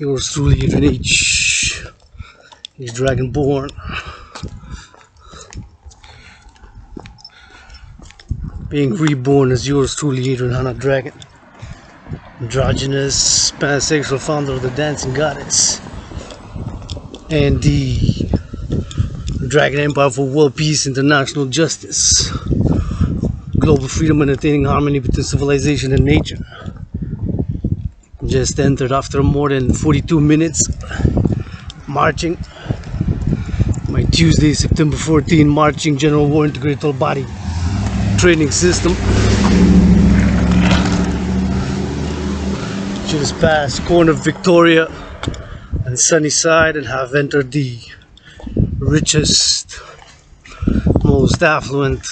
Yours truly, Adrian H. He's Dragon born. Being reborn as yours truly, Adrian Dragan. Androgynous, Pansexual, founder of the Dancing Goddess. And the Dragon Empire for World Peace, International Justice. Global freedom and attaining harmony between civilization and nature. Just entered after more than 42 minutes marching. My Tuesday, September 14, marching General War Integrated Total Body Training System. Just passed corner of Victoria and Sunnyside and have entered the richest, most affluent,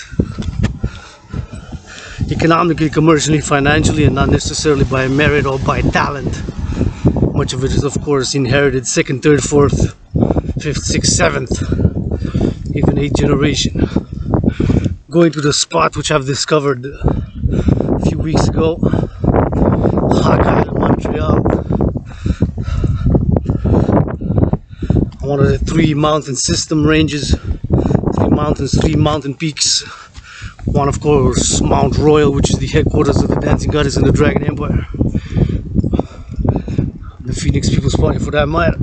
economically, commercially, financially, and not necessarily by merit or by talent. Much of it is, of course, inherited second, third, fourth, fifth, sixth, seventh, even eighth generation. Going to the spot which I've discovered a few weeks ago, Montreal. One of the three mountain system ranges, three mountain peaks. One, of course, Mount Royal, which is the headquarters of the Dancing Goddess and the Dragon Empire. The Phoenix People's Party, for that matter.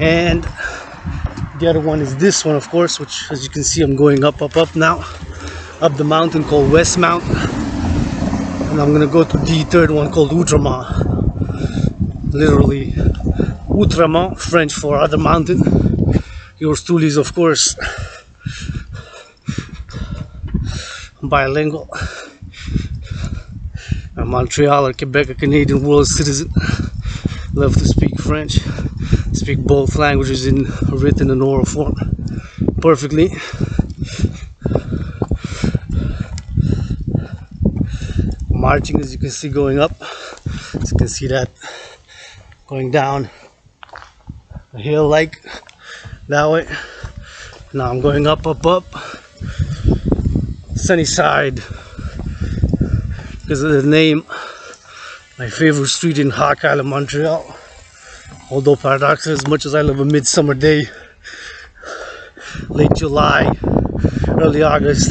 And the other one is this one, of course, which, as you can see, I'm going up now. Up the mountain called West Mount. And I'm going to go to the third one called Outremont. Literally, Outremont, French for other mountain. Yours truly is, of course, bilingual. A Montrealer, Quebec, a Canadian world citizen. Love to speak French. Speak both languages in written and oral form perfectly. Marching, as you can see, going up. As you can see that going down a hill like that way. Now I'm going up. Sunnyside, because of the name, my favorite street in Hawk Island, Montreal. Although paradoxically, as much as I love a midsummer day, late July, early August,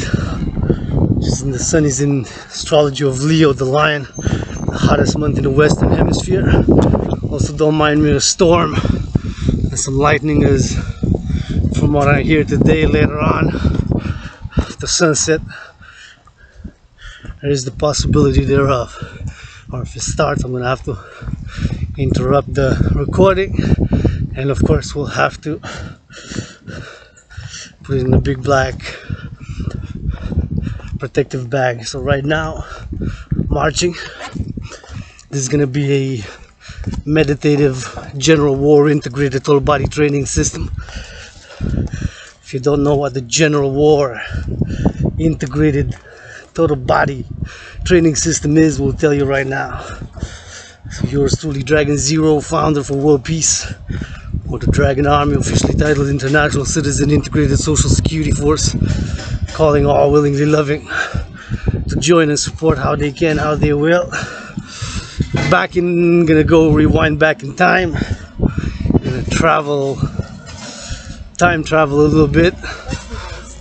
just in the sun is in astrology of Leo, the lion, the hottest month in the Western Hemisphere. Also, don't mind me a storm and some lightning, as from what I hear today, later on, after sunset, there is the possibility thereof. Or if it starts, I'm gonna have to interrupt the recording, and of course we'll have to put it in a big black protective bag. So right now, marching, this is gonna be a meditative general war integrated total body training system. If you don't know what the general war integrated total body training system is, we'll tell you right now. So yours truly, Dragon Zero, founder for World Peace, or the Dragon Army, officially titled International Citizen Integrated Social Security Force, calling all willingly loving to join and support how they can, how they will. Gonna go rewind back in time, gonna time travel a little bit.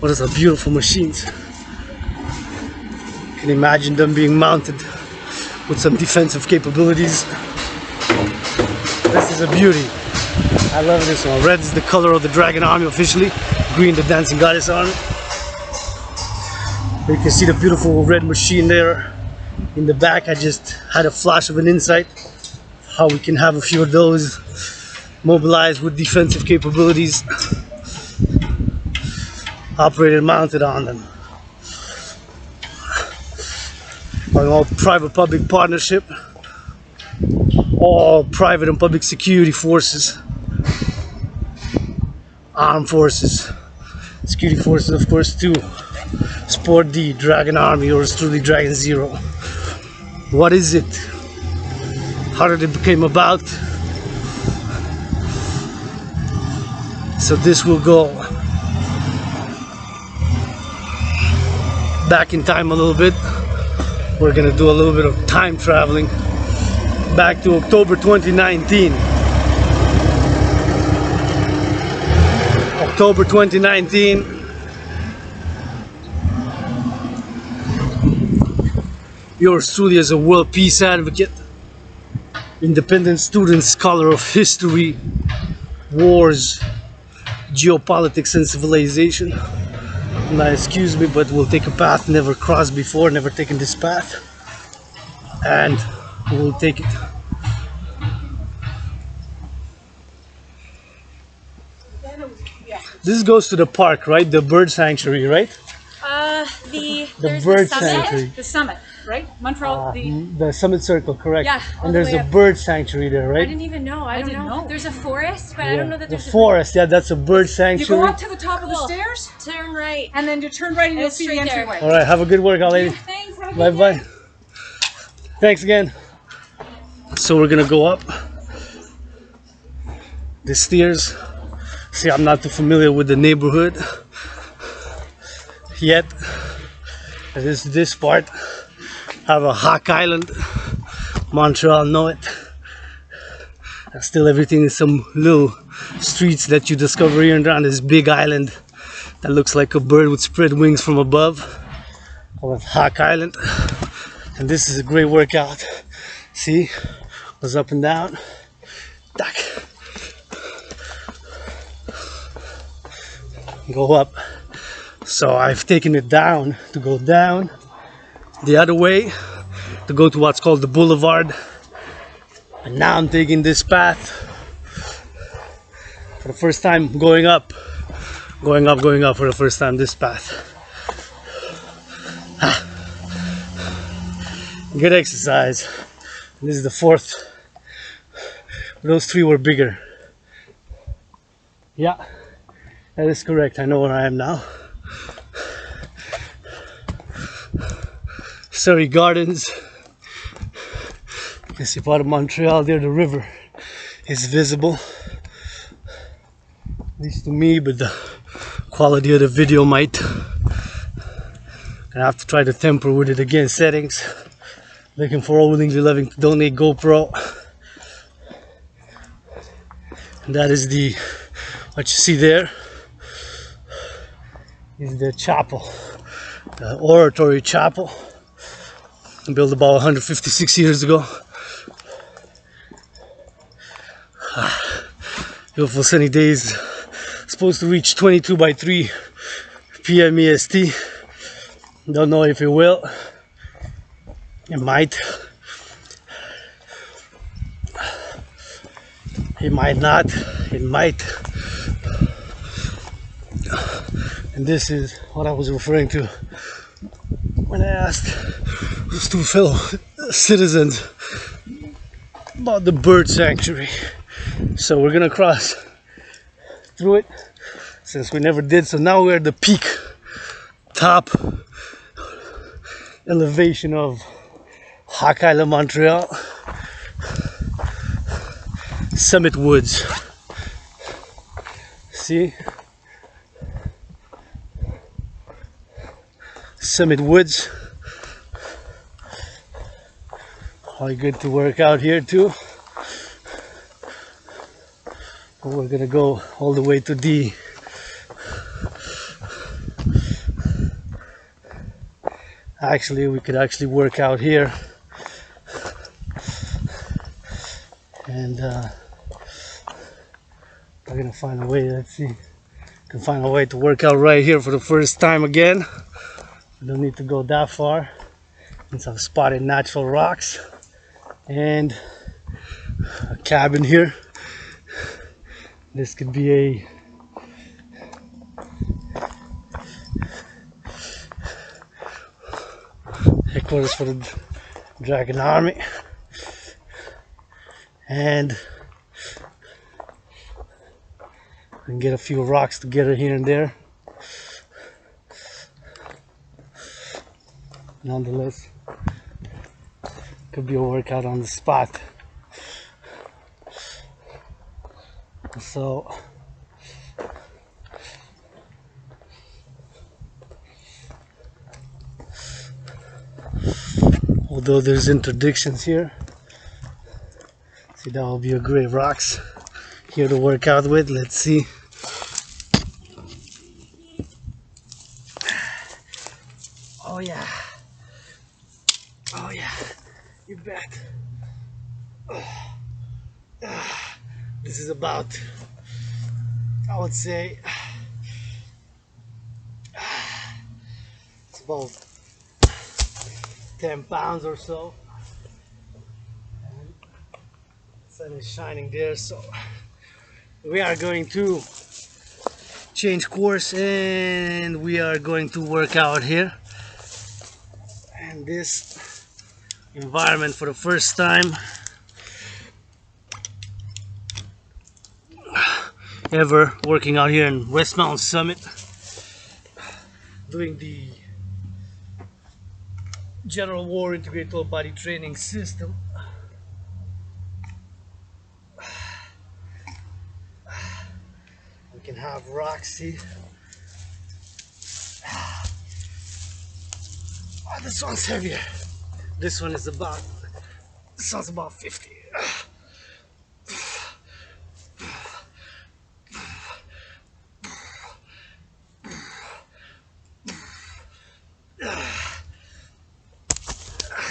What is a beautiful machines. You can imagine them being mounted with some defensive capabilities. This is a beauty. I love this one. Red is the color of the Dragon Army officially, green the Dancing Goddess Army. You can see the beautiful red machine there in the back. I just had a flash of an insight how we can have a few of those mobilized with defensive capabilities operated mounted on them. All private-public partnership, all private and public security forces, armed forces, security forces, of course, too, sport the Dragon Army, or truly Dragon Zero. What is it? How did it become about? So this will go back in time a little bit. We're gonna do a little bit of time traveling back to October 2019. October 2019. Yours truly as a world peace advocate, independent student, scholar of history, wars, geopolitics and civilization. Now excuse me, but we'll take a path never crossed before, never taken this path, and we'll take it. This goes to the park, right? The bird sanctuary, right? There's bird the summit, sanctuary. the summit, right? Montreal, The summit circle, correct? Yeah, all and the there's way a up. bird sanctuary there, right? I didn't even know. I don't didn't know. There's a forest, but I Yeah. don't know that The there's forest, yeah, that's a bird You sanctuary. go up to the top of the Cool. stairs, turn right. and then you turn right and you'll it's see the straight there. entryway. All right, have a good workout, lady. Thanks, have a Bye good bye. Thanks again. So we're gonna go up the stairs. See, I'm not too familiar with the neighborhood yet. This part have a Hawk Island. Montreal know it. And still everything is some little streets that you discover here and there on this big island that looks like a bird with spread wings from above. Called Hawk Island. And this is a great workout. See, goes up and down. Tack. Go up. So I've taken it down to go down the other way to go to what's called the boulevard. And now I'm taking this path for the first time, going up for the first time, this path. Good exercise. This is the fourth. Those three were bigger. Yeah, that is correct. I know where I am now. Surrey Gardens. You can see part of Montreal there. The river is visible, at least to me, but the quality of the video might. Gonna have to try to temper with it again. Settings. Looking for all willingly loving to donate GoPro. And that is what you see there is the chapel, the oratory chapel, built about 156 years ago. Beautiful sunny days. Supposed to reach 22 by 3 p.m. EST. Don't know if it will. It might. It might not. It might. And this is what I was referring to when I asked those two fellow citizens about the bird sanctuary. So we're gonna cross through it since we never did. So now we're at the peak, top elevation of Hawk Island, Montreal. Summit Woods. See? Summit Woods. All good to work out here too. But we're gonna go all the way to D. Actually, we could actually work out here. And we're gonna find a way, let's see. Can find a way to work out right here for the first time again. We don't need to go that far. Since I've spotted natural rocks and a cabin here. This could be a headquarters for the Dragan army. And we can get a few rocks together here and there. Nonetheless, could be a workout on the spot. So although there's interdictions here, See, that will be a great rocks here to work out with. Let's see. Oh yeah. Oh yeah. You bet. This is about, I would say, it's about 10 pounds or so. Sun is shining there, so we are going to change course and we are going to work out here. And this environment for the first time ever, working out here in West Mountain Summit, doing the General War Integrated Whole Body Training System. We can have Roxy. Oh, this one's heavier. This one is about, this one's about 50.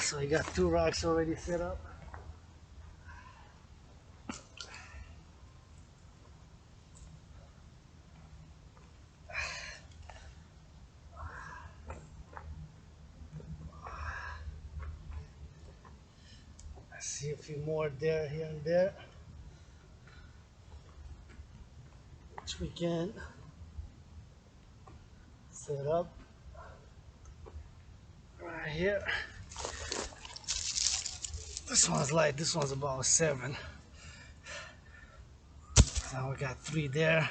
So I got 2 rocks already set up. I see a few more there, here and there, which we can set up right here. This one's light, this one's about 7. Now we got 3 there.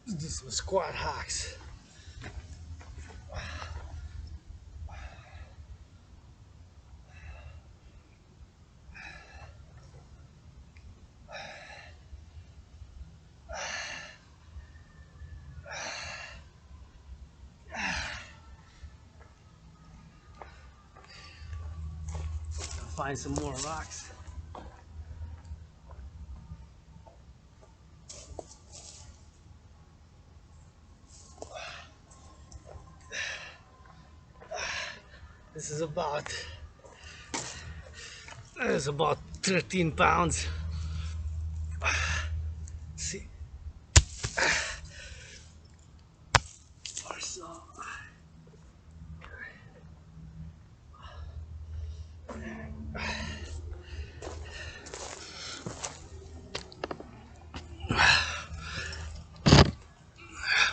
Do some squat hacks. Find some more rocks. This is about, it's about 13 pounds. See, or so.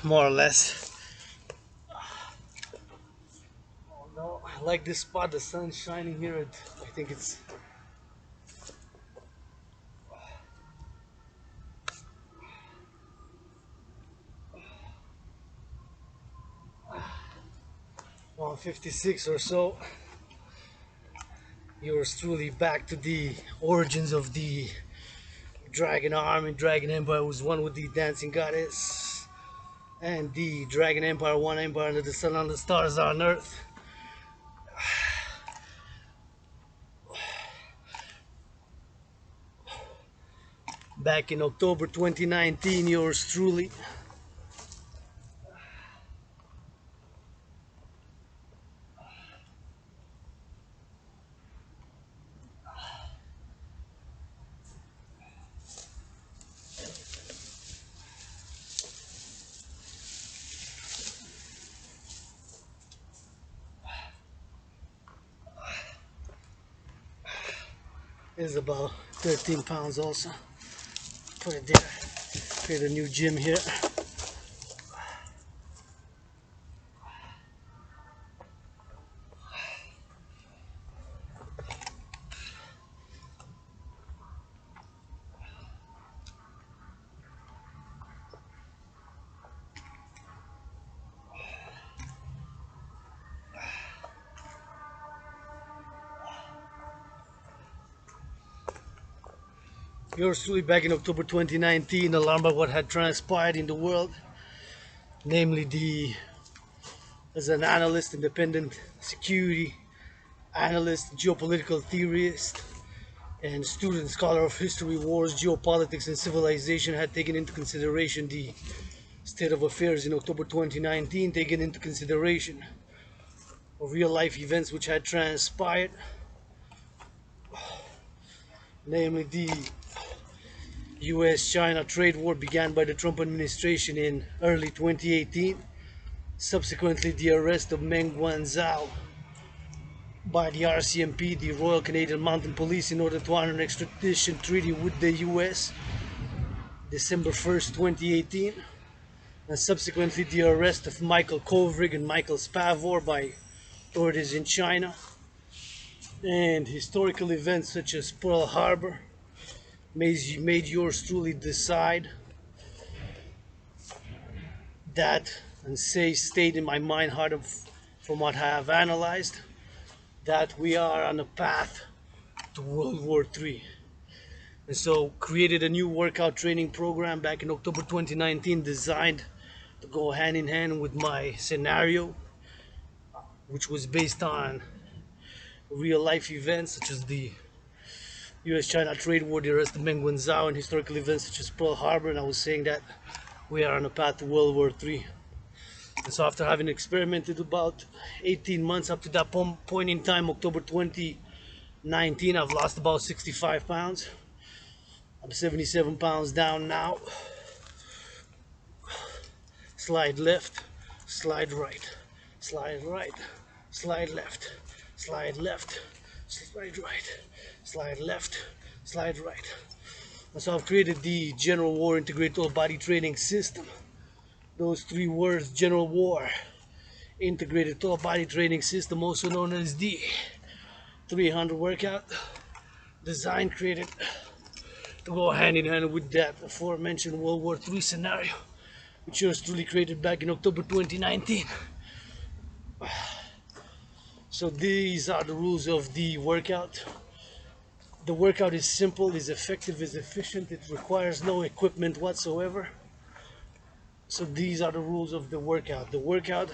More or less. Oh no, I like this spot, the sun's shining here. I think it's, well, 56 or so. Yours truly back to the origins of the Dragan army. Dragan Empire was one with the dancing goddess, and the Dragon Empire, one empire under the sun, on the stars on earth. Back in October 2019, yours truly. Is about 13 pounds also. Put it there. Create a new gym here. Yours truly back in October 2019, alarmed by what had transpired in the world, namely as an analyst, independent security analyst, geopolitical theorist, and student scholar of history, wars, geopolitics, and civilization, had taken into consideration the state of affairs in October 2019, taken into consideration of real life events which had transpired, namely the US-China trade war began by the Trump administration in early 2018, subsequently the arrest of Meng Wanzhou by the RCMP, the Royal Canadian Mounted Police, in order to honor an extradition treaty with the US, December 1st, 2018, and subsequently the arrest of Michael Kovrig and Michael Spavor by authorities in China, and historical events such as Pearl Harbor made yours truly decide that and state in my mind, from what I have analyzed, that we are on a path to World War III. And so created a new workout training program back in October 2019 designed to go hand in hand with my scenario, which was based on real life events such as the US-China trade war, the arrest of Meng Wanzhou, and historical events such as Pearl Harbor. And I was saying that we are on a path to World War III. And so after having experimented about 18 months up to that point in time, October 2019, I've lost about 65 pounds. I'm 77 pounds down now. Slide left, slide right, slide right, slide left, slide left, slide right, slide left, slide right. And so I've created the General War Integrated Total Body Training System. Those three words, General War Integrated Total Body Training System, also known as the 300 workout, designed, created to go hand in hand with that aforementioned World War III scenario, which was truly created back in October 2019. So these are the rules of the workout. The workout is simple, is effective, is efficient, it requires no equipment whatsoever. So these are the rules of the workout. The workout,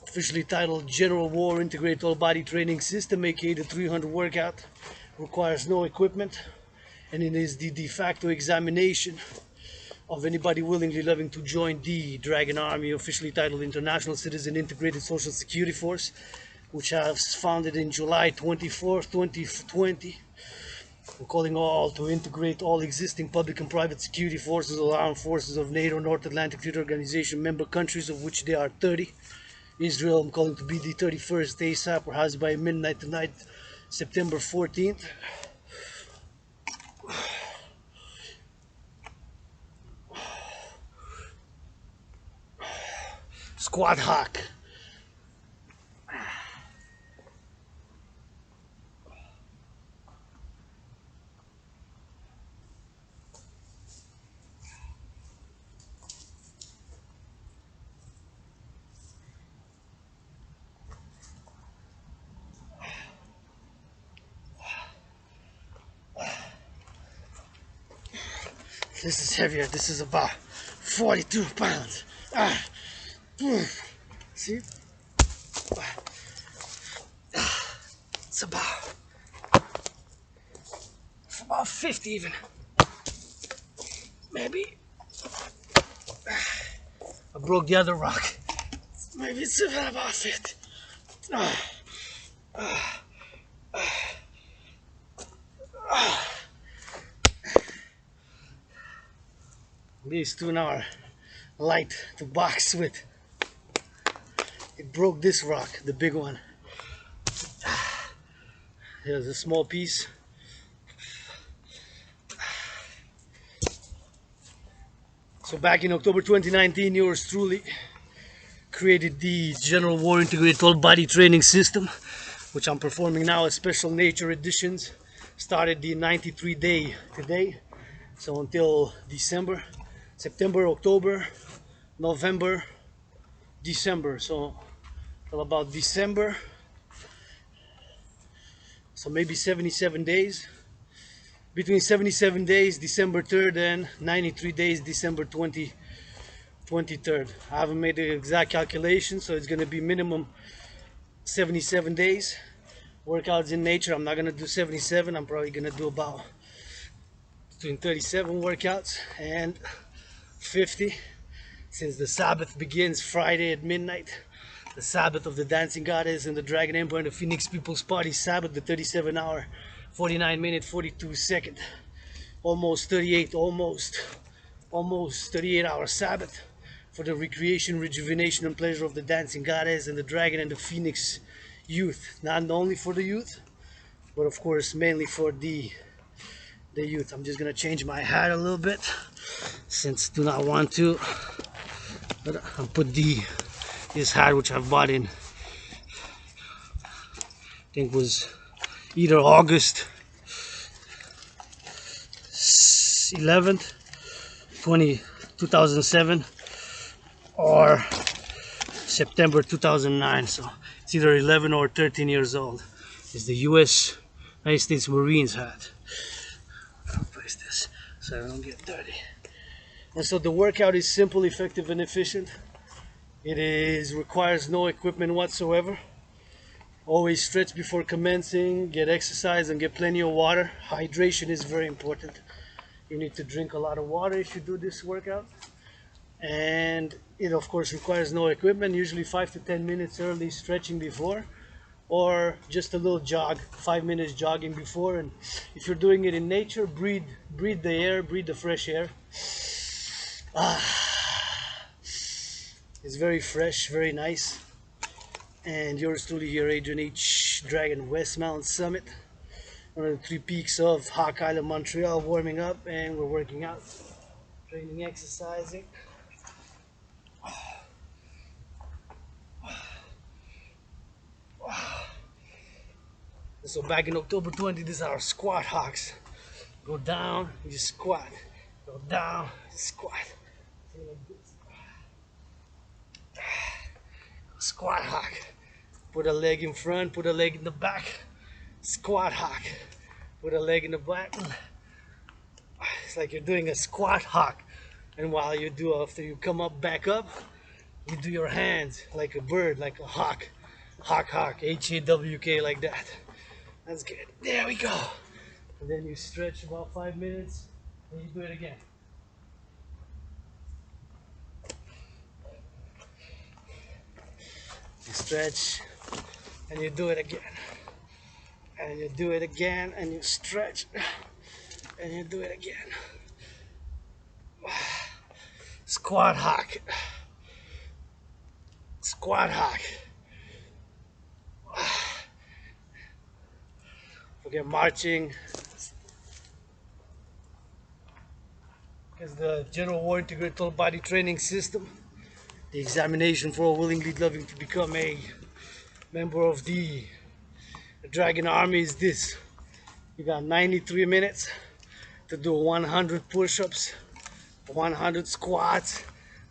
officially titled General War Integrated Total Body Training System, aka the 300 workout, requires no equipment, and it is the de facto examination of anybody willingly loving to join the Dragan Army, officially titled International Citizen Integrated Social Security Force, which I was founded in July 24th, 2020. I'm calling all to integrate all existing public and private security forces, all armed forces of NATO, North Atlantic Treaty Organization member countries, of which there are 30. Israel, I'm calling to be the 31st ASAP, or has by midnight tonight, September 14th. Squad Hawk. This is heavier. This is about 42 pounds. See? It's about 50 even. Maybe. I broke the other rock. Maybe it's even about 50. These two now are light to box with. It broke this rock, the big one. Here's a small piece. So back in October 2019, yours truly created the General War Integrated Total Body Training System, which I'm performing now as special nature editions. Started the 93 day today, so until December, September, October, November, December. So till about December, so maybe 77 days. between 77 days, December 3rd, and 93 days, December 23rd. I haven't made the exact calculation, so it's going to be minimum 77 days. Workouts in nature, I'm not going to do 77. I'm probably going to do about between 37 workouts and 50, since the Sabbath begins Friday at midnight. The Sabbath of the Dancing Goddess and the Dragon Empire and the Phoenix People's Party Sabbath, the 37-hour, 49-minute, 42-second, almost 38-hour Sabbath for the recreation, rejuvenation, and pleasure of the Dancing Goddess and the Dragon and the Phoenix youth. Not only for the youth, but of course mainly for the youth. I'm just gonna change my hat a little bit, since I do not want to. But I'll put this hat, which I've bought in, I think was either August 11th, 2007, or September 2009. So it's either 11 or 13 years old. It's the United States Marines hat. I'll place this so I don't get dirty. And so the workout is simple, effective, and efficient. It requires no equipment whatsoever. Always stretch before commencing, get exercise, and get plenty of water. Hydration is very important. You need to drink a lot of water if you do this workout. And it of course requires no equipment, usually 5 to 10 minutes early stretching before, or just a little jog, 5 minutes jogging before. And if you're doing it in nature, breathe the air, breathe the fresh air. It's very fresh, very nice. And yours truly here, Adrian H. Dragan, West Mountain Summit, one of the 3 peaks of Hawk Island, Montreal, warming up, and we're working out, training, exercising. So back in October 20, these are our squat hawks. Go down, you squat. Go down, squat. Squat hawk. Put a leg in front, put a leg in the back. Squat hawk. Put a leg in the back. It's like you're doing a squat hawk. And while you do, after you come up, back up, you do your hands like a bird, like a hawk. Hawk, hawk, H-A-W-K, like that. That's good. There we go. And then you stretch about 5 minutes, and you do it again. You stretch, and you do it again. And you do it again, and you stretch, and you do it again. Squat hawk. Squat hawk. Forget marching, because the General War Integrated Total Body Training System, the examination for willingly loving to become a member of the Dragon Army is this. You got 93 minutes to do 100 push-ups, 100 squats,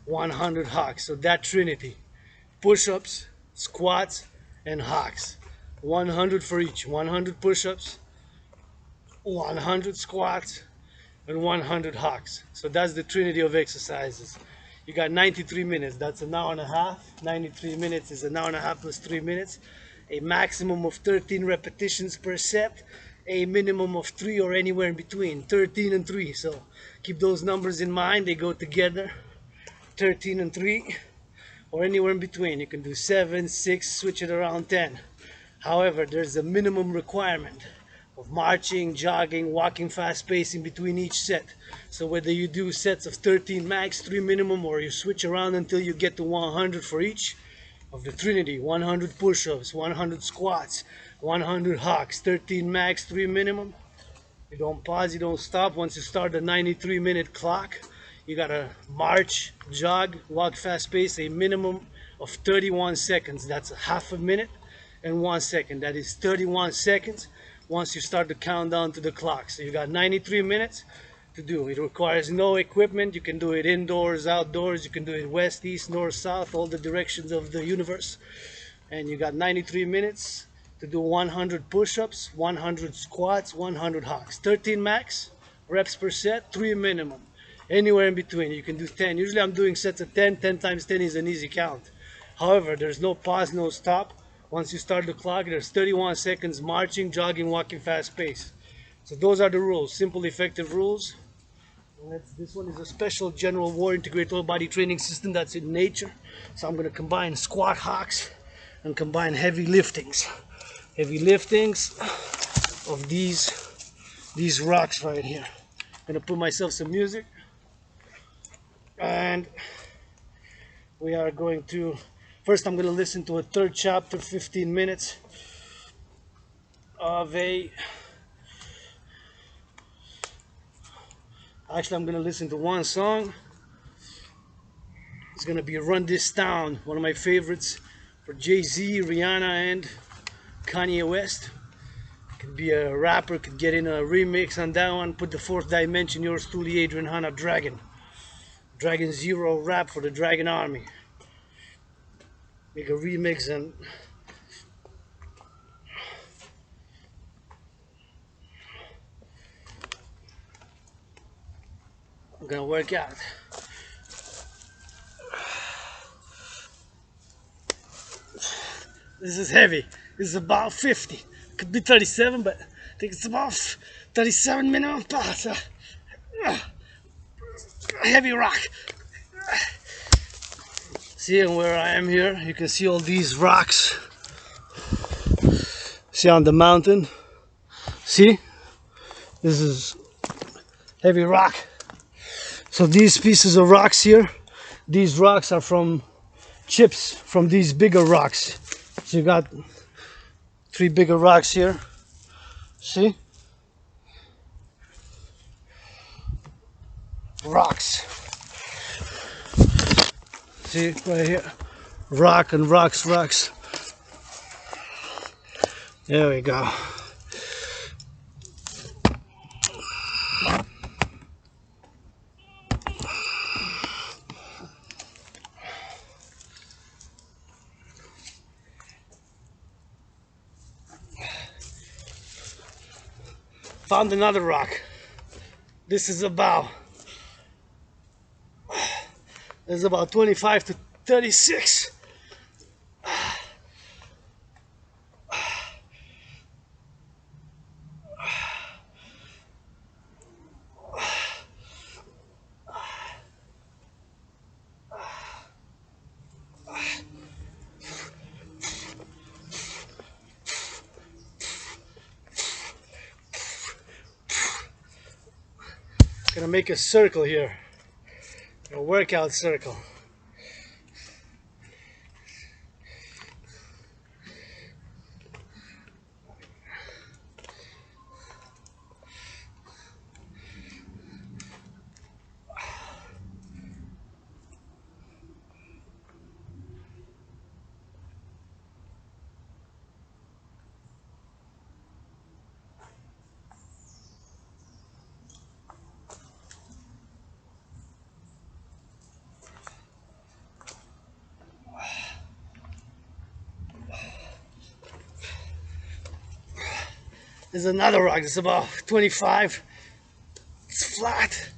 100 hawks. So that trinity, push-ups, squats, and hawks. 100 for each. 100 push-ups, 100 squats, and 100 hawks. So that's the trinity of exercises. You got 93 minutes. That's an hour and a half. 93 minutes is an hour and a half plus 3 minutes. A maximum of 13 repetitions per set. A minimum of 3 or anywhere in between. 13 and 3. So keep those numbers in mind. They go together. 13 and 3. Or anywhere in between. You can do 7, 6, switch it around 10. However, there's a minimum requirement of marching, jogging, walking fast pace in between each set. So whether you do sets of 13 max, 3 minimum, or you switch around until you get to 100 for each of the trinity, 100 push-ups, 100 squats, 100 hawks, 13 max, 3 minimum. You don't pause, you don't stop. Once you start the 93-minute clock, you gotta march, jog, walk fast pace, a minimum of 31 seconds. That's a half a minute and 1 second. That is 31 seconds once you start the countdown to the clock. So you got 93 minutes to do. It requires no equipment. You can do it indoors, outdoors. You can do it west, east, north, south, all the directions of the universe. And you got 93 minutes to do 100 push-ups, 100 squats, 100 hocks. 13 max reps per set, 3 minimum. Anywhere in between. You can do 10. Usually I'm doing sets of 10. 10 times 10 is an easy count. However, there's no pause, no stop. Once you start the clock, there's 31 seconds marching, jogging, walking, fast pace. So those are the rules. Simple, effective rules. This one is a special general war integrated whole body training system that's in nature. So I'm going to combine squat hocks and combine heavy liftings. Heavy liftings of these rocks right here. I'm going to put myself some music. And we are going to, first I'm going to listen to a third chapter, 15 minutes of actually I'm going to listen to one song. It's going to be Run This Town, one of my favorites for Jay-Z, Rihanna, and Kanye West. Could be a rapper, could get in a remix on that one, put the fourth dimension, yours truly, Adrian, Dragan. Dragan Zero rap for the Dragan Army. Make a remix and I'm gonna work out. This is heavy. This is about 50. Could be 37, but I think it's about 37 minimum pounds. Heavy rock. Seeing where I am here, you can see all these rocks. See on the mountain? See? This is heavy rock. So these pieces of rocks here, these rocks are from chips from these bigger rocks. So you got 3 bigger rocks here. See? Rocks. See, right here. Rock and rocks, rocks. There we go. Found another rock. This is about 25 to 36. Gonna make a circle here, a workout circle. There's another rock. It's about 25. It's flat.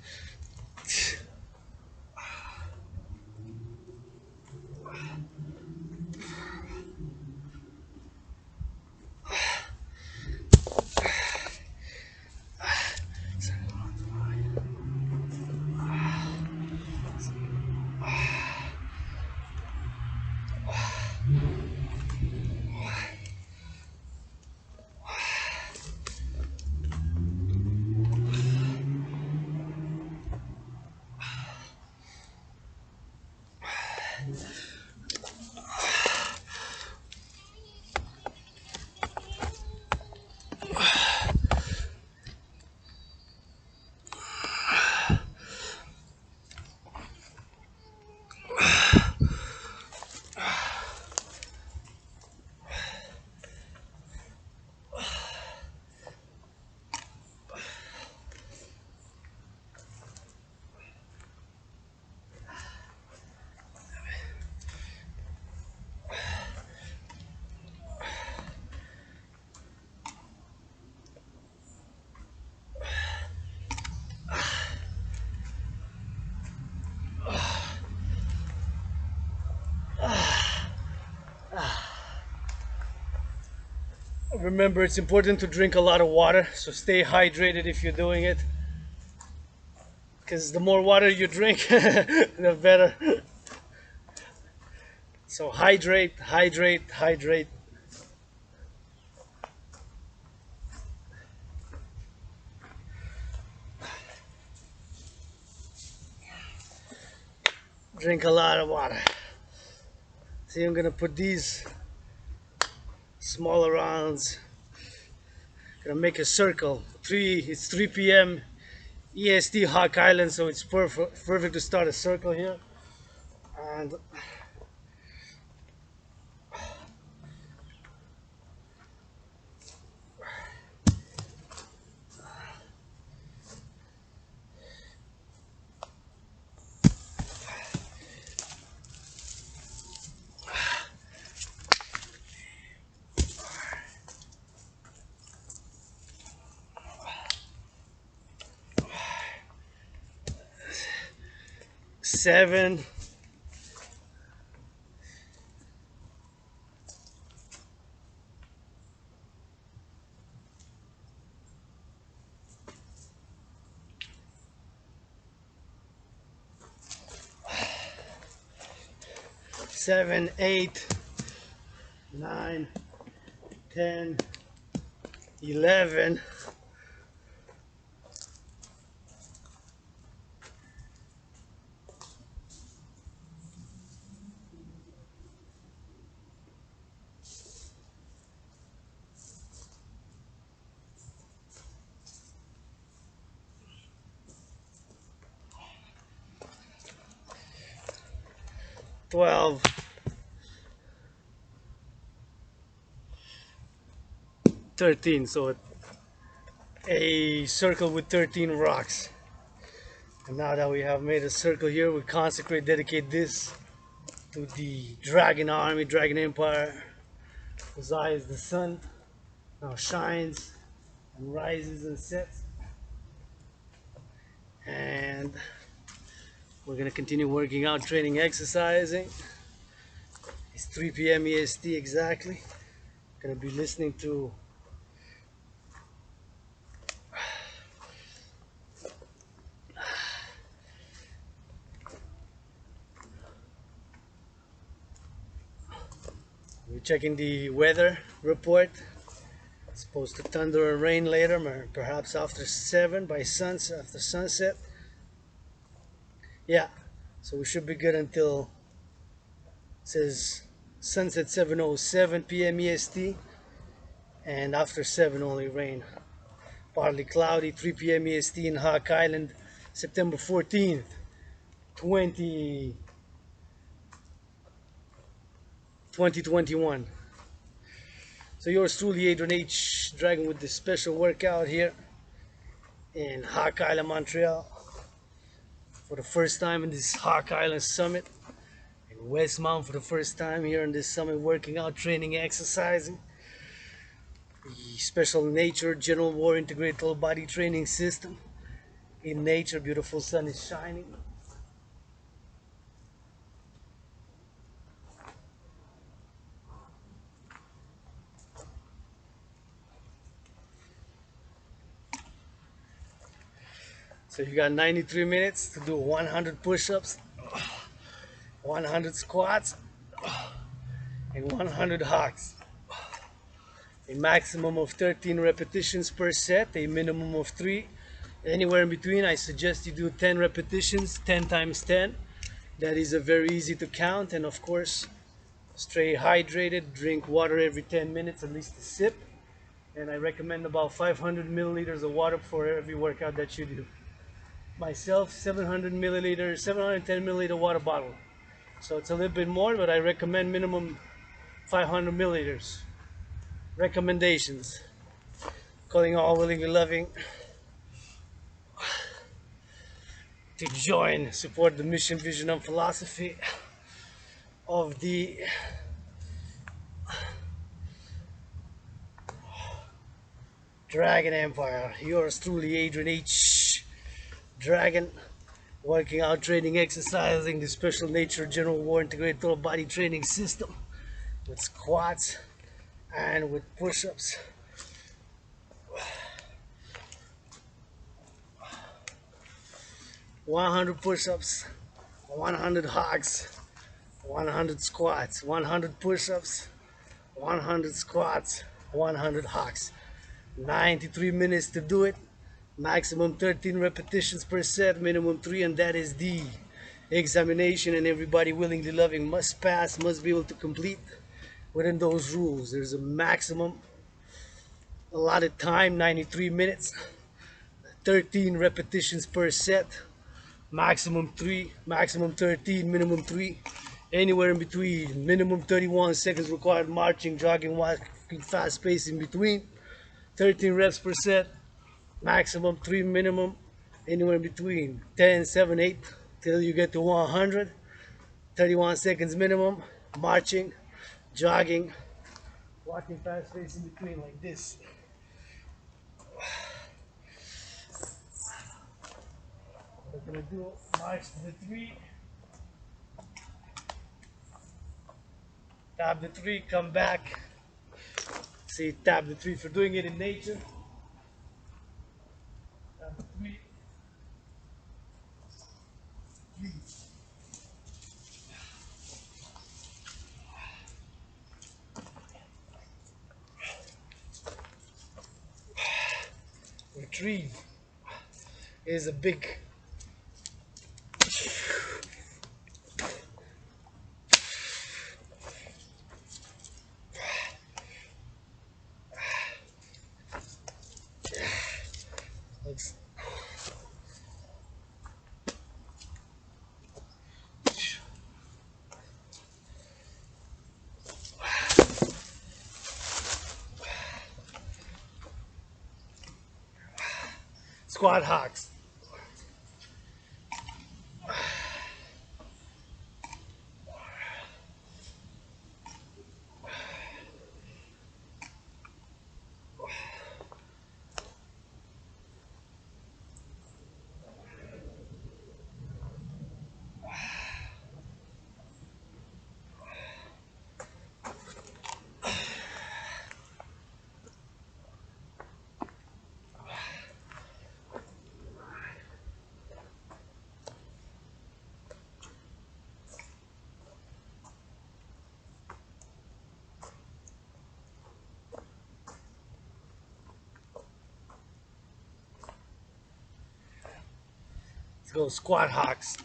Remember, it's important to drink a lot of water, so stay hydrated if you're doing it. Because the more water you drink, the better. So hydrate, hydrate, hydrate. Drink a lot of water. See, I'm gonna put these smaller rounds. Gonna make a circle. It's 3 p.m. EST Hawk Island, so it's perfect to start a circle here. And 7, 7, 8, 9, 10, 11, 12, 13. So a circle with 13 rocks. And now that we have made a circle here, we dedicate this to the Dragon army, Dragon Empire, whose eye is the sun, now shines and rises and sets. And we're gonna continue working out, training, exercising. It's 3 p.m. EST exactly. Gonna be listening to we're checking the weather report. It's supposed to thunder and rain later, perhaps after 7 by after sunset. Yeah, so we should be good until it says sunset 7:07 p.m. EST, and after 7 only rain. Partly cloudy, 3 p.m. EST in Hawk Island, September 14th, 2021. So yours truly, Adrian H. Dragan, with this special workout here in Hawk Island, Montreal. For the first time in this Hawk Island Summit. In Westmount for the first time here in this summit, working out, training, exercising. The special nature, general war, integrated whole body training system. In nature, beautiful sun is shining. So you got 93 minutes to do 100 push-ups, 100 squats, and 100 hawks. A maximum of 13 repetitions per set, a minimum of 3. Anywhere in between, I suggest you do 10 repetitions, 10 times 10. That is a very easy to count, and of course, stay hydrated, drink water every 10 minutes, at least a sip. And I recommend about 500 milliliters of water for every workout that you do. Myself, 700 milliliters, 710 milliliter water bottle. So it's a little bit more, but I recommend minimum 500 milliliters. Recommendations. Calling all willing and loving to join, support the mission, vision, and philosophy of the Dragon Empire. Yours truly, Adrian H. Dragan, working out, training, exercising the special nature, general war, integrated total body training system with squats, and with push-ups. 100 push-ups, 100 hogs, 100 squats, 100 push-ups, 100 squats, 100 hogs. 93 minutes to do it. Maximum 13 repetitions per set, minimum 3, and that is the examination, and everybody willingly loving must pass, must be able to complete within those rules. There's a maximum allotted time, 93 minutes, 13 repetitions per set, maximum 3, maximum 13, minimum 3, anywhere in between, minimum 31 seconds required marching, jogging, walking, fast pace in between, 13 reps per set, maximum 3, minimum, anywhere in between, 10, 7, 8, till you get to 100, 31 seconds minimum, marching, jogging, walking fast pace in between like this. We're gonna do march to the 3, tap the 3, come back. See, tap the 3 for doing it in nature. Tap the 3, 3. Retrieve is a big squat hocks. Let's go squat hocks.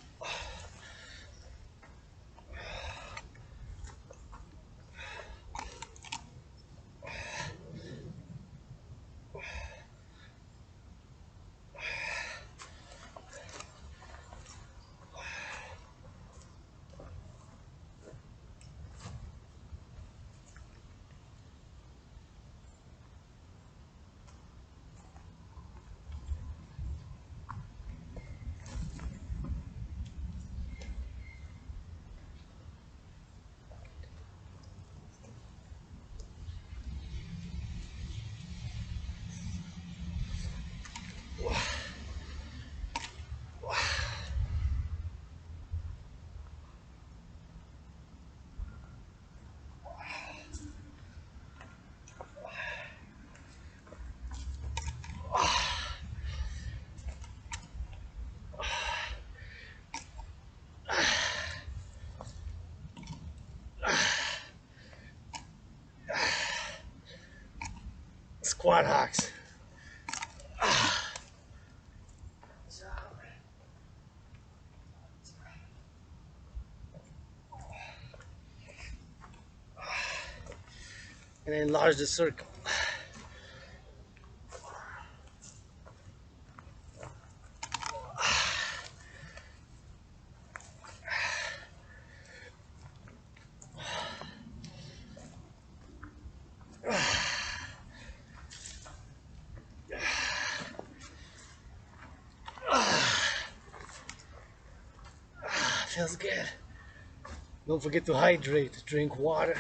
Squat hocks. And enlarge the circle. Feels good. Don't forget to hydrate. Drink water.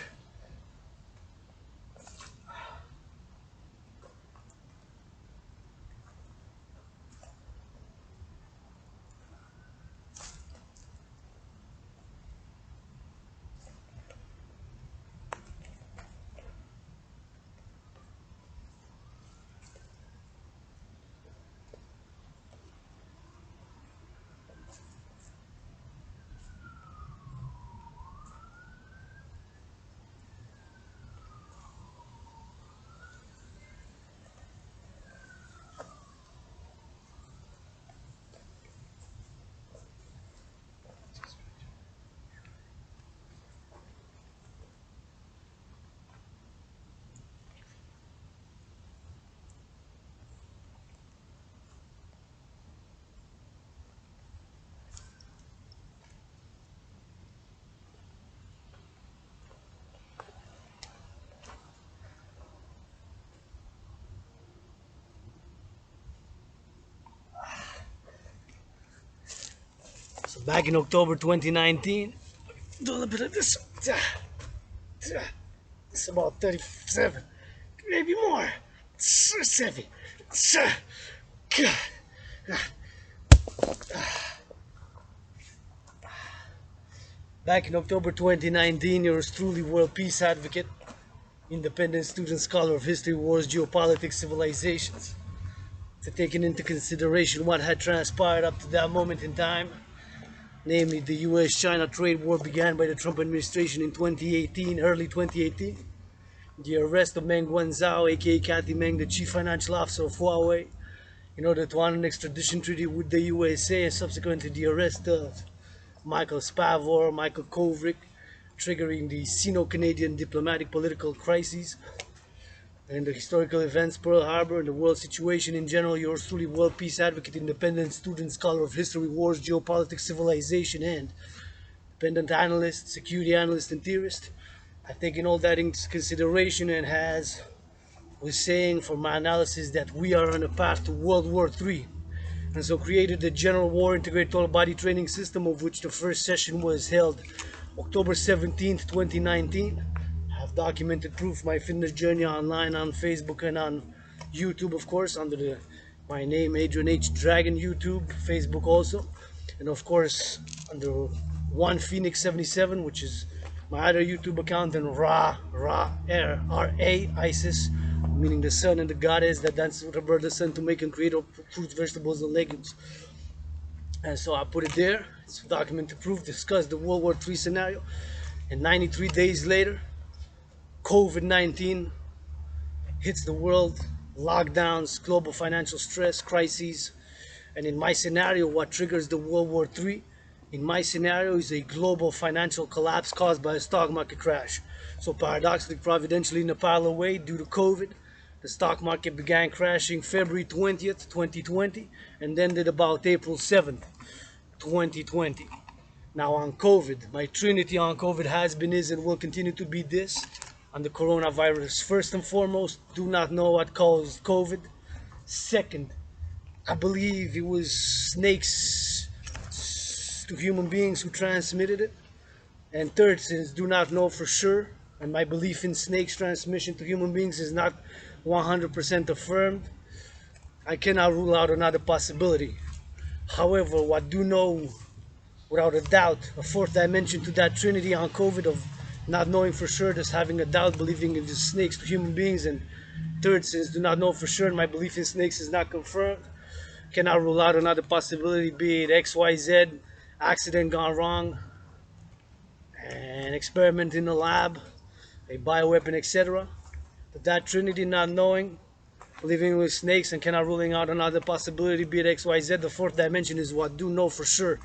Back in October 2019, do a little bit of this. It's about 37, maybe more. 7. Back in October 2019, yours truly, world peace advocate, independent student, scholar of history, wars, geopolitics, civilizations. To taking into consideration what had transpired up to that moment in time, namely the US-China trade war began by the Trump administration in 2018, early 2018. The arrest of Meng Wanzhou, aka Cathy Meng, the chief financial officer of Huawei, in order to honor an extradition treaty with the USA, and subsequently the arrest of Michael Spavor, Michael Kovrig, triggering the Sino-Canadian diplomatic political crises and the historical events, Pearl Harbor, and the world situation in general. Yours truly, world peace advocate, independent student, scholar of history, wars, geopolitics, civilization, and independent analyst, security analyst, and theorist. I've taken all that into consideration and was saying for my analysis that we are on a path to World War III. And so created the General War Integrated Total Body Training System, of which the first session was held October 17th, 2019. I have documented proof my fitness journey online on Facebook and on YouTube, of course, under my name, Adrian H. Dragan, YouTube, Facebook also. And of course, under One Phoenix 77, which is my other YouTube account, and R-A, ISIS, meaning the sun and the goddess that dances with her bird, the sun, to make and create fruits, vegetables, and legumes. And so I put it there. It's documented proof, discussed the World War III scenario. And 93 days later, COVID-19 hits the world, lockdowns, global financial stress, crises. And in my scenario, what triggers the World War III, in my scenario, is a global financial collapse caused by a stock market crash. So paradoxically, providentially, in a parallel way, due to COVID, the stock market began crashing February 20th, 2020, and ended about April 7th, 2020. Now on COVID, my trinity on COVID has been, is, and will continue to be this: on the coronavirus. First and foremost, do not know what caused COVID. Second, I believe it was snakes to human beings who transmitted it. And third, since do not know for sure, and my belief in snakes transmission to human beings is not 100% affirmed, I cannot rule out another possibility. However, what do know without a doubt, a fourth dimension to that trinity on COVID of not knowing for sure, just having a doubt, believing in the snakes to human beings, and third, since do not know for sure and my belief in snakes is not confirmed, cannot rule out another possibility, be it XYZ, accident gone wrong, an experiment in the lab, a bioweapon, etc. But that trinity, not knowing, living with snakes, and cannot ruling out another possibility, be it XYZ, the fourth dimension is what do know for sure,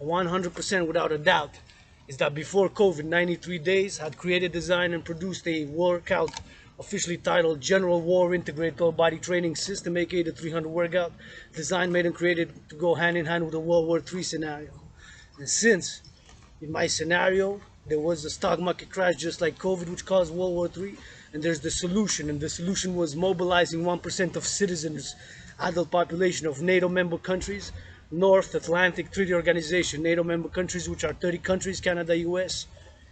100% without a doubt, is that before COVID, 93 days, had created, designed, and produced a workout officially titled General War Integrated Total Body Training System, aka the 300 workout, designed, made, and created to go hand in hand with the World War III scenario. And since, in my scenario, there was a stock market crash just like COVID, which caused World War III, and there's the solution, and the solution was mobilizing 1% of citizens, adult population of NATO member countries, North Atlantic Treaty Organization, NATO member countries, which are 30 countries, Canada, US,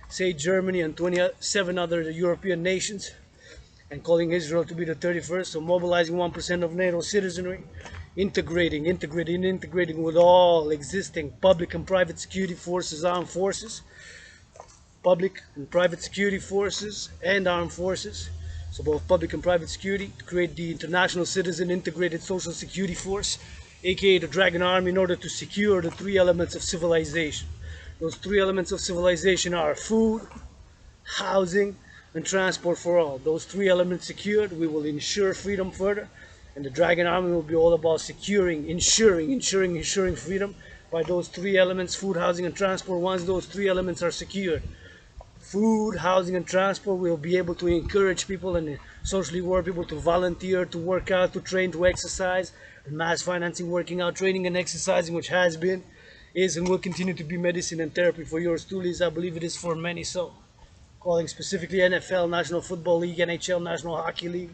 say Germany, and 27 other European nations, and calling Israel to be the 31st, so mobilizing 1% of NATO citizenry, integrating with all existing public and private security forces, armed forces, public and private security forces and armed forces, so both public and private security, to create the International Citizen Integrated Social Security Force, aka the Dragan Army, in order to secure the three elements of civilization. Those three elements of civilization are food, housing, and transport for all. Those three elements secured, we will ensure freedom further, and the Dragan Army will be all about ensuring freedom by those three elements: food, housing, and transport. Once those three elements are secured, food, housing, and transport, will be able to encourage people and socially work people to volunteer, to work out, to train, to exercise, and mass financing working out, training, and exercising, which has been, is, and will continue to be medicine and therapy for yours truly, as I believe it is for many. So, calling specifically NFL, National Football League, NHL, National Hockey League,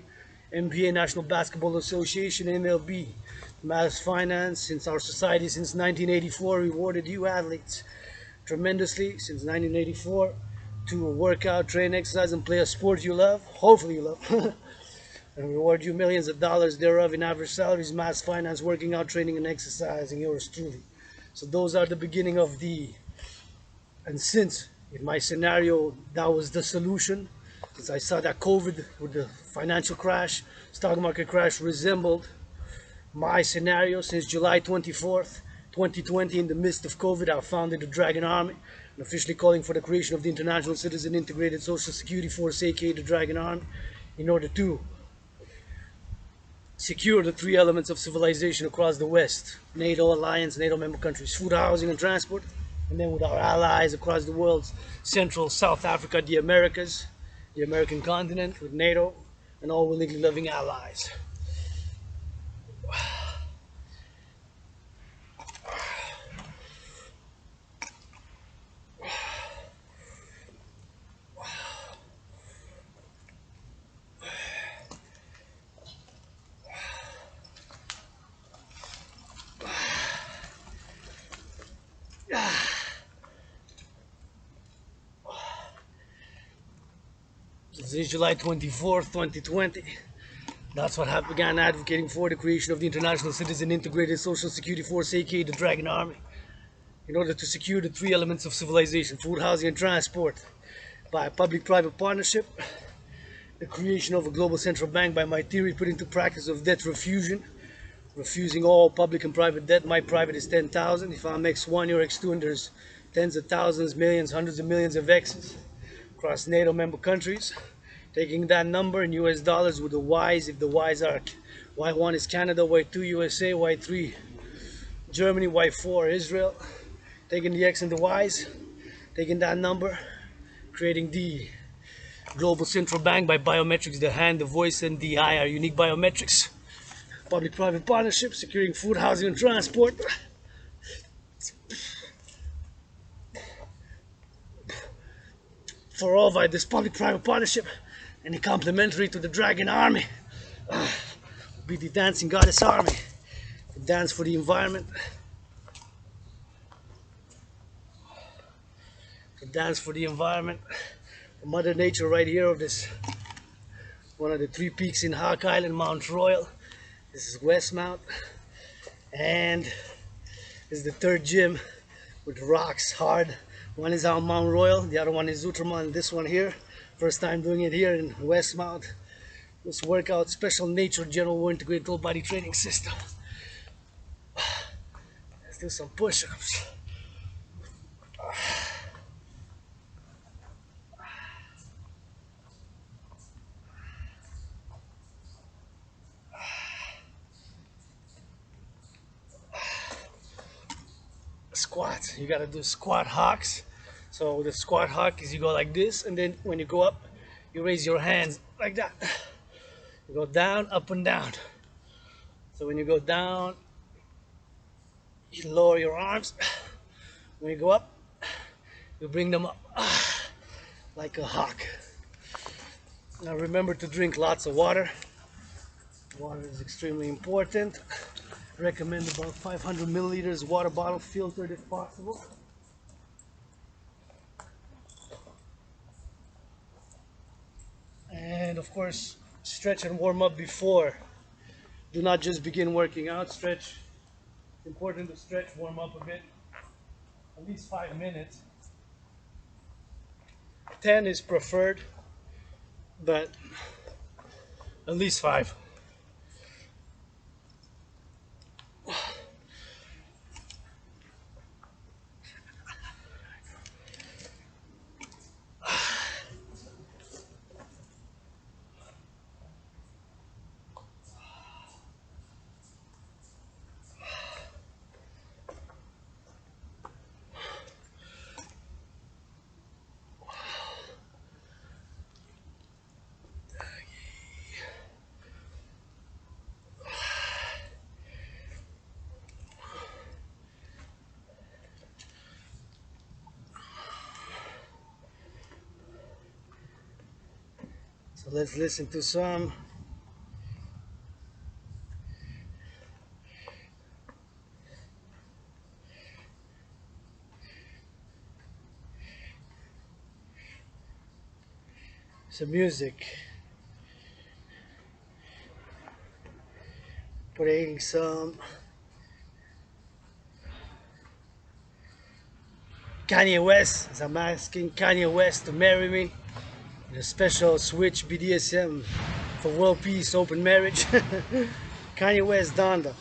NBA, National Basketball Association, MLB, mass finance, since our society since 1984 rewarded you athletes tremendously since 1984 to work out, train, exercise, and play a sport you love, hopefully you love, and reward you millions of dollars thereof in average salaries, mass finance, working out, training, and exercising, yours truly. So those are the beginning of and since in my scenario that was the solution, since I saw that COVID with the financial crash, stock market crash resembled my scenario since July 24th, 2020, in the midst of COVID, I founded the Dragan Army and officially calling for the creation of the International Citizen Integrated Social Security Force, aka the Dragan Army, in order to secure the three elements of civilization across the West: NATO alliance, NATO member countries, food, housing, and transport, and then with our allies across the world: Central, South Africa, the Americas, the American continent, with NATO, and all willingly loving allies. Since July 24th, 2020, that's what I began advocating for the creation of the International Citizen Integrated Social Security Force, aka the Dragan Army, in order to secure the three elements of civilization: food, housing, and transport, by a public-private partnership, the creation of a global central bank by my theory put into practice of debt refusion, refusing all public and private debt. My private is 10,000. If I'm X1, you're X2, and there's tens of thousands, millions, hundreds of millions of X's across NATO member countries. Taking that number in US dollars with the Y's, if the Y's are Y1 is Canada, Y2 USA, Y3 Germany, Y4 Israel. Taking the X and the Y's, taking that number, creating the global central bank by biometrics: the hand, the voice, and the eye are unique biometrics. Public-private partnership, securing food, housing, and transport. For all by this public-private partnership, and the complementary to the Dragan Army, be the dancing goddess army. The dance for the environment. The dance for the environment. The Mother Nature right here of this, one of the three peaks in Hawk Island, Mount Royal. This is Westmount. And this is the third gym with rocks hard. One is on Mount Royal, the other one is Outremont, and this one here. First time doing it here in Westmount. This workout, special nature, general war integrated whole body training system. Let's do some push-ups. Squats, you gotta do squat hawks. So the squat hawk is you go like this, and then when you go up, you raise your hands like that. You go down, up and down. So when you go down, you lower your arms. When you go up, you bring them up like a hawk. Now remember to drink lots of water. Water is extremely important. Recommend about 500 milliliters water bottle, filtered if possible. And of course, stretch and warm up before. Do not just begin working out. Stretch. It's important to stretch, warm up a bit. At least 5 minutes. 10 is preferred, but at least 5. So let's listen to some some music, playing some Kanye West, as I'm asking Kanye West to marry me in a special Switch BDSM for world peace, open marriage. Kanye West Donda.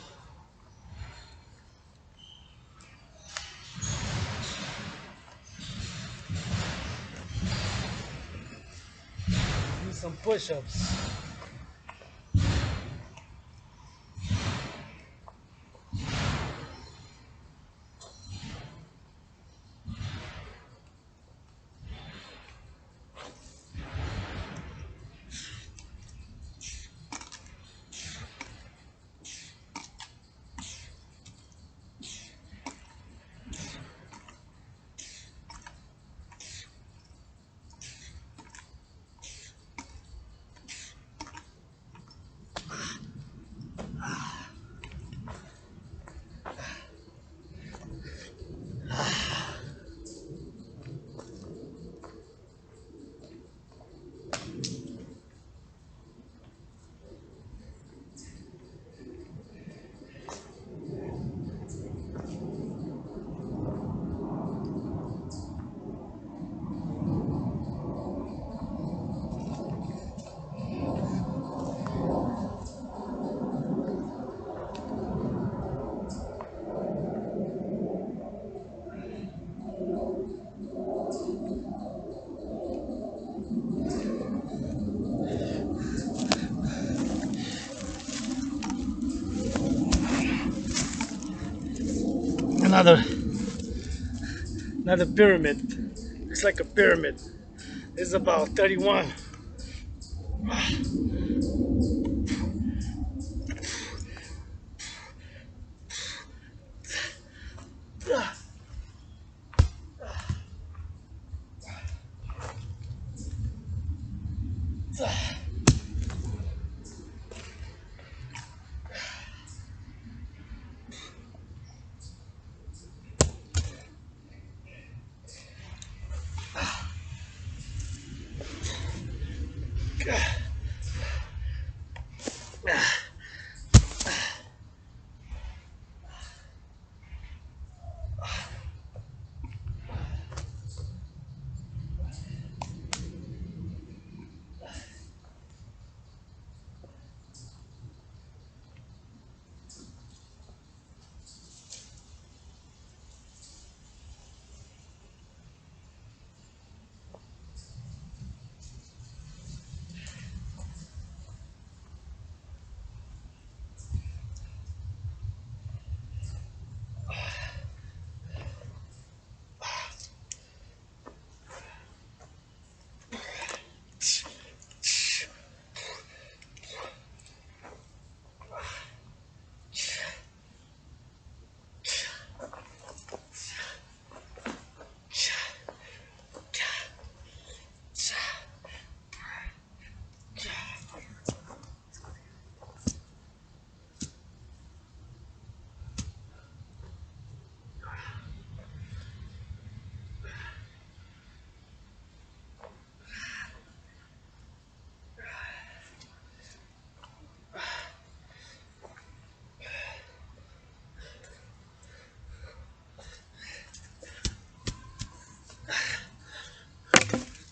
Do some push-ups. Another pyramid. It's like a pyramid. It's about 31.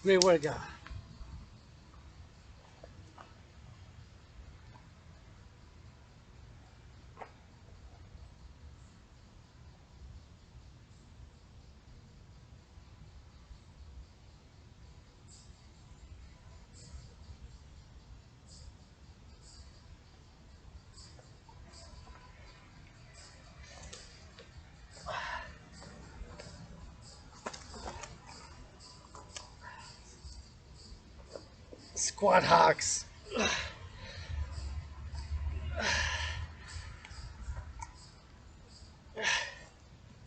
Great workout. Squat hocks.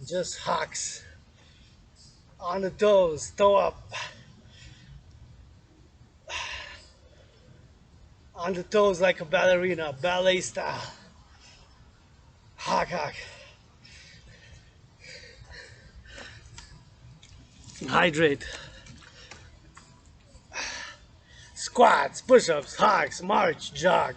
Just hocks. On the toes, toe up. On the toes like a ballerina, ballet style. Hock, hock. Hydrate. Squats, push-ups, hogs, march, jog.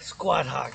Squat hog.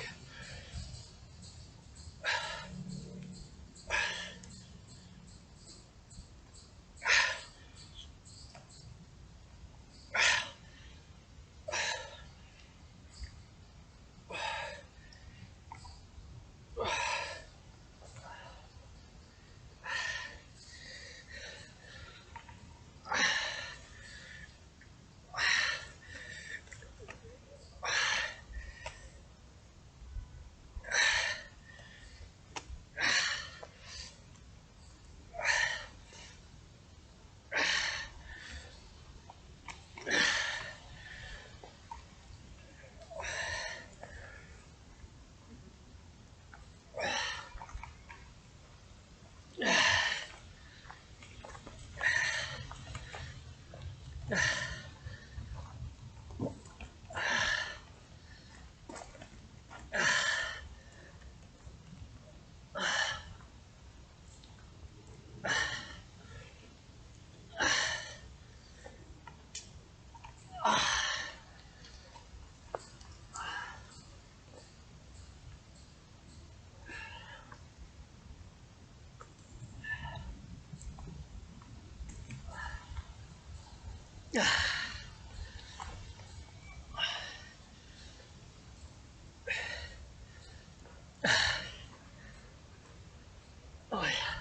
Oh yeah.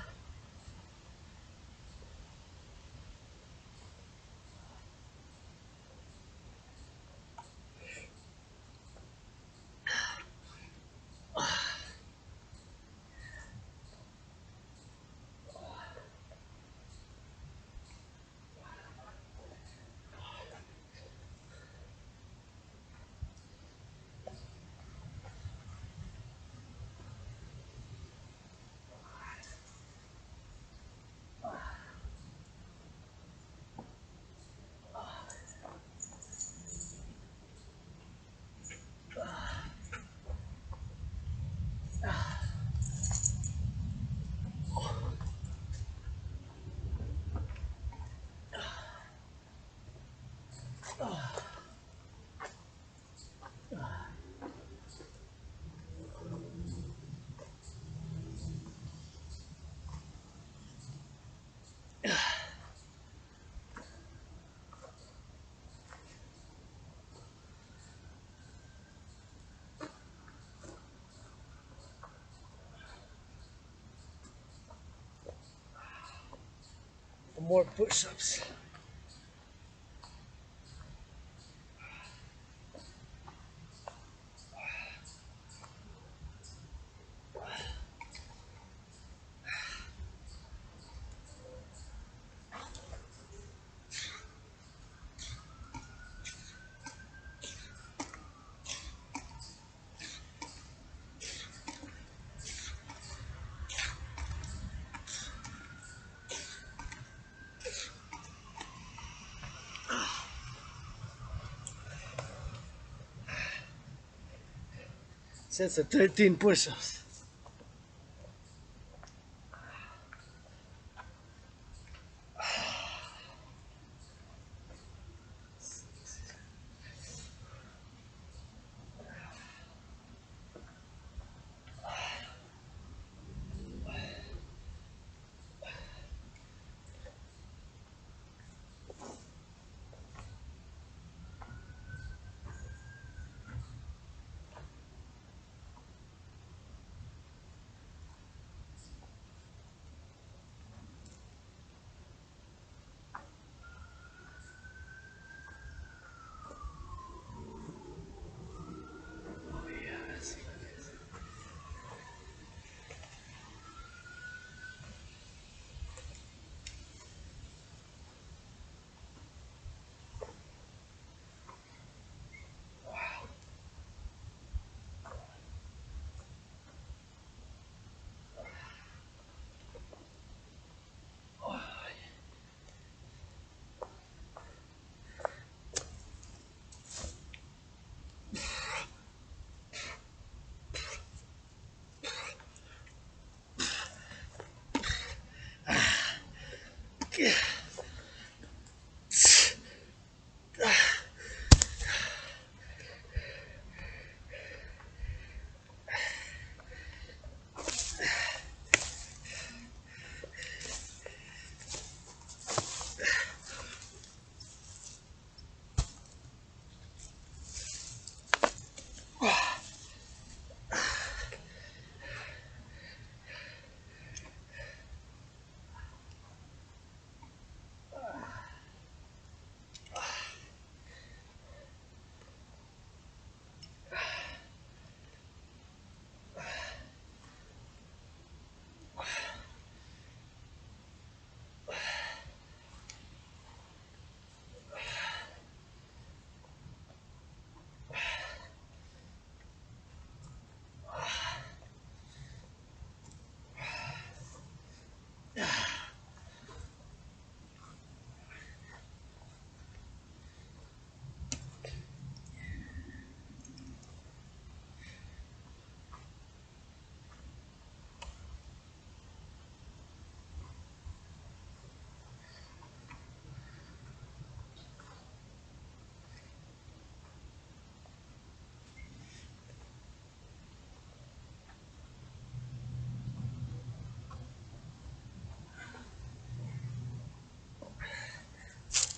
For more push-ups. Sets of 13 push-ups.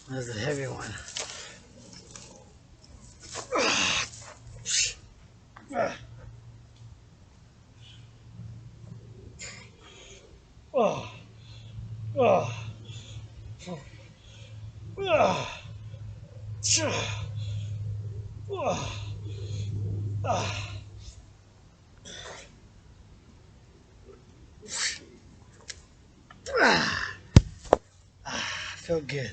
That's a heavy one. Oh, oh, oh, oh, felt good.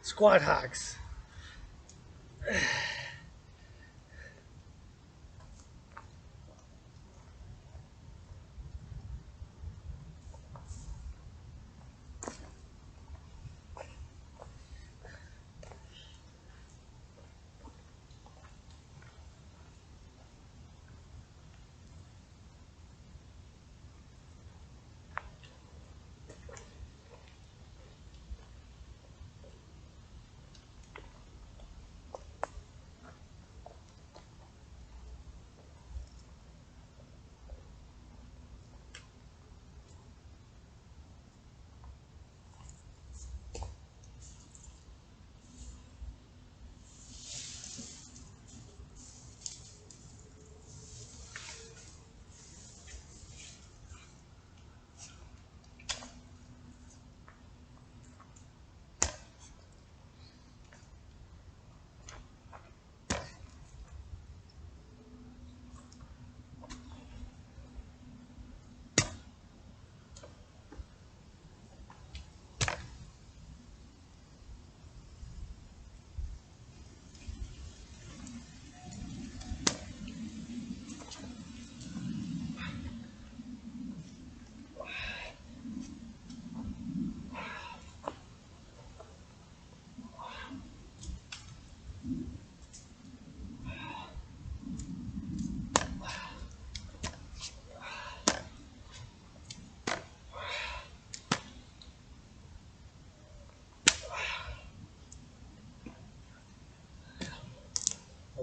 Squat hacks.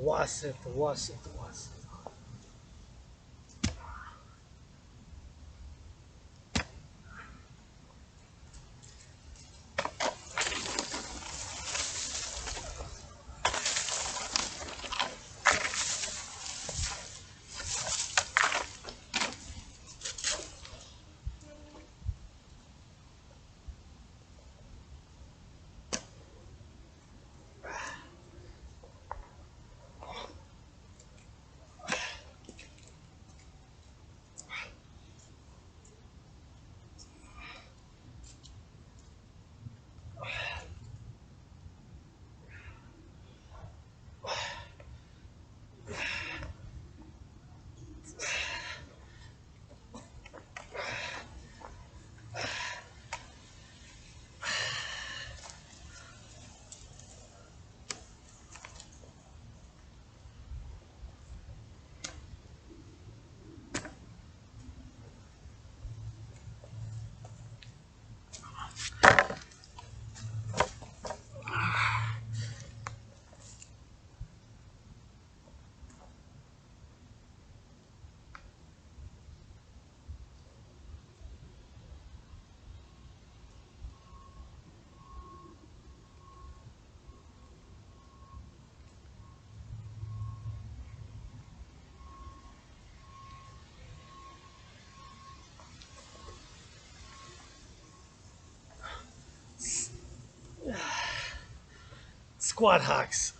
Wasit. Squat hacks.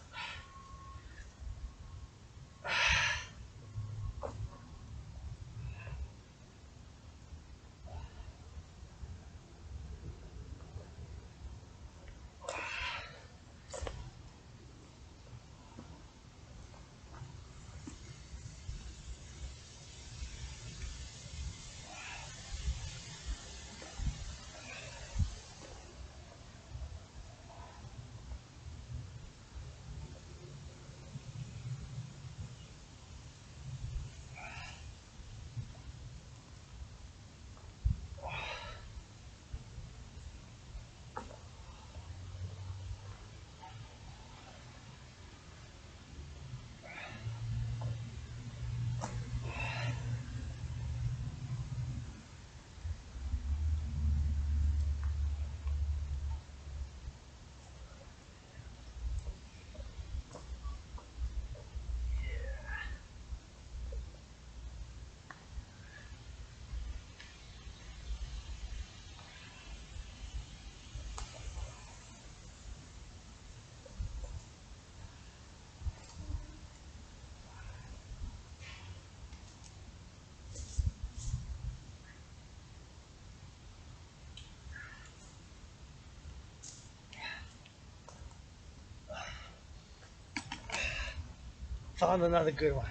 found another good one.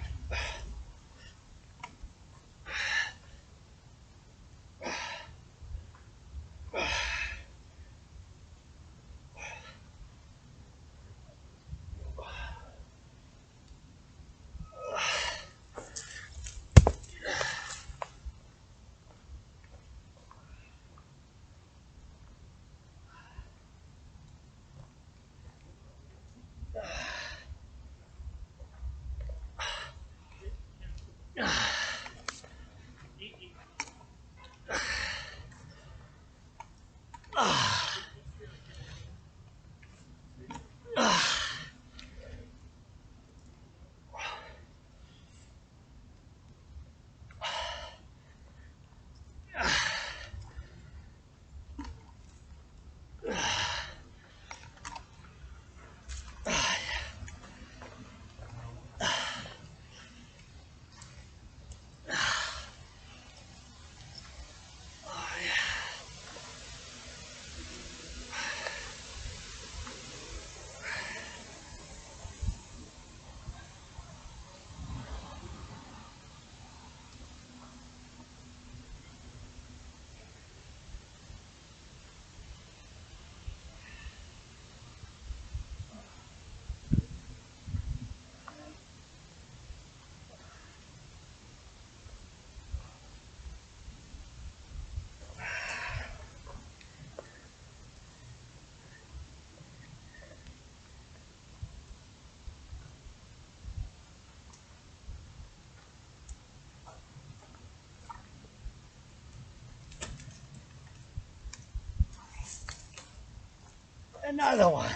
Another one.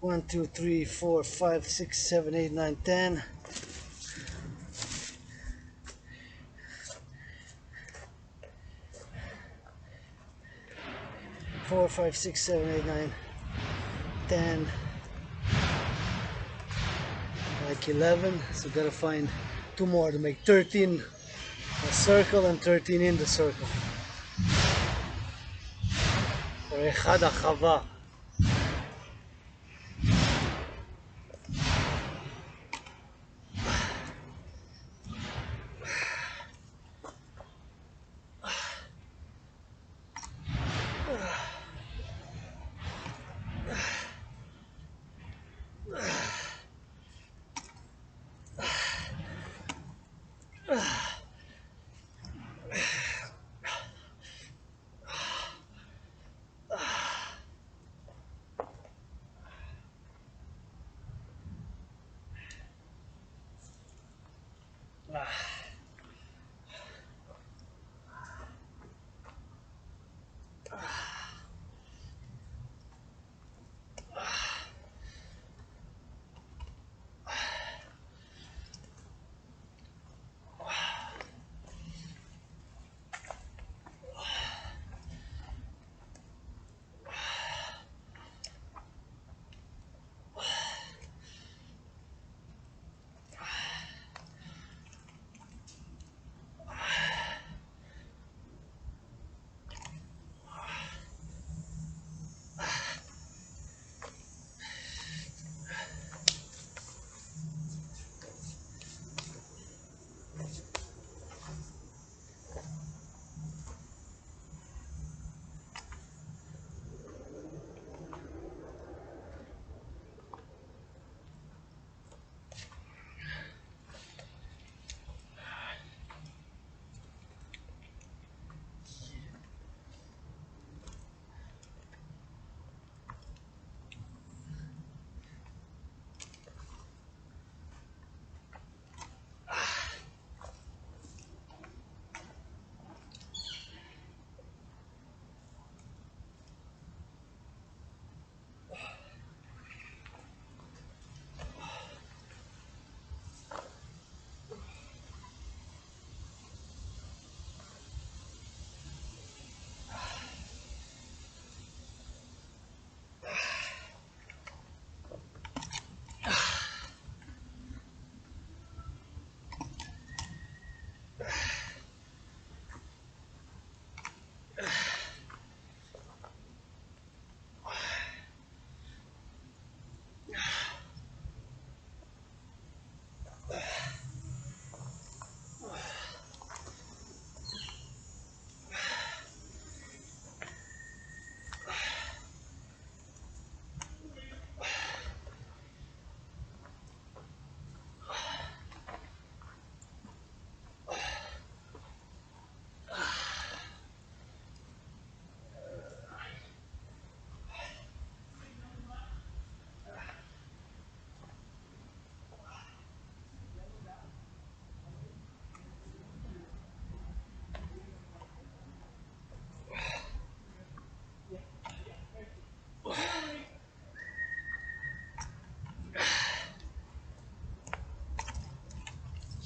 1, 2, 3, 4, 5, 6, 7, 8, 9, 10. 4, 5, 6, 7, 8, 9, 10. Like 11. So gotta find 2 more to make 13 a circle and 13 in the circle. Or אחד החווה.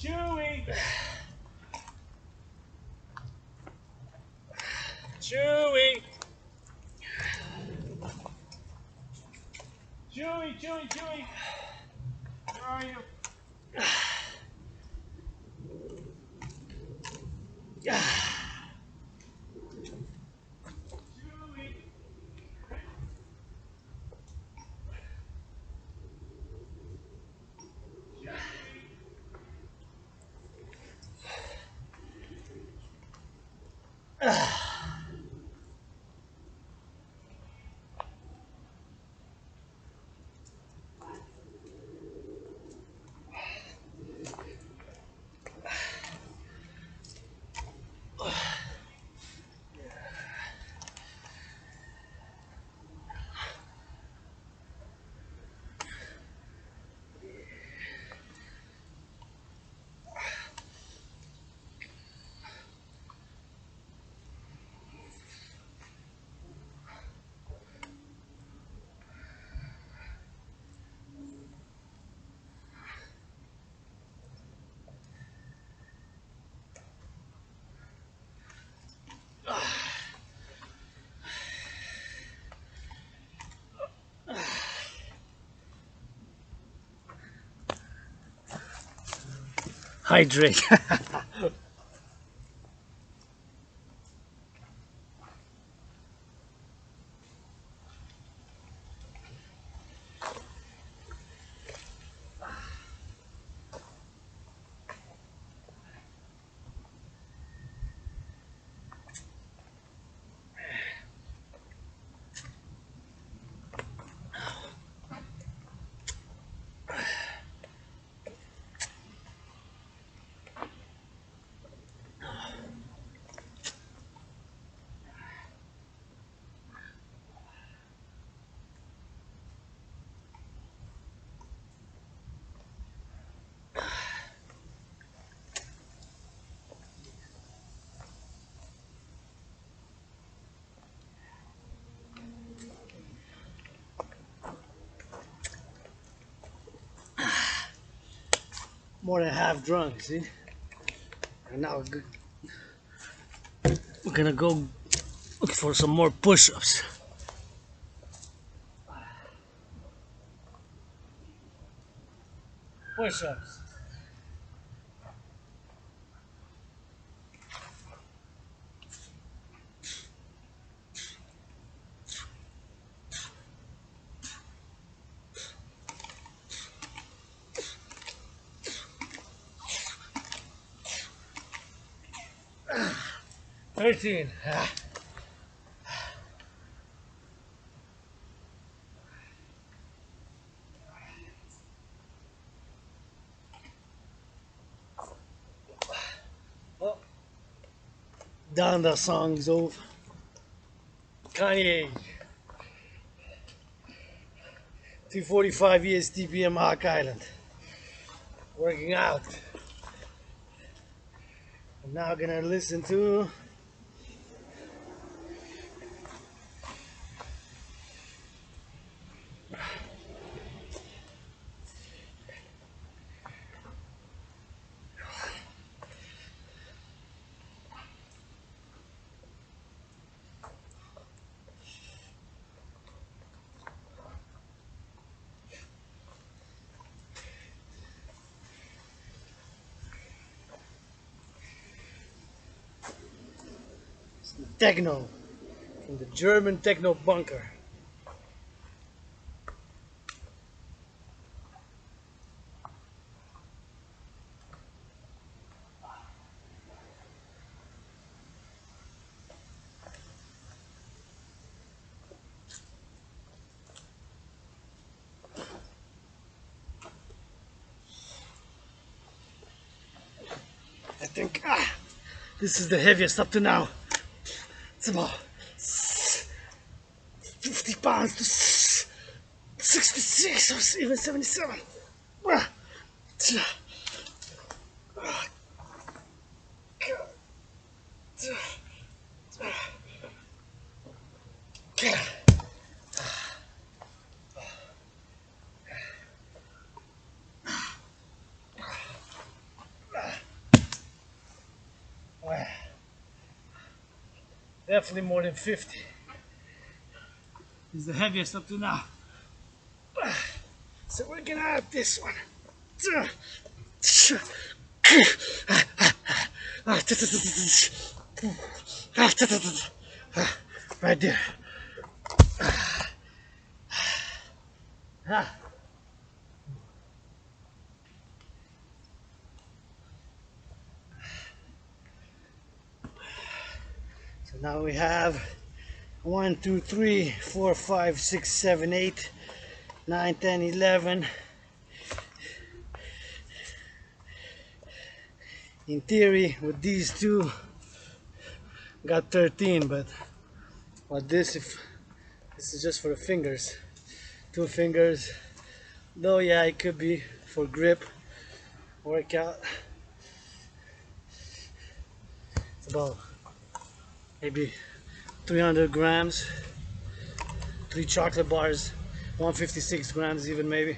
Chewy. Chewy. Chewy, Chewy, Chewy. Where are you? Hydrate. More than half drunk, see? And now we're gonna go look for some more push-ups. Push-ups. Ah, 13. Oh, down the song's over. Kanye. 245 years TPM Hawk Island. Working out. I'm now gonna listen to techno from the German techno bunker. I think this is the heaviest up to now. It's about 50 pounds to 66 or even 77. Definitely more than 50. This is the heaviest up to now. So we're gonna add this one. Right there. So now we have 1, 2, 3, 4, 5, 6, 7, 8, 9, 10, 11. In theory, with these two, got 13, but what this is just for the fingers, 2 fingers. Though yeah, it could be for grip, workout. It's about maybe 300 grams, 3 chocolate bars, 156 grams even maybe.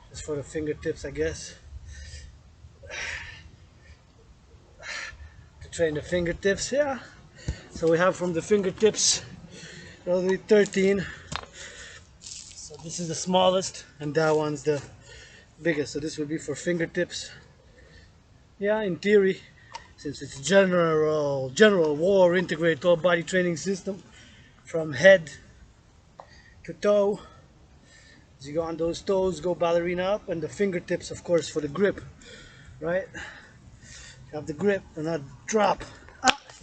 Just for the fingertips, I guess. To train the fingertips, yeah. So we have from the fingertips, probably 13. So this is the smallest, and that one's the biggest. So this would be for fingertips. Yeah, in theory, since it's general war integrated all body training system from head to toe. As you go on those toes, go ballerina up, and the fingertips, of course, for the grip, right? You have the grip and not drop.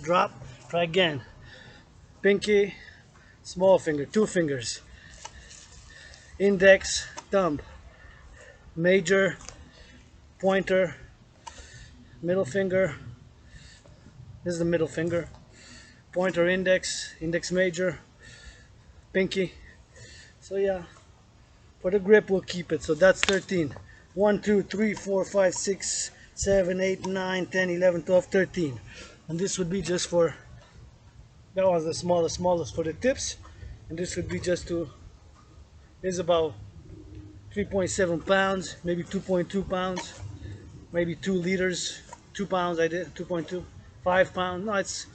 Drop. Try again. Pinky, small finger, 2 fingers. Index, thumb, major, pointer, middle finger. This is the middle finger. Pointer, index, index major, pinky. So yeah, for the grip we'll keep it. So that's 13. 1, 2, 3, 4, 5, 6, 7, 8, 9, 10, 11, 12, 13. And this would be just for, that was the smallest for the tips. And this would be just to, this is about 3.7 pounds, maybe 2.2 pounds, maybe 2 liters, 2 pounds I did, 2.2, 5 pounds. No, it's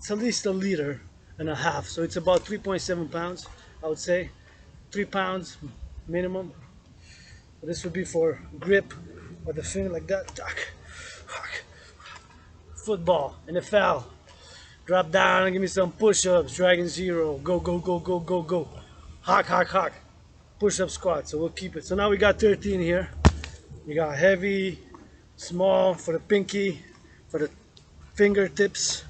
at least a liter and a half. So it's about 3.7 pounds, I would say. 3 pounds minimum. This would be for grip with the finger like that. Football, NFL. Drop down and give me some push-ups. Dragan 0. Go, go, go, go, go, go. Hawk, hawk, hawk. Push-up squat. So we'll keep it. So now we got 13 here. You got heavy, small for the pinky, for the fingertips.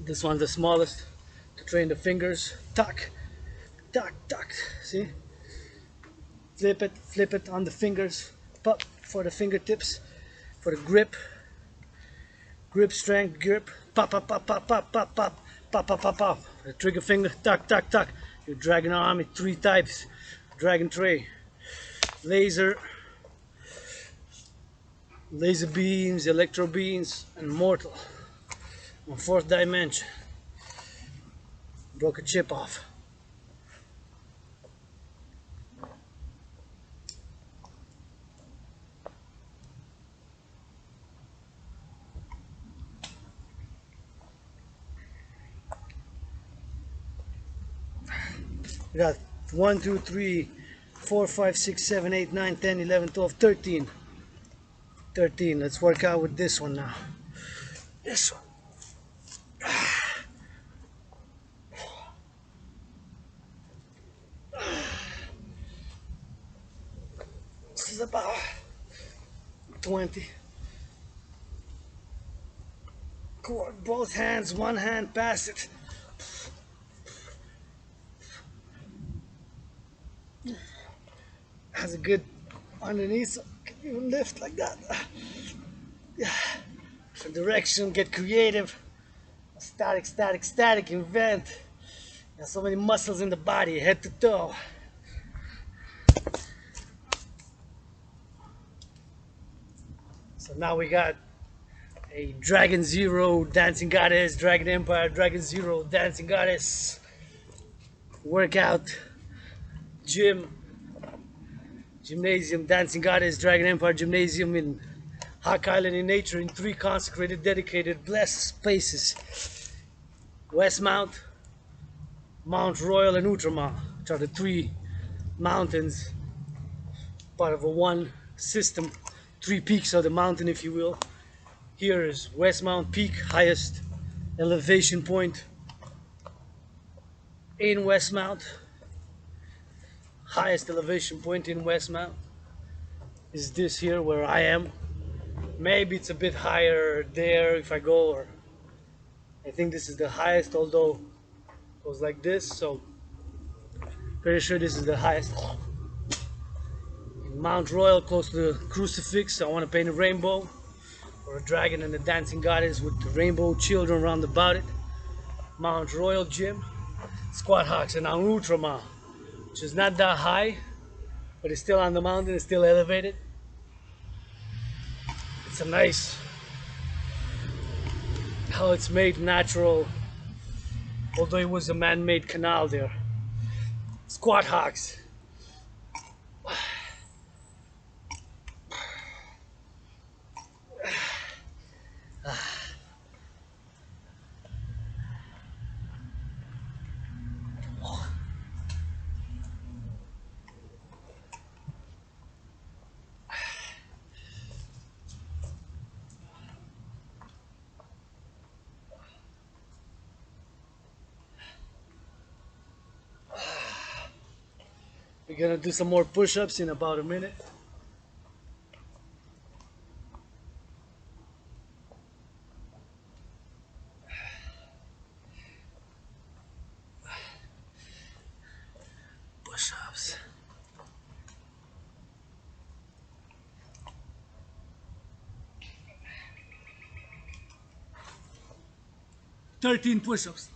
This one's the smallest to train the fingers. Tuck, tuck, tuck. See? Flip it on the fingers. Pop for the fingertips. For the grip. Grip strength, grip. Pop, pop, pop, pop, pop, pop, pop, pop, pop, pop, pop. The trigger finger. Tuck, tuck, tuck. Your Dragan army, 3 types. Dragan tray. Laser. Laser beams, electro beams, and mortal. On 4th dimension. Broke a chip off. We got 1, 2, 3, 4, 5, 6, 7, 8, 9, 10, 11, 12, 13. 13. Let's work out with this one now. This one. This is about 20. Both hands, one hand, pass it. Has a good underneath, so can even lift like that. Yeah. For direction, get creative. Static, static, static, invent. There's so many muscles in the body, head to toe. So now we got a Dragan 0, Dancing Goddess, Dragan Empire, Dragan 0, Dancing Goddess. Workout, gym, gymnasium, Dancing Goddess, Dragan Empire, gymnasium in Hawk Island in nature in 3 consecrated, dedicated, blessed spaces. Westmount, Mount Royal, and Outremer, which are the 3 mountains, part of a one system, 3 peaks of the mountain, if you will. Here is Westmount Peak, highest elevation point in Westmount. Highest elevation point in Westmount is this here where I am. Maybe it's a bit higher there if I go, or I think this is the highest, although it goes like this, so pretty sure this is the highest. Mount Royal, close to the crucifix. I want to paint a rainbow or a dragon and a dancing goddess with the rainbow children around about it. Mount Royal Gym, Squat Hawks, and on Outremer, which is not that high, but it's still on the mountain, it's still elevated. It's a nice, how it's made natural, although it was a man-made canal there. Squat Hawks. We're gonna do some more push-ups in about a minute. Push-ups. 13 push-ups.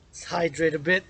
Let's hydrate a bit.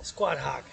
Squat hawk.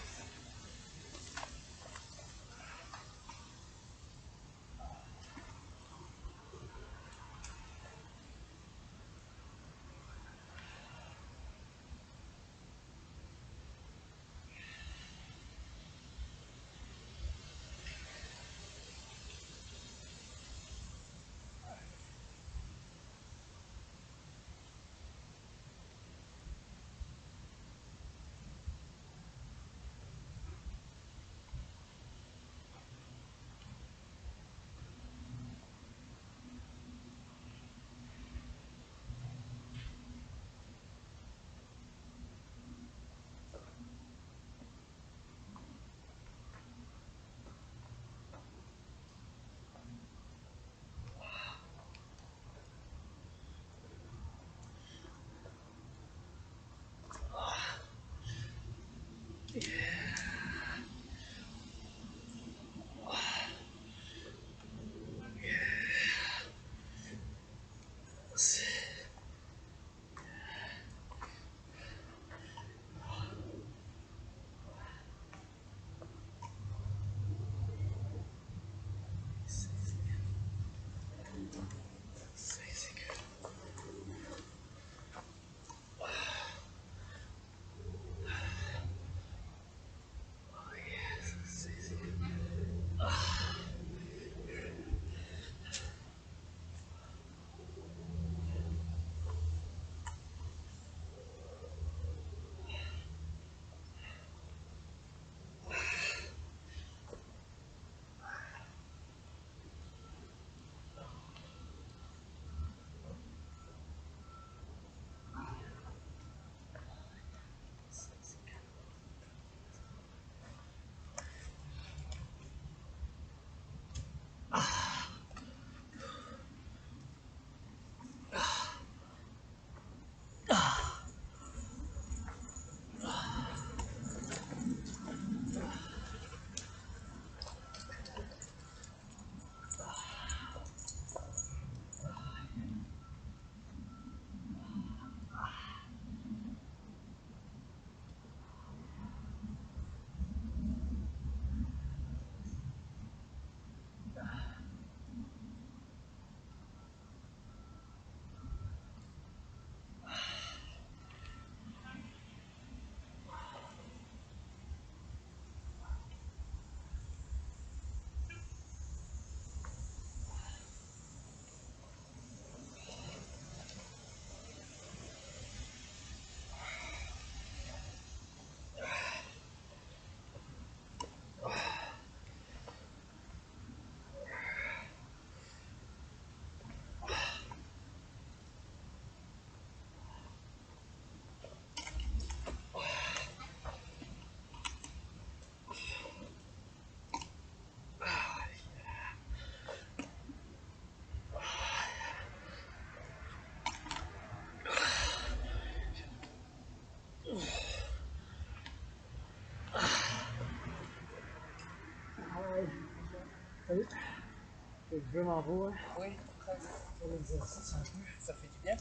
Salut. C'est vraiment beau, hein? Oui, Pour l'exercice un peu. ça fait du bien.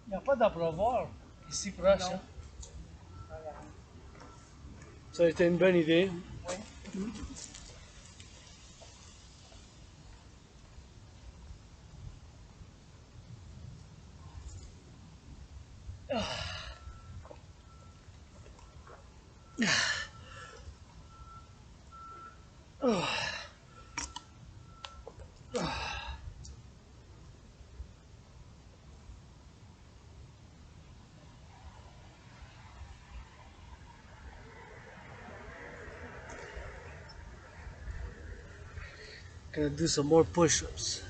Il n'y a pas d'abreuvoir ici proche. Non. Hein? Ça a été une bonne idée. Oui. Gonna do some more push-ups.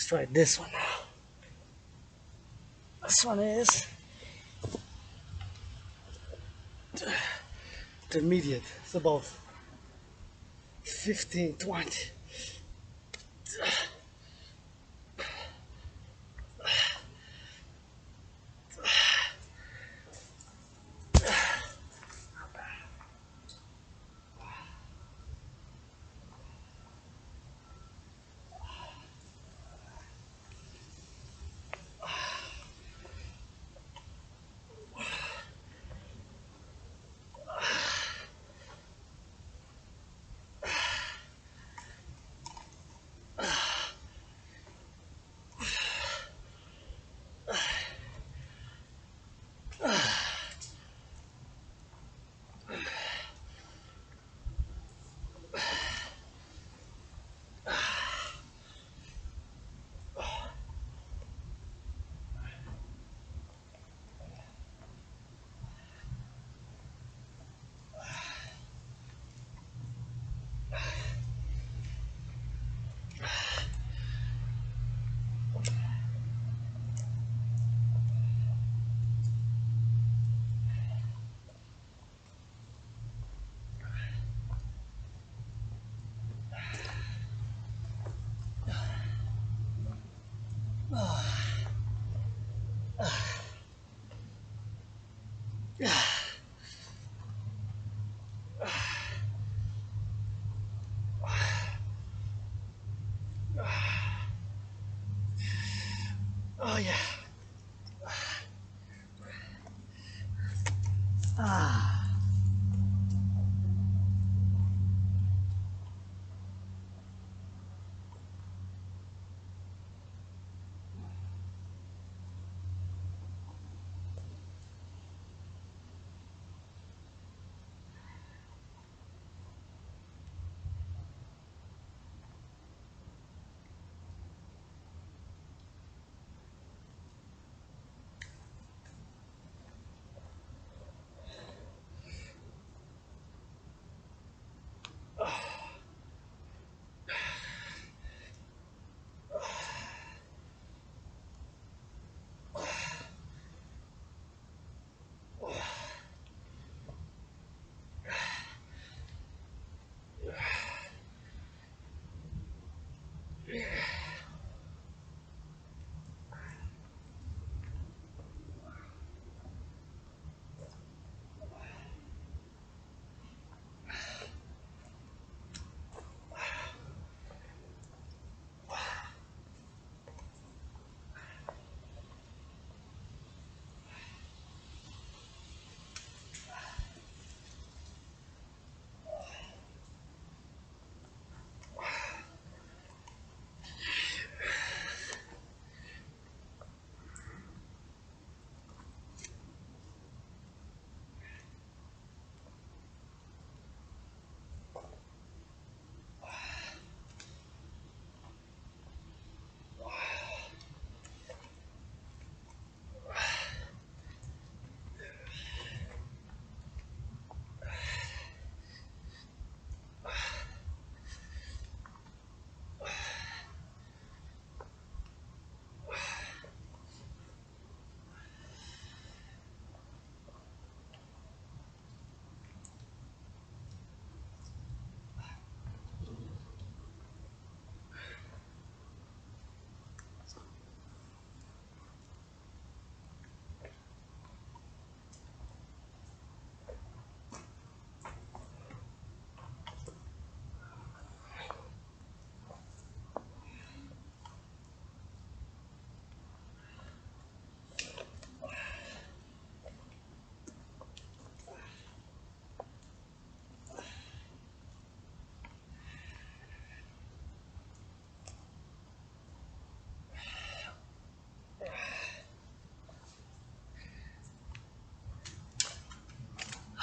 Let's try this one. This one is intermediate. It's about 15, 20. Oh yeah.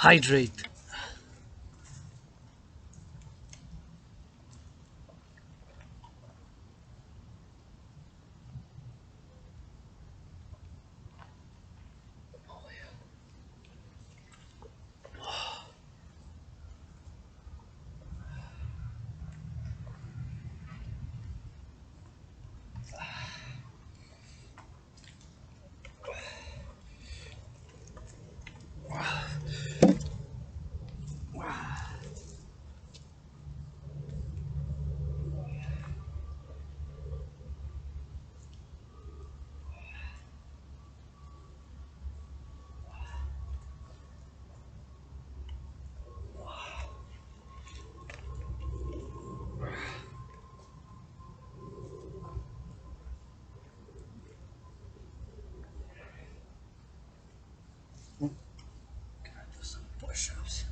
Hydrate. Gotta do some push-ups.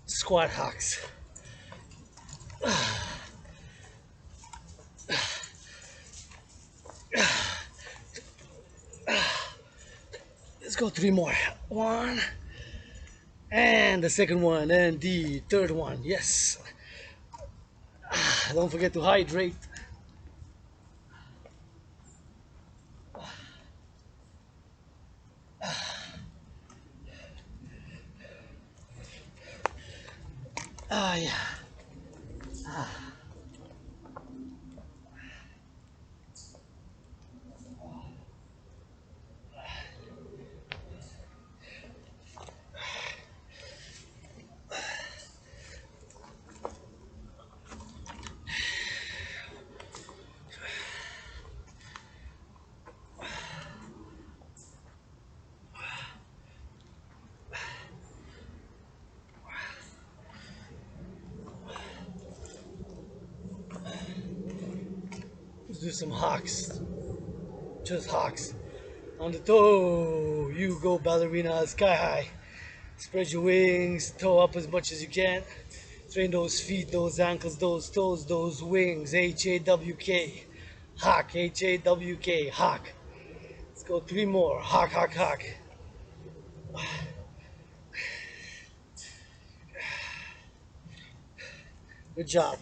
Squat hocks. Let's go 3 more. 1, and the second one, and the third one. Yes. Don't forget to hydrate. Ah, yeah. Let's do some hocks. Just hocks. On the toe, you go ballerina sky high. Spread your wings, toe up as much as you can. Train those feet, those ankles, those toes, those wings. H-A-W-K. Hawk, H-A-W-K. Hawk. Let's go 3 more. Hawk, hawk, hawk. Good job.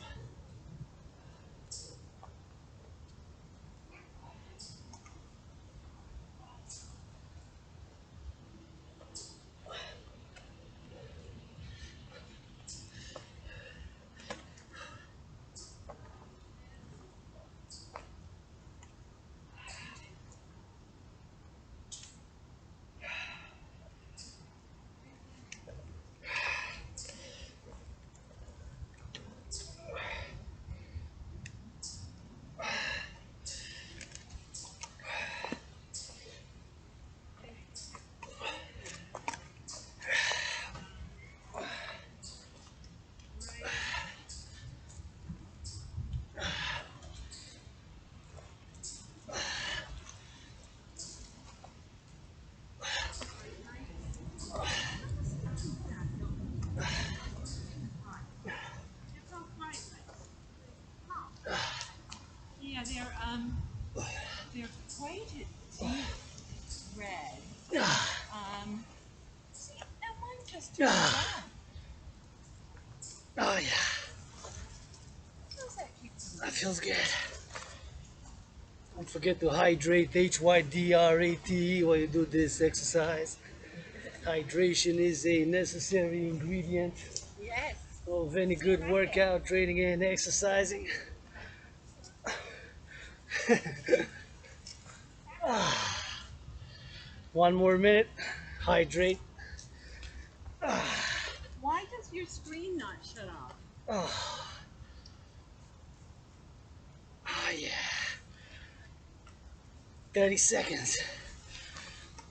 Ah, oh yeah, that feels good. Don't forget to hydrate, hydrate while you do this exercise. Hydration is a necessary ingredient Yes. of any good workout, training, and exercising. One more minute. Hydrate. Why does your screen not shut off? Oh, oh yeah. 30 seconds.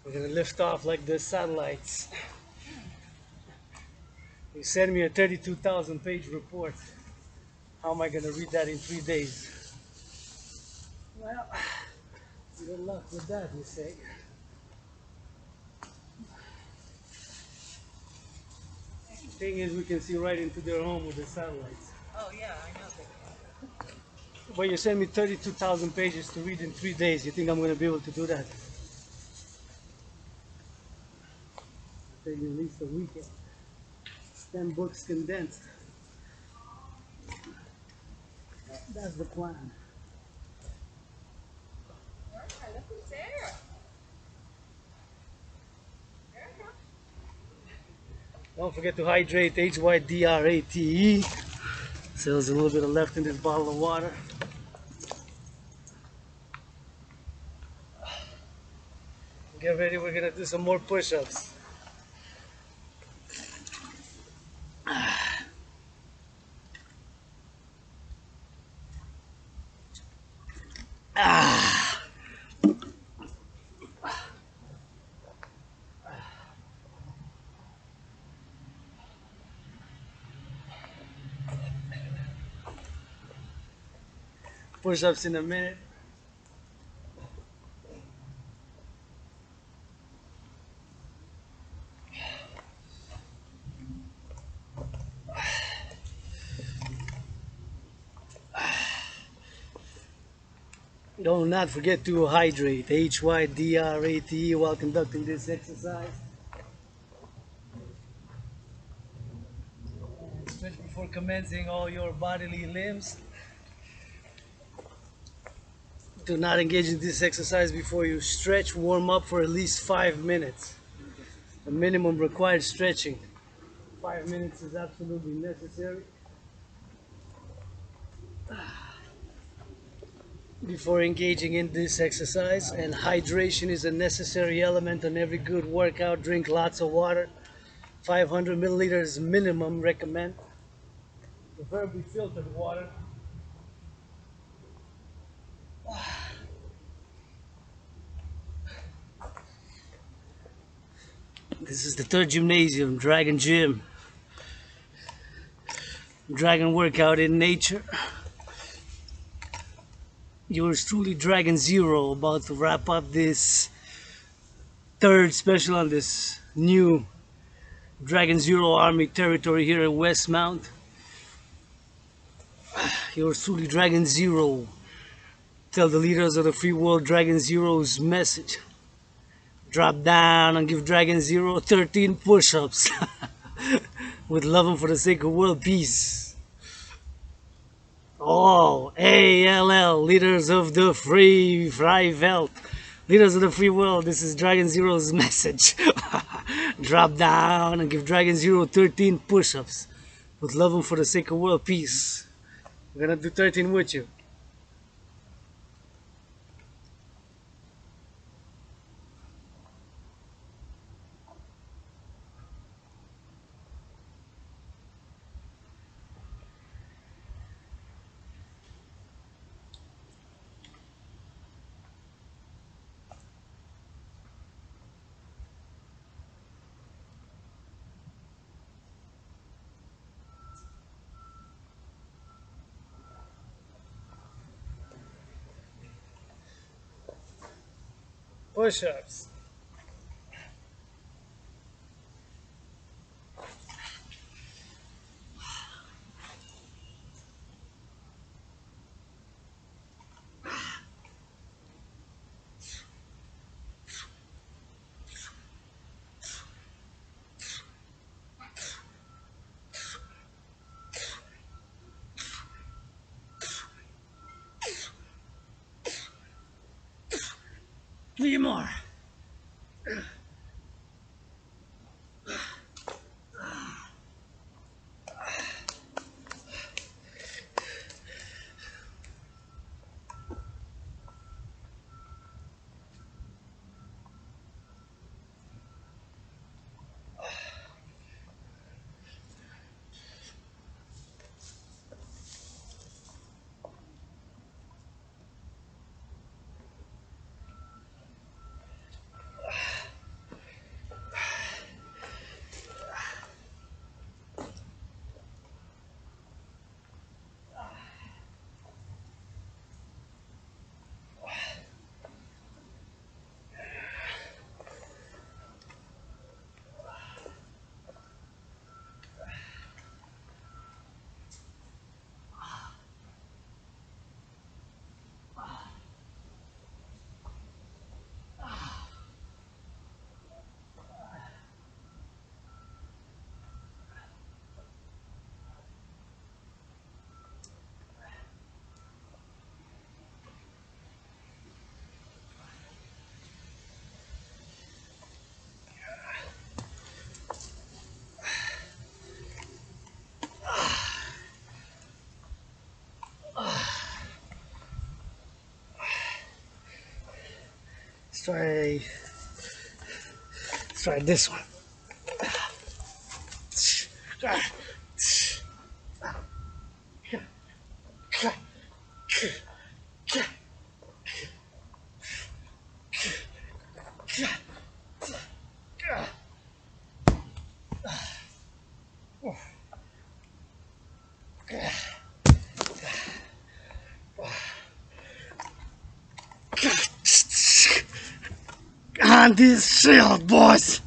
We're gonna lift off like the satellites. You send me a 32,000 page report. How am I gonna read that in 3 days? Well, good luck with that, you say. Thing is, we can see right into their home with the satellites. Oh yeah, I know that. But you send me 32,000 pages to read in 3 days. You think I'm gonna be able to do that? It'll take me at least a weekend. 10 books condensed. That's the plan. Okay, look who's there. Don't forget to hydrate, hydrate. So there's a little bit of left in this bottle of water. Get ready, we're gonna do some more push-ups. Push-ups in a minute. Do not forget to hydrate, hydrate, while conducting this exercise. And stretch before commencing all your bodily limbs. Do not engage in this exercise before you stretch. Warm up for at least 5 minutes. The minimum required stretching. 5 minutes is absolutely necessary before engaging in this exercise. And hydration is a necessary element on every good workout. Drink lots of water. 500 milliliters minimum recommend. Preferably filtered water. This is the third gymnasium, Dragan Gym. Dragan workout in nature. Yours truly, Dragan Zero, about to wrap up this third special on this new Dragan Zero Army territory here at Westmount. Yours truly, Dragan Zero. Tell the leaders of the free world Dragan Zero's message. Drop down and give Dragan Zero 13 push-ups. With love and for the sake of world peace. Oh, ALL, leaders of the free Welt. Leaders of the free world, this is Dragan Zero's message. Drop down and give Dragan Zero 13 push-ups. With love and for the sake of world peace. We're gonna do 13 with you. Push-ups. few more. Let's try this one. On this shield, boys.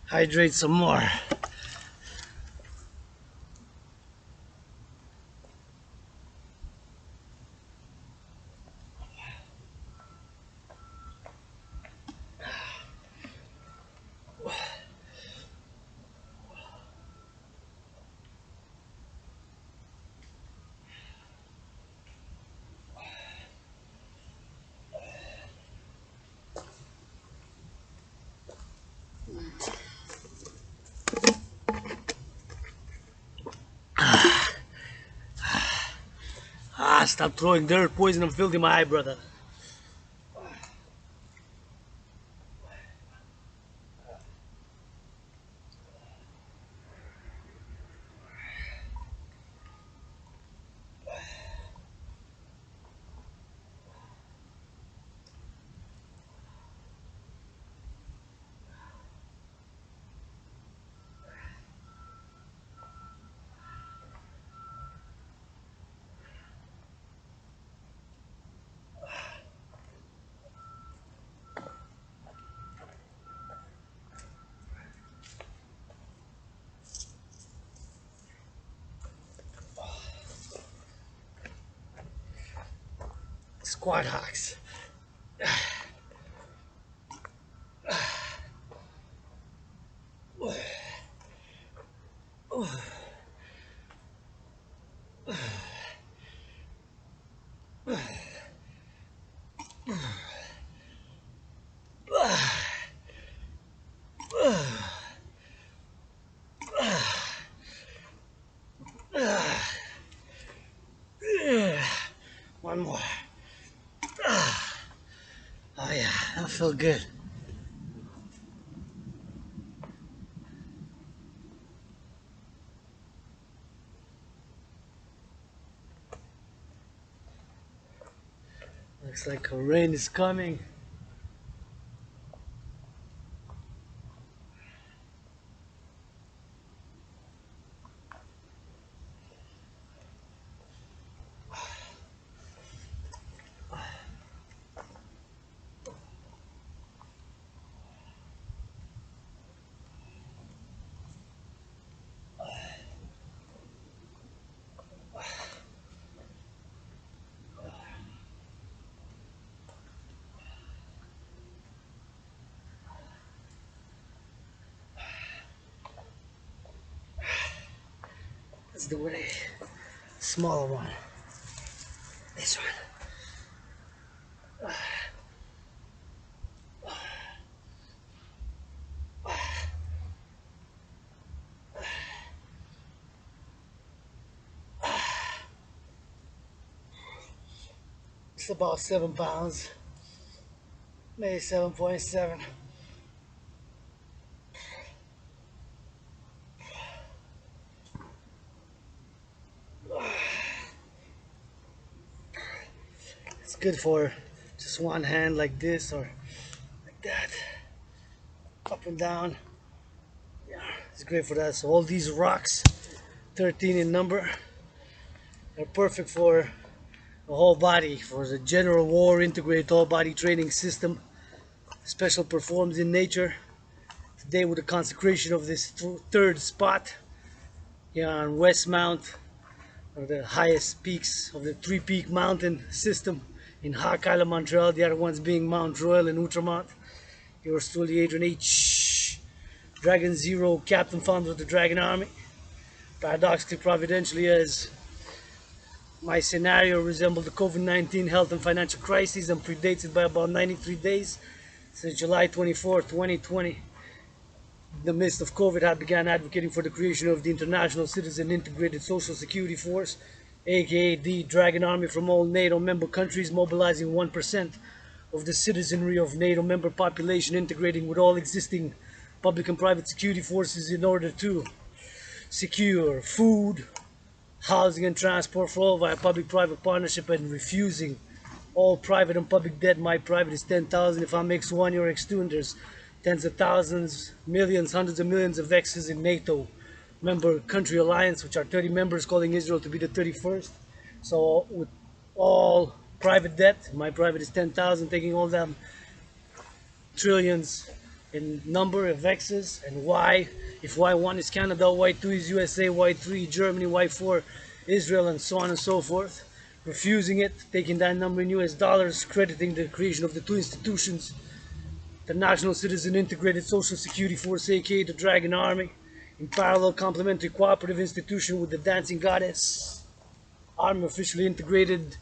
Hydrate some more. Stop throwing dirt, poison, and filth in my eye, brother. Squat hocks. One more. Oh yeah, that felt good. Looks like a rain is coming. Let's do a smaller one. This one. It's about 7 pounds, maybe 7.7. It's good for just one hand like this or like that, up and down. Yeah, it's great for that. So all these rocks, 13 in number, are perfect for the whole body, for the general war integrated whole body training system. Special performs in nature. Today with the consecration of this third spot here on West Mount, one of the highest peaks of the three-peak mountain system in Hawk Island, Montreal. The other ones being Mount Royal and Outremont. Yours truly, Adrian H. Dragan Zero, Captain Founder of the Dragon Army. Paradoxically, providentially, as my scenario resembled the COVID-19 health and financial crisis and predates it by about 93 days. Since July 24, 2020, in the midst of COVID, I began advocating for the creation of the International Citizen Integrated Social Security Force, aka the Dragon Army, from all NATO member countries, mobilizing 1% of the citizenry of NATO member population, integrating with all existing public and private security forces in order to secure food, housing and transport for all via public-private partnership, and refusing all private and public debt. My private is 10,000. If I'm X1, you're X2, and there's tens of thousands, millions, hundreds of millions of X's in NATO member country alliance, which are 30 members, calling Israel to be the 31st. So with all private debt, my private is 10,000, taking all them trillions in number of X's, and Y. If Y1 is Canada, Y2 is USA, Y3 Germany, Y4 Israel, and so on and so forth. Refusing it, taking that number in US dollars, crediting the creation of the two institutions, the National Citizen Integrated Social Security Force, aka the Dragon Army, in parallel complementary cooperative institution with the Dancing Goddess Army, officially integrated,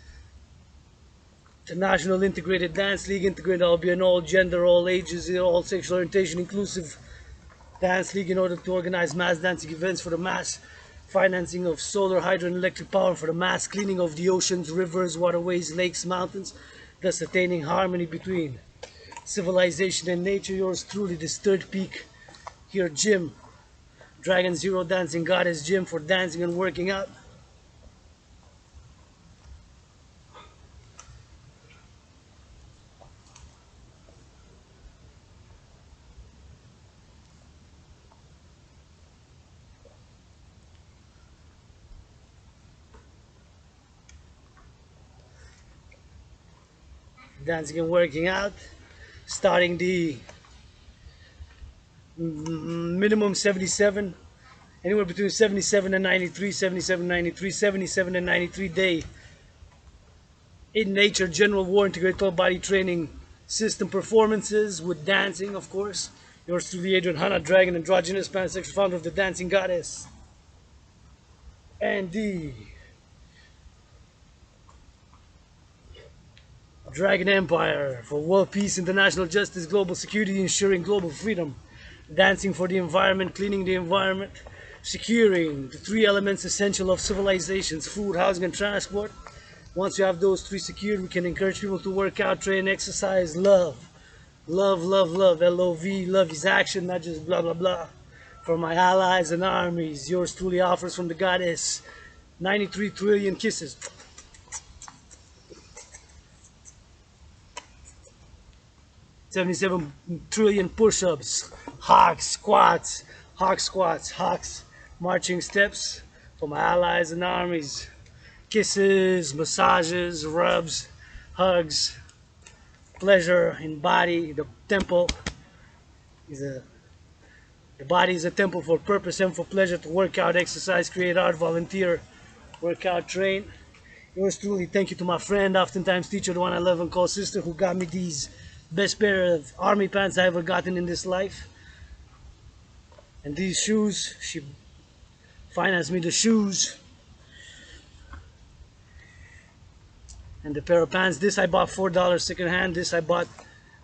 the National Integrated Dance League, integrated, I'll be an all gender, all ages, all sexual orientation inclusive dance league, in order to organize mass dancing events for the mass financing of solar, hydro, and electric power, for the mass cleaning of the oceans, rivers, waterways, lakes, mountains, thus attaining harmony between civilization and nature. Yours truly, this third peak here, gym, Dragan Zero Dancing Goddess Gym, for dancing and working out. Dancing and working out, starting the minimum 77, anywhere between 77 and 93, 77, 93, 77 and 93 day in nature general war integrated total body training system performances with dancing, of course. Yours truly, Adrian, Hana, Dragan, Androgynous, Pansexual, founder of the Dancing Goddess and the Dragon Empire, for world peace, international justice, global security, ensuring global freedom, dancing for the environment, cleaning the environment, securing the three elements essential of civilizations: food, housing, and transport. Once you have those three secured, we can encourage people to work out, train, exercise, love. Love, love, love, L-O-V, love is action, not just blah, blah, blah. For my allies and armies, yours truly offers from the goddess 93 trillion kisses. 77 trillion push-ups, hawks, squats, hawks, marching steps for my allies and armies. Kisses, massages, rubs, hugs, pleasure in body. The temple is the body is a temple for purpose and for pleasure, to work out, exercise, create art, volunteer, work out, train. Yours truly, thank you to my friend, oftentimes teacher, the one I love and call sister, who got me these best pair of army pants I ever gotten in this life. And these shoes, she financed me the shoes and the pair of pants. This I bought $4 second hand. This I bought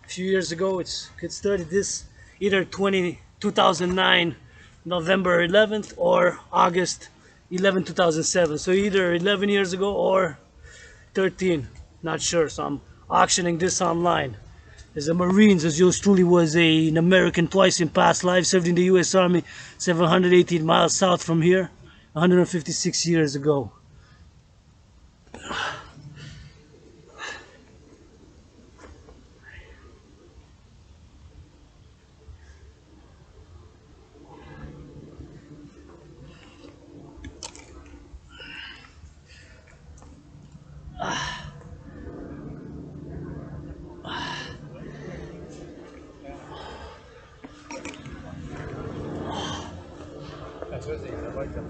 a few years ago. It's good study. This either 2009 November 11th or August 11, 2007. So either 11 years ago or 13, not sure. So I'm auctioning this online. As a Marines, as yours truly was an American twice in past life, served in the U.S. Army 718 miles south from here, 156 years ago. That's what I like them.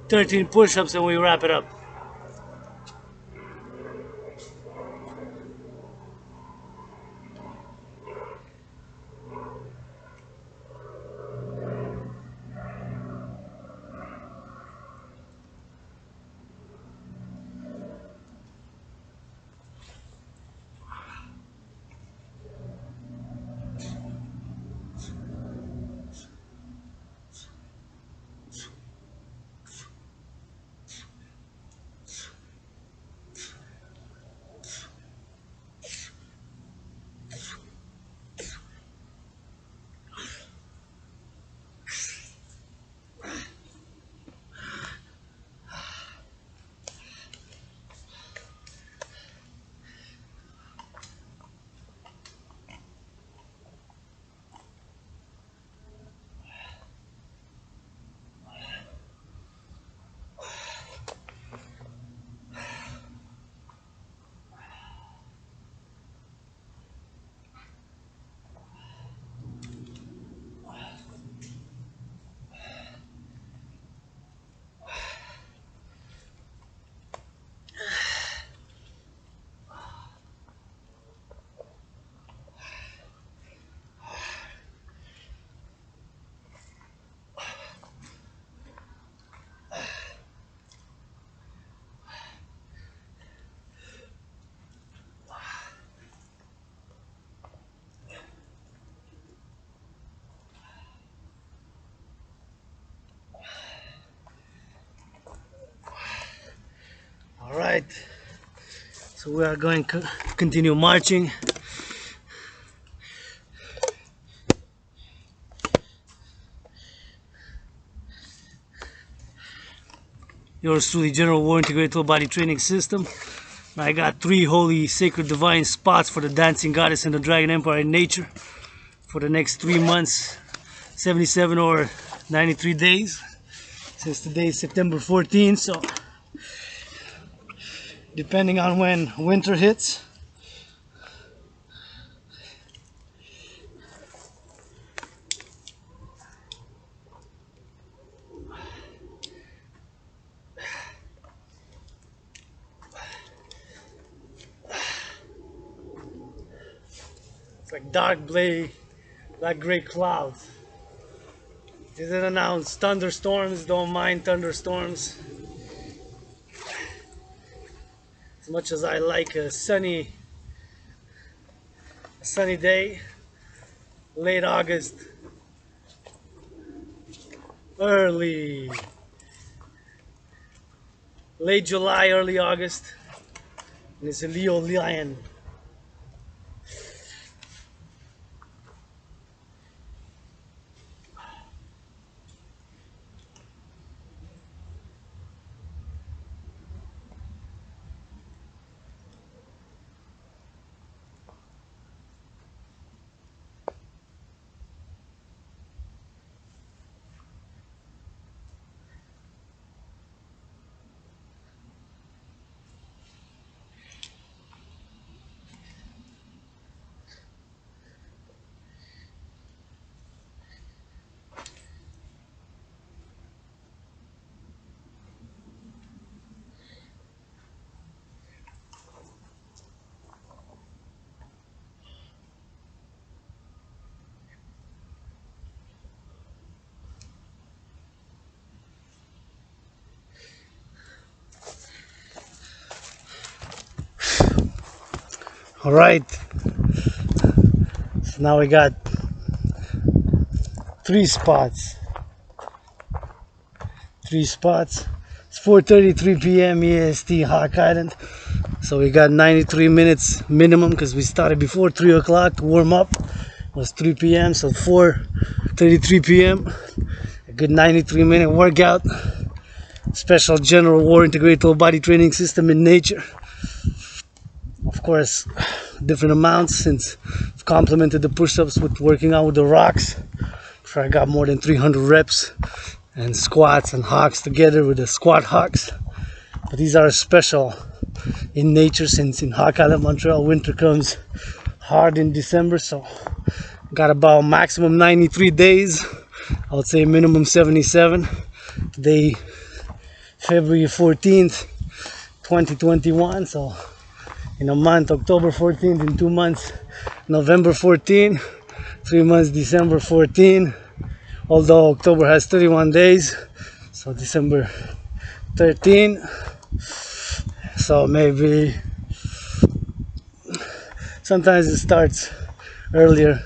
13 push-ups and we wrap it up. All right, so we are going to continue marching. Yours truly, General War Integrated Total Body Training System. I got 3 holy, sacred, divine spots for the dancing goddess and the Dragon Empire in nature for the next 3 months, 77 or 93 days, since today is September 14th. So depending on when winter hits, it's like dark black gray clouds. Didn't announce thunderstorms. Don't mind thunderstorms. As much as I like a sunny day, late August, late July, early August, and it's a Leo lion. All right. So now we got 3 spots. 3 spots. It's 4:33 p.m. EST Hawk Island. So we got 93 minutes minimum because we started before 3 o'clock to warm up. It was 3 p.m. So 4:33 p.m. A good 93-minute workout. Special general war integrated whole body training system in nature. Of course, different amounts since I've complemented the push-ups with working out with the rocks. So I got more than 300 reps and squats and hawks together with the squat hawks. But these are special in nature since in Hawk Island, Montreal, winter comes hard in December. So got about maximum 93 days. I would say minimum 77. Today, February 14th, 2021. So in a month, October 14th, in 2 months, November 14, 3 months, December 14. Although October has 31 days, so December 13. So maybe sometimes it starts earlier.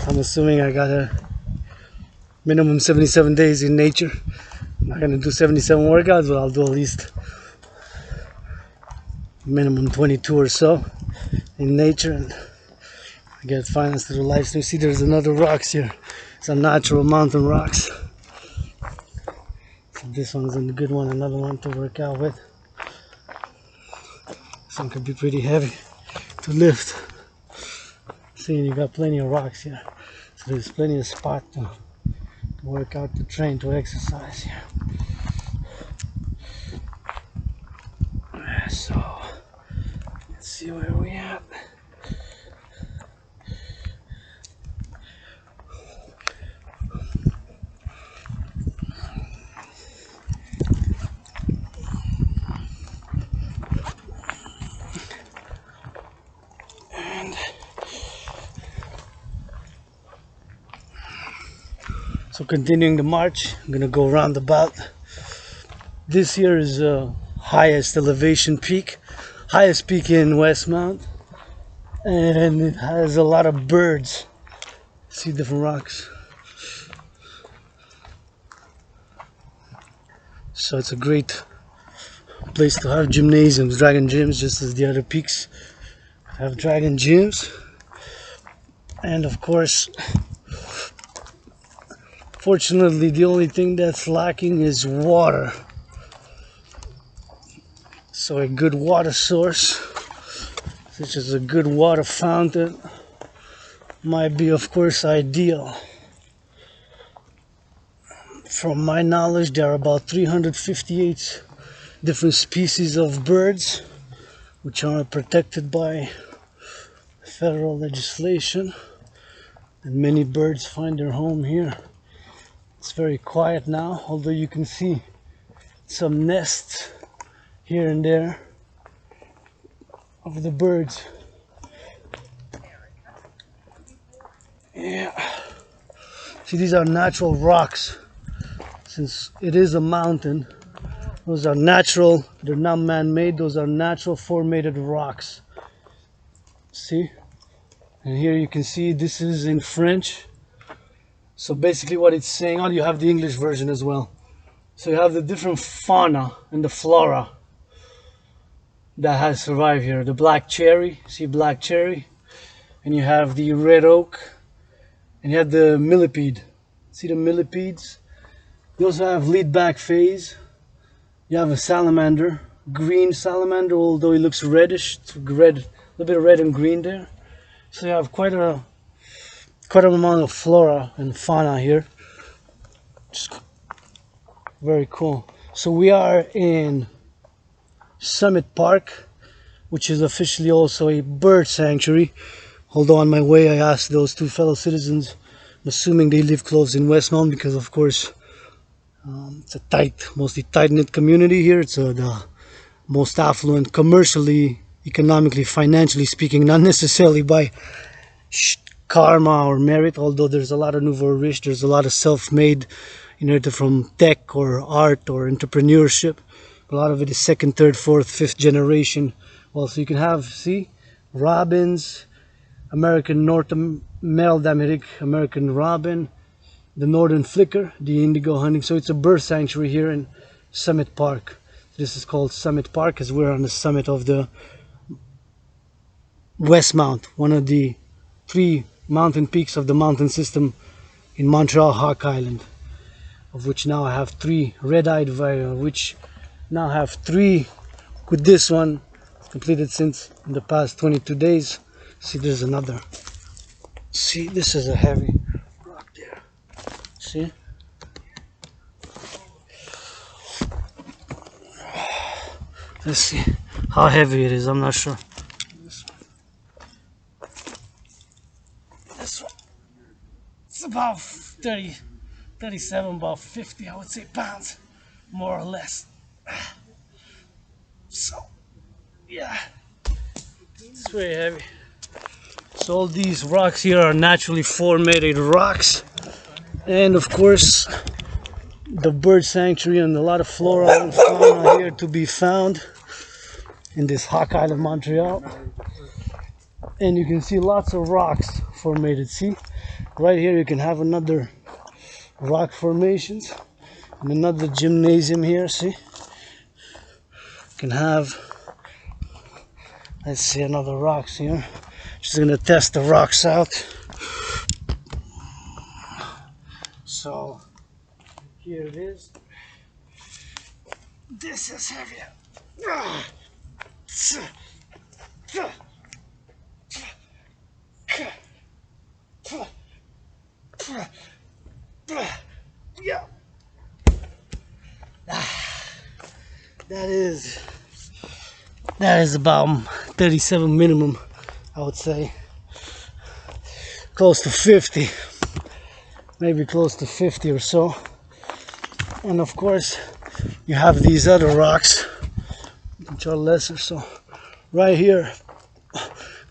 I'm assuming I got a minimum 77 days in nature. I'm not gonna do 77 workouts, but I'll do at least minimum 22 or so in nature, and I get financed through the live stream. See, there's another rocks here. Some natural mountain rocks. So this one's a good one, another one to work out with. This one could be pretty heavy to lift. See, you got plenty of rocks here, so there's plenty of spot to work out, to train, to exercise here. So let's see where we at. So continuing the march, I'm gonna go roundabout. This here is highest elevation peak, highest peak in Westmount, and it has a lot of birds. See different rocks. So it's a great place to have gymnasiums, Dragan gyms, just as the other peaks have Dragan gyms. And of course, fortunately, the only thing that's lacking is water. So a good water source, such as a good water fountain, might be, of course, ideal. From my knowledge, there are about 358 different species of birds which are protected by federal legislation, and many birds find their home here. It's very quiet now, although you can see some nests here and there of the birds. Yeah. See, these are natural rocks. Since it is a mountain, those are natural, they're not man-made, those are natural formated rocks. See? And here you can see this is in French. So basically what it's saying, oh, you have the English version as well. So you have the different fauna and the flora that has survived here. The black cherry, see black cherry, and you have the red oak, and you have the millipede. See the millipedes? You also have lead back phase. You have a salamander, green salamander, although it looks reddish, it's red, a little bit of red and green there. So you have quite an amount of flora and fauna here. Just very cool. So we are in Summit Park, which is officially also a bird sanctuary. Although on my way I asked those two fellow citizens, I'm assuming they live close in Westmount, because of course it's a mostly tight-knit community here. It's the most affluent commercially, economically, financially speaking, not necessarily by karma or merit, although there's a lot of nouveau riche, there's a lot of self-made, either from tech or art or entrepreneurship. A lot of it is second, third, fourth, fifth generation Well, so you can have, see, robins, American Melodameric American robin, the northern flicker, the indigo hunting. So it's a bird sanctuary here in Summit Park. This is called Summit Park as we're on the summit of the West Mount, one of the 3 mountain peaks of the mountain system in Montreal Hawk Island, of which now I have 3 red-eyed which now have 3 with this one completed since in the past 22 days. See, there's another. See, this is a heavy rock there. See? Let's see how heavy it is. I'm not sure. This one. It's about 30, 37, about 50, I would say, pounds, more or less. So, yeah, it's very heavy. So all these rocks here are naturally formatted rocks, and of course the bird sanctuary and a lot of flora and fauna here to be found in this Hawk Island, Montreal. And you can see lots of rocks formatted. See, right here you can have another rock formations and another gymnasium here. See, you can have, let's see, another rocks here. Just gonna test the rocks out. So here it is. This is heavy. Yeah. That is about 37 minimum, I would say. Close to 50. Maybe close to 50 or so. And of course you have these other rocks which are lesser. So right here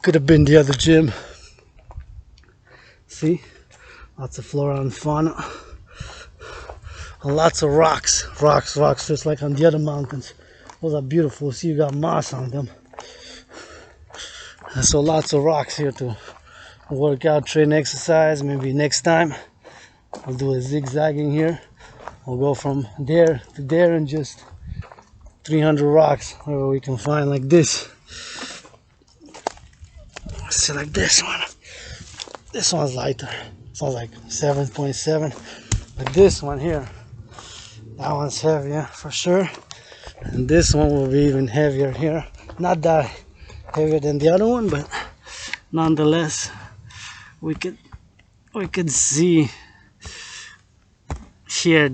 could have been the other gym. See, lots of flora and fauna, and lots of rocks, just like on the other mountains. Those are beautiful. See, you got moss on them. And so lots of rocks here to work out, train, exercise. Maybe next time I'll do a zigzagging here. We'll go from there to there and just 300 rocks wherever we can find, like this. See, like this one. This one's lighter. This one's like 7.7. But this one here, that one's heavier for sure. And this one will be even heavier here. Not that heavier than the other one, but nonetheless, we could see here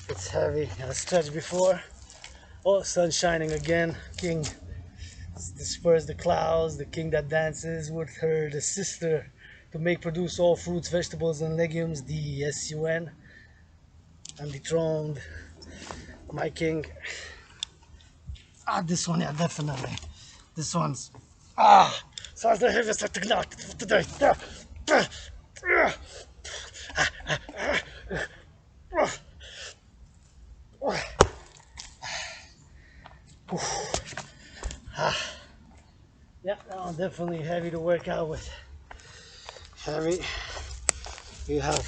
it's heavy. I stretched before. Oh, sun shining again. King disperse the clouds, the king that dances with her, the sister, to make produce all fruits, vegetables, and legumes, the sun, and dethroned my king. This one, yeah, definitely. This one's so the heaviest of today. Yeah, that one's definitely heavy to work out with. Heavy. You have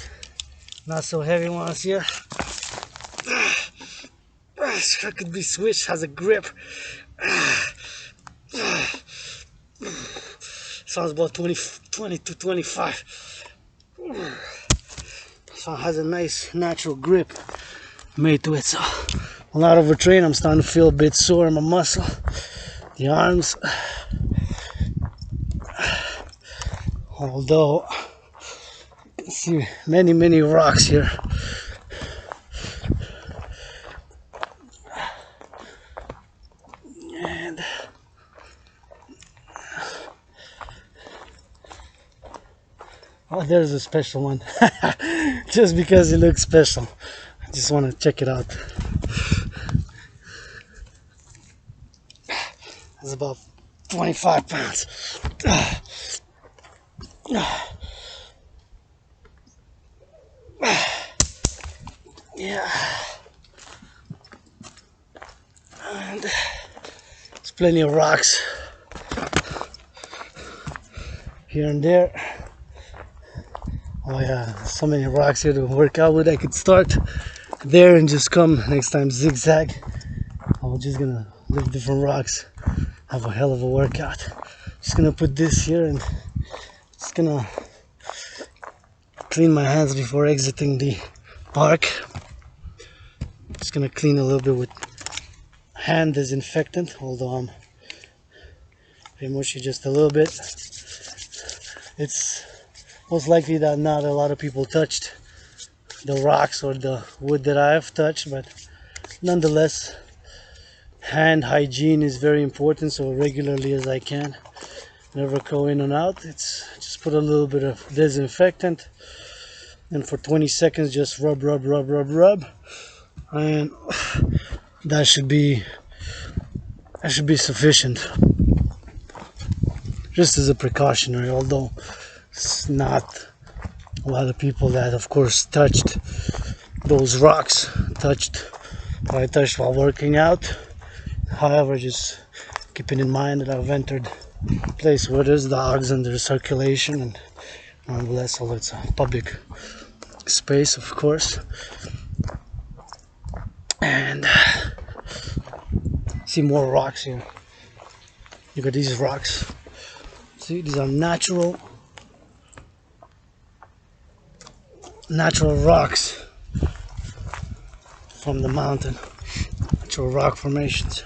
not so heavy ones here. This could be switched, has a grip. Sounds about 20 to 25. So it has a nice natural grip made to it. So a lot overtrained. I'm starting to feel a bit sore in my muscle, the arms. Although you can see many rocks here. And oh, there's a special one. Just because it looks special, I just want to check it out. It's about 25 pounds. Yeah. And plenty of rocks here and there. Oh yeah, so many rocks here to work out with. I could start there and just come next time zigzag. I'm just gonna lift different rocks, have a hell of a workout. Just gonna put this here and just gonna clean my hands before exiting the park. Just gonna clean a little bit with hand disinfectant, although I'm pretty mushy just a little bit. It's most likely that not a lot of people touched the rocks or the wood that I have touched, but nonetheless, hand hygiene is very important, so regularly as I can, never go in and out. It's just put a little bit of disinfectant and for 20 seconds just rub, and that should be sufficient, just as a precautionary, although it's not a lot of people that of course touched those rocks that I touched while working out. However, just keeping in mind that I've entered a place where there's dogs and there's circulation, and nonetheless, although it's a public space, of course. And see more rocks here. You got these rocks. See, these are natural rocks from the mountain, natural rock formations.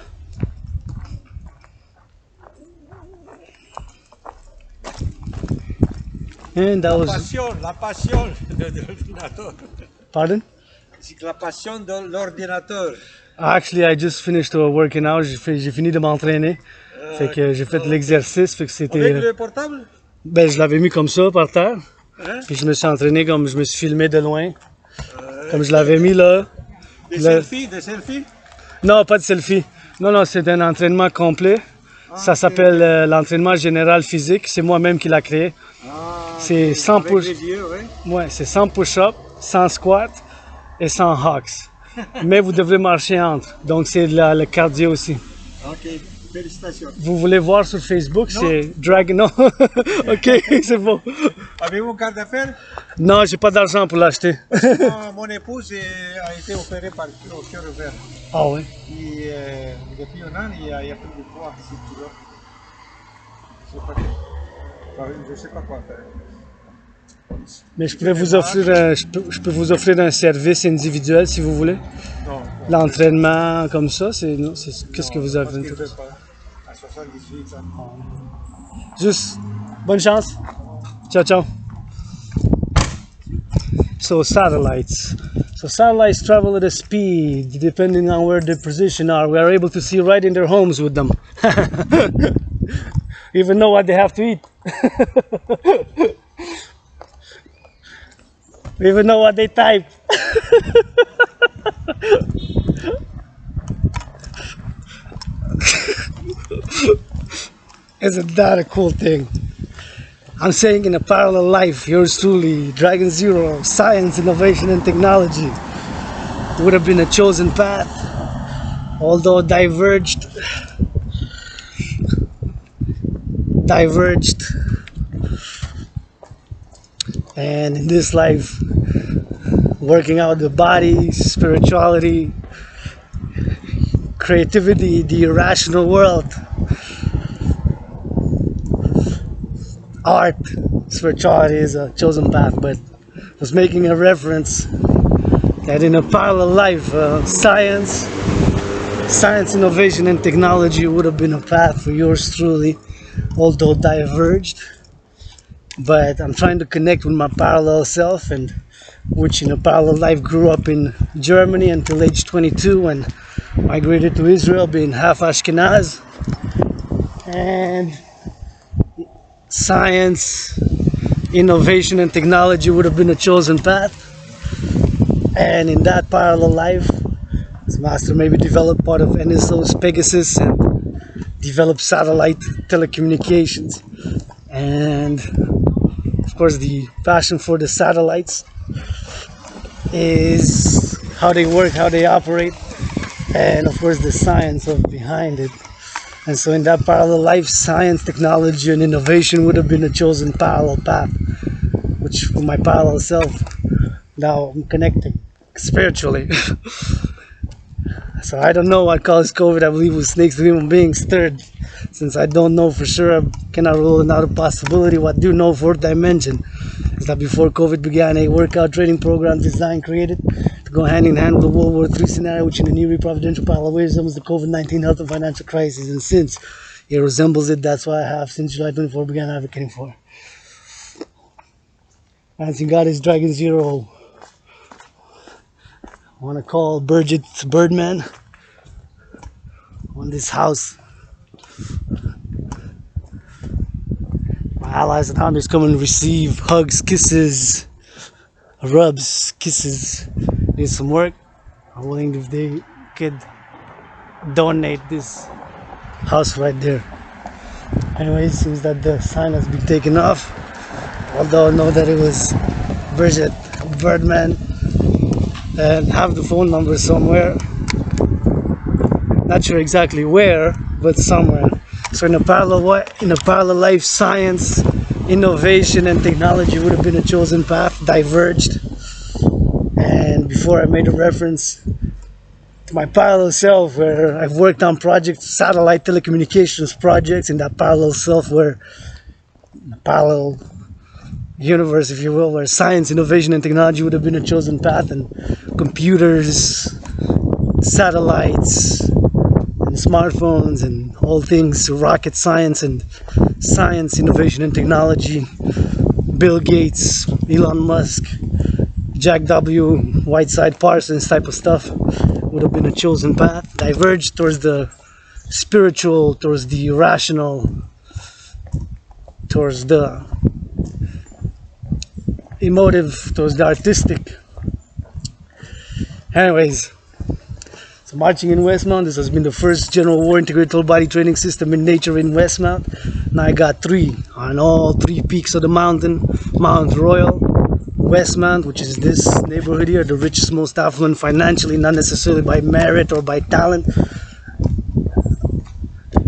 And that was La passion de l'ordinateur. pardon? C'est la passion de l'ordinateur. Actually, I just finished working out. J'ai fini de m'entraîner. Fait que j'ai fait l'exercice. Fait que c'était. Avec le portable? Ben, je l'avais mis comme ça par terre. Hein? Puis je me suis entraîné comme je me suis filmé de loin. Comme je l'avais mis là. Des Là. selfies? Non, pas de selfie. Non, c'est un entraînement complet. Ça s'appelle l'entraînement général physique. C'est moi-même qui l'a créé. C'est 100 avec push. les vieux, oui. Ouais, c'est 100 push-up, 100 squats et 100 hawks. Mais vous devez marcher entre. Donc c'est le cardio aussi. Ok, félicitations. Vous voulez voir sur Facebook, Non. c'est Dragan. Non, ok, c'est bon. Avez-vous une carte d'affaires? Non, j'ai pas d'argent pour l'acheter. Mon épouse a été opérée au cœur ouvert. Ah ouais. Et depuis un an, il a pris du poids, 6 kilos. Je sais pas quoi faire. Mais je pourrais vous offrir, je peux vous offrir un service individuel si vous voulez. Non. L'entraînement comme ça, c'est qu'est-ce que vous avez? Parce qu'il veut pas. À 78 ans. Juste bonne chance. Ciao, ciao. So satellites travel at a speed depending on where their position are. We are able to see right in their homes with them. Even know what they have to eat. We even know what they type. Isn't that a cool thing? I'm saying in a parallel life, yours truly, Dragan Zero, science, innovation, and technology would have been a chosen path, although diverged. And in this life, working out the body, spirituality, creativity, the irrational world, art, spirituality is a chosen path, but I was making a reference that in a parallel life, science, innovation, and technology would have been a path for yours truly, although diverged. But I'm trying to connect with my parallel self, and which in a parallel life grew up in Germany until age 22 and migrated to Israel, being half Ashkenaz. And science, innovation, and technology would have been a chosen path. And in that parallel life, this master maybe developed part of NSO's Pegasus and developed satellite telecommunications. And of course, the passion for the satellites is how they work, how they operate, and of course the science of behind it And so in that parallel life, science, technology, and innovation would have been a chosen parallel path, which for my parallel self, now I'm connecting spiritually. So I don't know what caused COVID. I believe it was snakes and human beings. Third, since I don't know for sure, I cannot rule it out a possibility. What I do know, fourth dimension, is that before COVID began, a workout training program designed, created to go hand in hand with the World War III scenario, which in the eerie providential parallel way resembles the COVID-19 health and financial crisis. And since it resembles it, that's why I have, since July 24, began advocating for. Dancing God is Dragan Zero. I want to call Burgett Birdman on this house. My allies and homies come and receive hugs, kisses, rubs, kisses. Need some work. I'm willing if they could donate this house right there. Anyways, seems that the sign has been taken off. Although I know that it was Burgett Birdman and have the phone number somewhere. Not sure exactly where, but somewhere. So in a parallel life, science, innovation, and technology would have been a chosen path, diverged. And before I made a reference to my parallel self, where I've worked on projects, satellite telecommunications projects, in that parallel self, where the parallel universe, if you will, where science, innovation, and technology would have been a chosen path, and computers, satellites, and smartphones, and all things rocket science and science, innovation, and technology. Bill Gates, Elon Musk, Jack W. Whiteside Parsons type of stuff would have been a chosen path. Diverged towards the spiritual, towards the irrational, towards the emotive, towards the artistic. Anyways, so marching in Westmount, this has been the first general war integrated whole body training system in nature in Westmount. Now I got 3 on all 3 peaks of the mountain: Mount Royal, Westmount, which is this neighborhood here, the richest, most affluent financially, not necessarily by merit or by talent.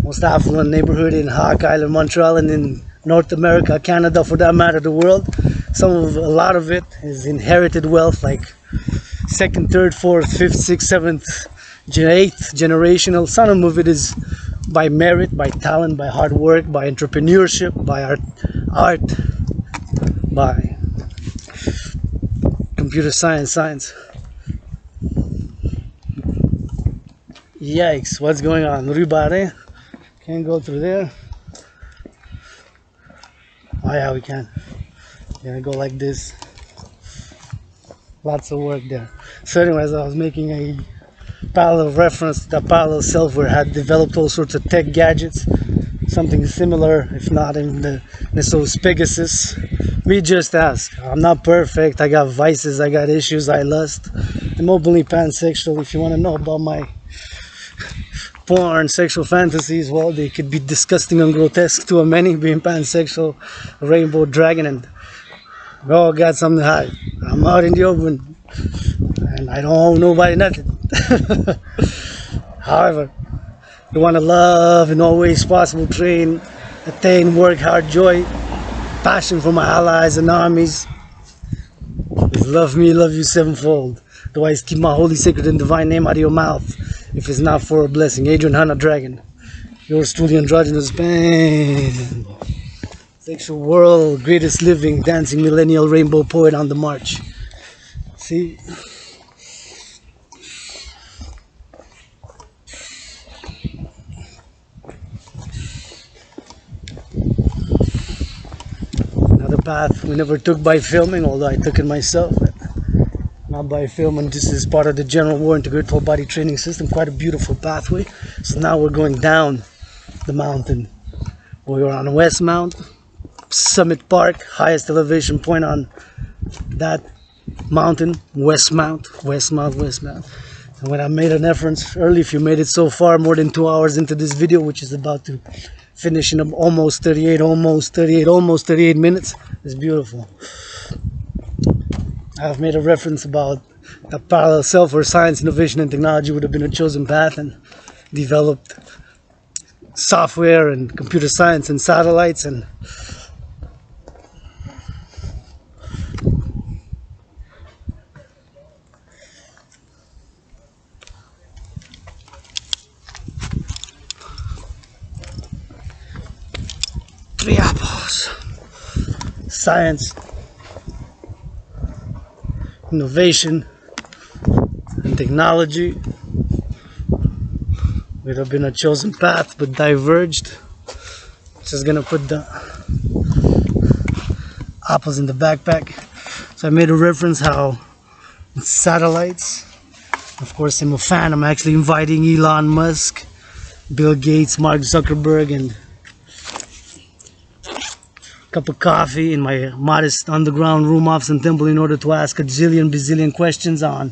Most affluent neighborhood in Hawk Island, Montreal, and in North America, Canada, for that matter, the world. A lot of it is inherited wealth, like 2nd, 3rd, 4th, 5th, 6th, 7th, 8th generational. Some of it is by merit, by talent, by hard work, by entrepreneurship, by art, by computer science. Yikes, what's going on? Ribare? Can't go through there. Oh yeah, we can. Gonna go like this. Lots of work there. So anyways, I was making a parallel reference to the parallel self where I had developed all sorts of tech gadgets. Something similar, if not in the Nessos Pegasus. Me just ask. I'm not perfect. I got vices, I got issues, I lust. I'm openly pansexual. If you want to know about my porn, sexual fantasies, well, they could be disgusting and grotesque to a many, being pansexual, rainbow dragon, and we all got something to hide. I'm out in the open, and I don't owe nobody nothing. However, you want to love in all ways possible, train, attain, work hard, joy, passion for my allies and armies. Love me, love you sevenfold. Otherwise, keep my holy, sacred, and divine name out of your mouth if it's not for a blessing. Adrian, Dragan. Yours truly, Androgynous, bang. Sexual world, greatest living, dancing millennial rainbow poet on the march. See? Another path we never took by filming, although I took it myself. Not by film, and this is part of the general war integrated whole body training system. Quite a beautiful pathway. So now we're going down the mountain. We're on Westmount, Summit Park, highest elevation point on that mountain, Westmount. And when I made an reference early, if you made it so far, more than 2 hours into this video, which is about to finish in almost 38 minutes, it's beautiful. I've made a reference about a parallel self where science, innovation, and technology would have been a chosen path, and developed software and computer science and satellites and three apples. Science, innovation, and technology would have been a chosen path but diverged. Just gonna put the apples in the backpack. So I made a reference how satellites, of course I'm a fan. I'm actually inviting Elon Musk, Bill Gates, Mark Zuckerberg, and a cup of coffee in my modest underground room off Sun Temple in order to ask a bazillion questions on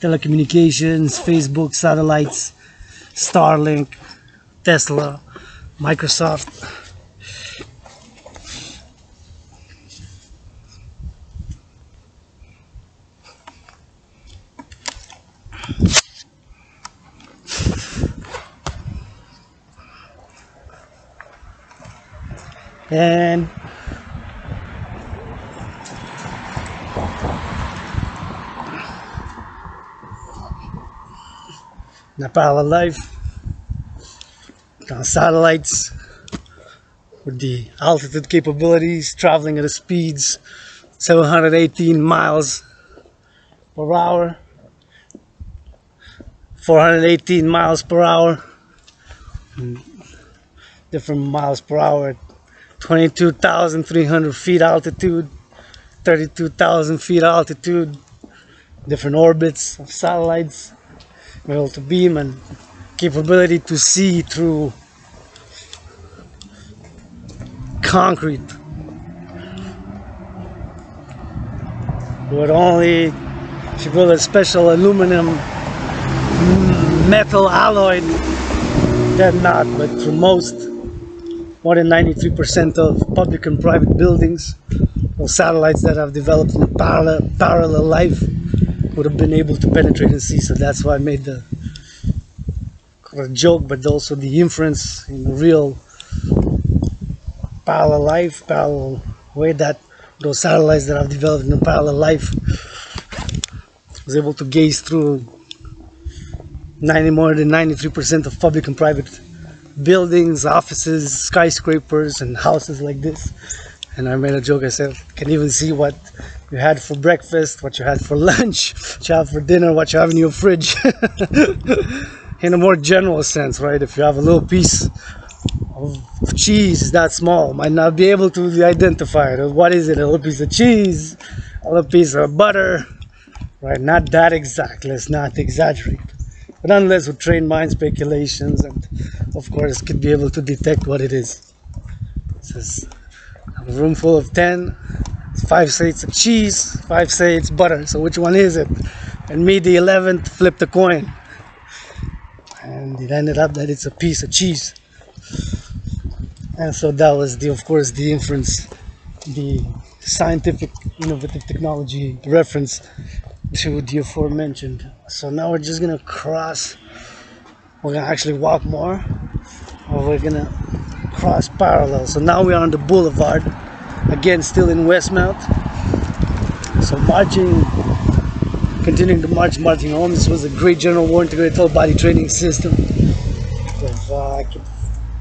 telecommunications, Facebook, satellites, Starlink, Tesla, Microsoft. And in a parallel life, on satellites with the altitude capabilities, traveling at the speeds 718 miles per hour, 418 miles per hour, different miles per hour, 22,300 feet altitude, 32,000 feet altitude, different orbits of satellites, able to beam and capability to see through concrete with only, if you build a special aluminum metal alloy, then not, but for most, more than 93% of public and private buildings or satellites that have developed in parallel life would have been able to penetrate and see. So that's why I made the joke, but also the inference in the real parallel life, parallel way, that those satellites that have developed in a parallel life was able to gaze through more than 93% of public and private buildings, offices, skyscrapers, and houses like this. And I made a joke, I said, can even see what you had for breakfast, what you had for lunch, what you have for dinner, what you have in your fridge. In a more general sense, right? If you have a little piece of cheese that small, might not be able to identify it. What is it? A little piece of cheese, a little piece of butter, right? Not that exact. Let's not exaggerate. But nonetheless, with trained mind speculations, and of course, could be able to detect what it is. It says a room full of 10. 5 say it's a cheese, 5 say it's butter. So which one is it? And me, the 11th, flipped the coin. And it ended up that it's a piece of cheese. And so that was of course the inference, the scientific innovative technology reference to the aforementioned. So now we're just gonna cross, we're gonna actually walk more, or we're gonna cross parallel. So now we are on the boulevard, again still in Westmount. So marching, continuing to marching home. This was a great general war integrated whole body training system.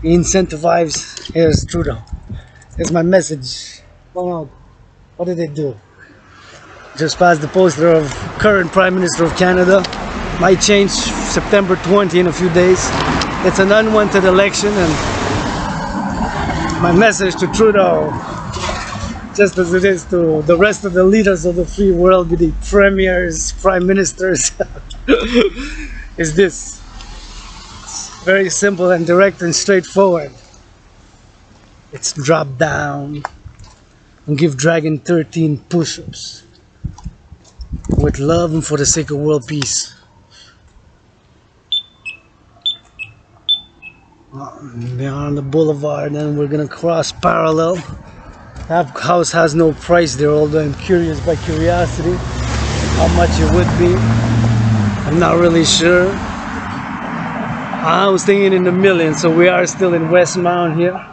Incentivize. Here's Trudeau. Here's my message. Well, what did they do? Just passed the poster of current Prime Minister of Canada. Might change September 20 in a few days. It's an unwanted election, and my message to Trudeau, just as it is to the rest of the leaders of the free world, be the premiers, prime ministers, is this. It's very simple and direct and straightforward. It's drop down and give Dragan 13 push-ups with love and for the sake of world peace. They're on the boulevard, and we're gonna cross parallel. That house has no price there, although I'm curious by curiosity how much it would be. I'm not really sure. I was thinking in the millions, so we are still in Westmount here.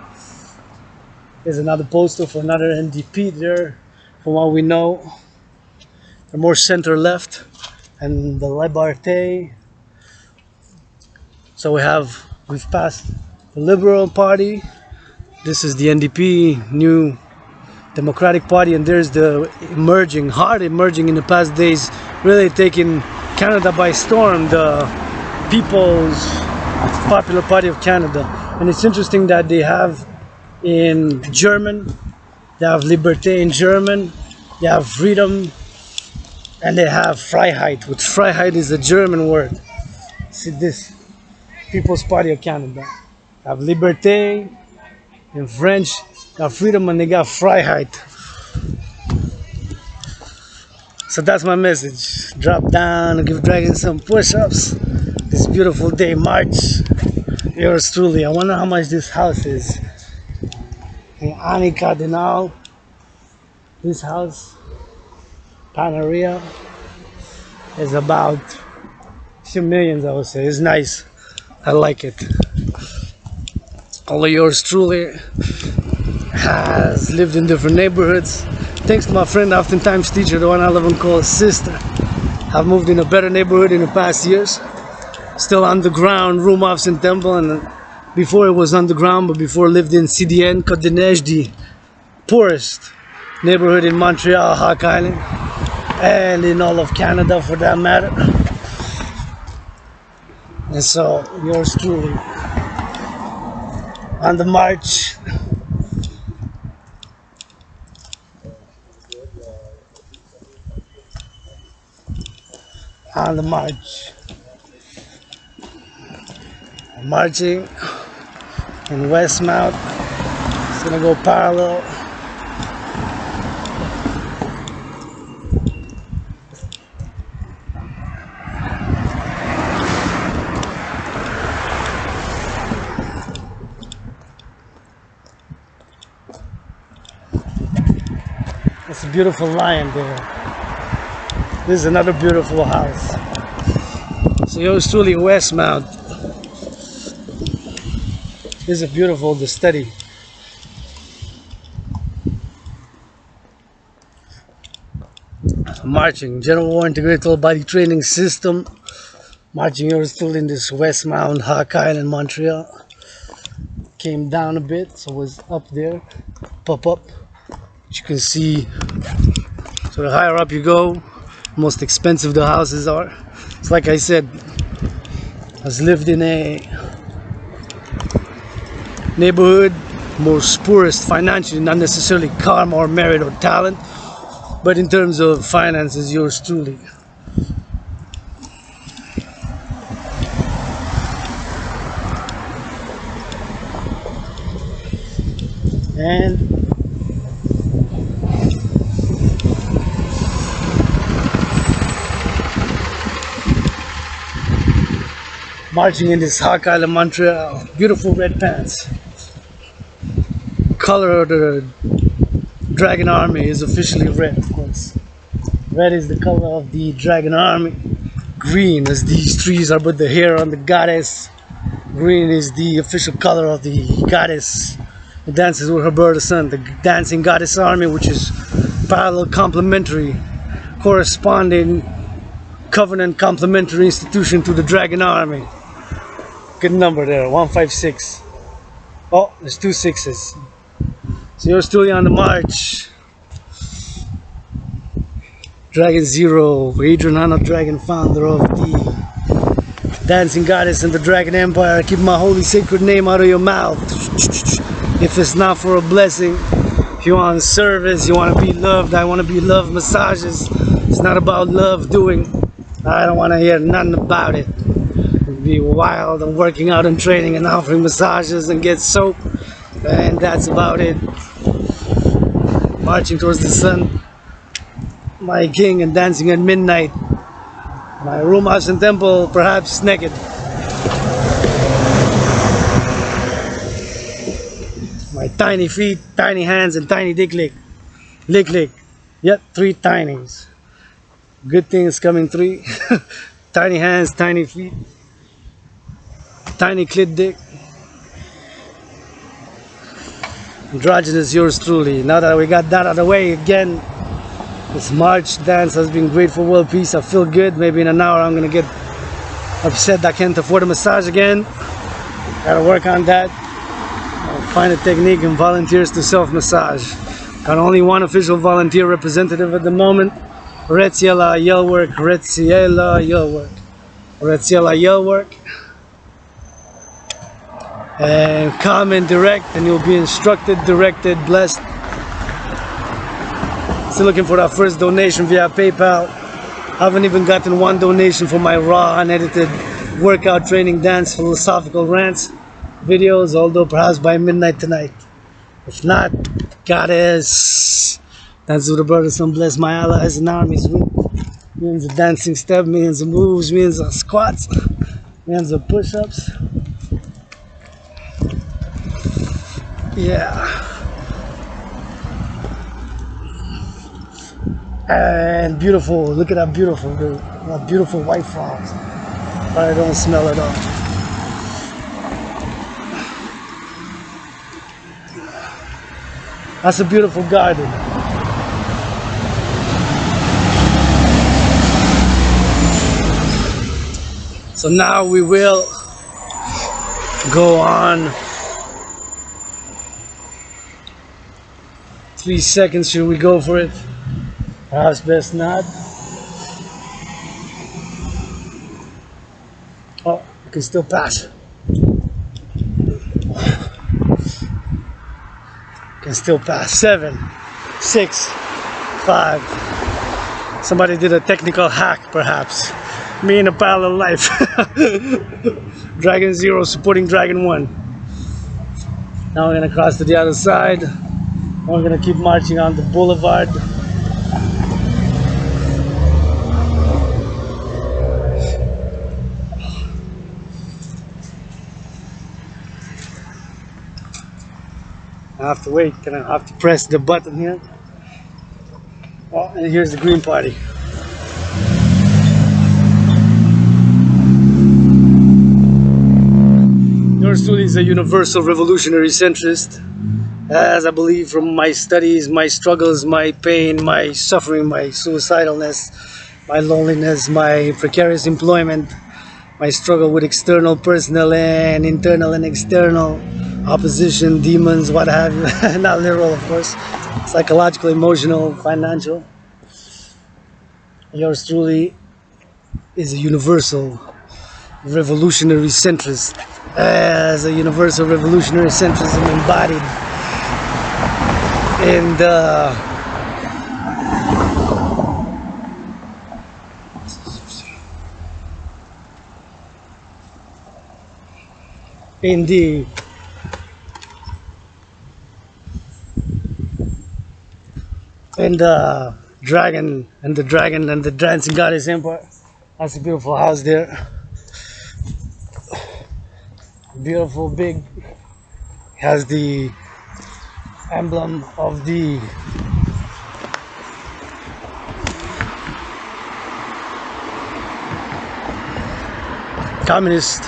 There's another poster for another NDP there, from what we know. They're more center left, and the Liberté. So we've passed the Liberal Party. This is the NDP, New Democratic Party, and there's the hard emerging in the past days, really taking Canada by storm, the People's Popular Party of Canada. And it's interesting that they have in German, they have Liberté in German, they have freedom, and they have Freiheit, which Freiheit is a German word. See this, People's Party of Canada. They have Liberté in French, they have freedom, and they got Freiheit. So that's my message. Drop down and give Dragan some push-ups. This beautiful day, March. Yours truly. I wonder how much this house is. In Ani Cardinal, this house, Panaria, is about a few millions, I would say. It's nice. I like it. All of yours truly has lived in different neighborhoods. Thanks to my friend, oftentimes teacher, the one I love and call sister. I've moved in a better neighborhood in the past years. Still underground, room office and temple, and before it was underground, but before lived in CDN, Côte de Neige, the poorest neighborhood in Montreal, Hawk Island, and in all of Canada for that matter. And so, yours truly, on the march, marching in Westmount. It's gonna go parallel. It's a beautiful lion there. This is another beautiful house. So yours truly, Westmount. This is beautiful to study. Marching, General War Integrated Body Training System. Marching yours still in this Westmount, Hawk Island, Montreal. Came down a bit, so it was up there. Pop up. You can see, so the higher up you go, most expensive the houses are. It's like I said, I've lived in a neighborhood most poorest financially, not necessarily karma or merit or talent, but in terms of finances, yours truly. And marching in this Hawk Island, Montreal. Beautiful red pants. Color of the Dragan Army is officially red, of course. Red is the color of the Dragan Army. Green, as these trees are but the hair on the goddess. Green is the official color of the goddess. It dances with her bird, the sun. The dancing goddess army, which is parallel complementary, corresponding covenant complementary institution to the Dragan Army. Good number there, 156. Oh, there's 2 6s. So you're still on the march. Dragan Zero, Adrian, Dragan, founder of the Dancing Goddess and the Dragan Empire. Keep my holy sacred name out of your mouth. If it's not for a blessing, if you want service, you want to be loved, I want to be loved, massages. It's not about love doing. I don't want to hear nothing about it. Be wild and working out and training and offering massages and get soap, and that's about it. Marching towards the sun, my king, and dancing at midnight. My room house and temple, perhaps naked. My tiny feet, tiny hands, and tiny dick lick. Lick lick. Yep, 3 tinies. Good things coming 3. Tiny hands, tiny feet. Tiny clit dick. Androgynous, yours truly. Now that we got that out of the way again, this March dance has been great for world peace. I feel good. Maybe in an hour I'm gonna get upset that I can't afford a massage again. Gotta work on that. I'll find a technique and volunteers to self-massage. Got only one official volunteer representative at the moment. Retziela Yellwork, Retziela Yellwork, Retziela Yellwork. And come and direct, and you'll be instructed, directed, blessed. Still looking for that first donation via PayPal. Haven't even gotten one donation for my raw, unedited workout training dance philosophical rants videos, although perhaps by midnight tonight. If not, goddess. Dance with the brothers, some bless my allies and armies. Millions of dancing steps, millions of moves, millions of squats, millions of push-ups. Yeah. And beautiful, look at that beautiful, dude. That beautiful white flowers. I don't smell it all. That's a beautiful garden. So now we will go on. 3 seconds, should we go for it? Perhaps best not. Oh, you can still pass. Can still pass. 7, 6, 5. Somebody did a technical hack, perhaps. Me in a parallel life. Dragan 0 supporting Dragan 1. Now we're gonna cross to the other side. We're gonna keep marching on the boulevard. I have to wait. Gonna have to press the button here. Oh, and here's the Green Party. Yours truly is a universal revolutionary centrist. As I believe from my studies, my struggles, my pain, my suffering, my suicidalness, my loneliness, my precarious employment, my struggle with external, personal, and internal and external opposition, demons, what have you. Not literal, of course. Psychological, emotional, financial. Yours truly is a universal revolutionary centrist. As a universal revolutionary centrism embodied in the Dragan and the Dragon and the Dancing Goddess Empire. That's a beautiful house there. Beautiful, big. Has the emblem of the Communist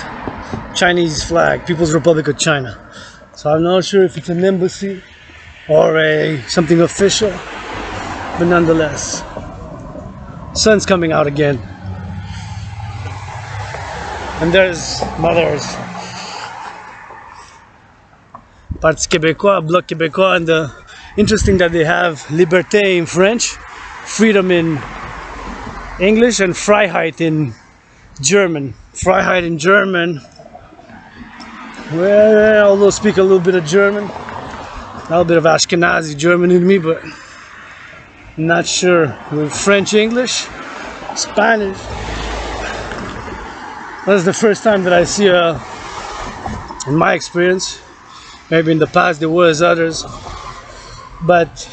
Chinese flag, People's Republic of China. So I'm not sure if it's an embassy or something official, but nonetheless, sun's coming out again. And there's mothers. Parti Québécois, Bloc Québécois, and interesting that they have liberté in French, freedom in English, and Freiheit in German. Freiheit in German. Well, although I speak a little bit of German, a little bit of Ashkenazi German in me, but I'm not sure. With French, English, Spanish. That's the first time that I see in my experience. Maybe in the past there was others, but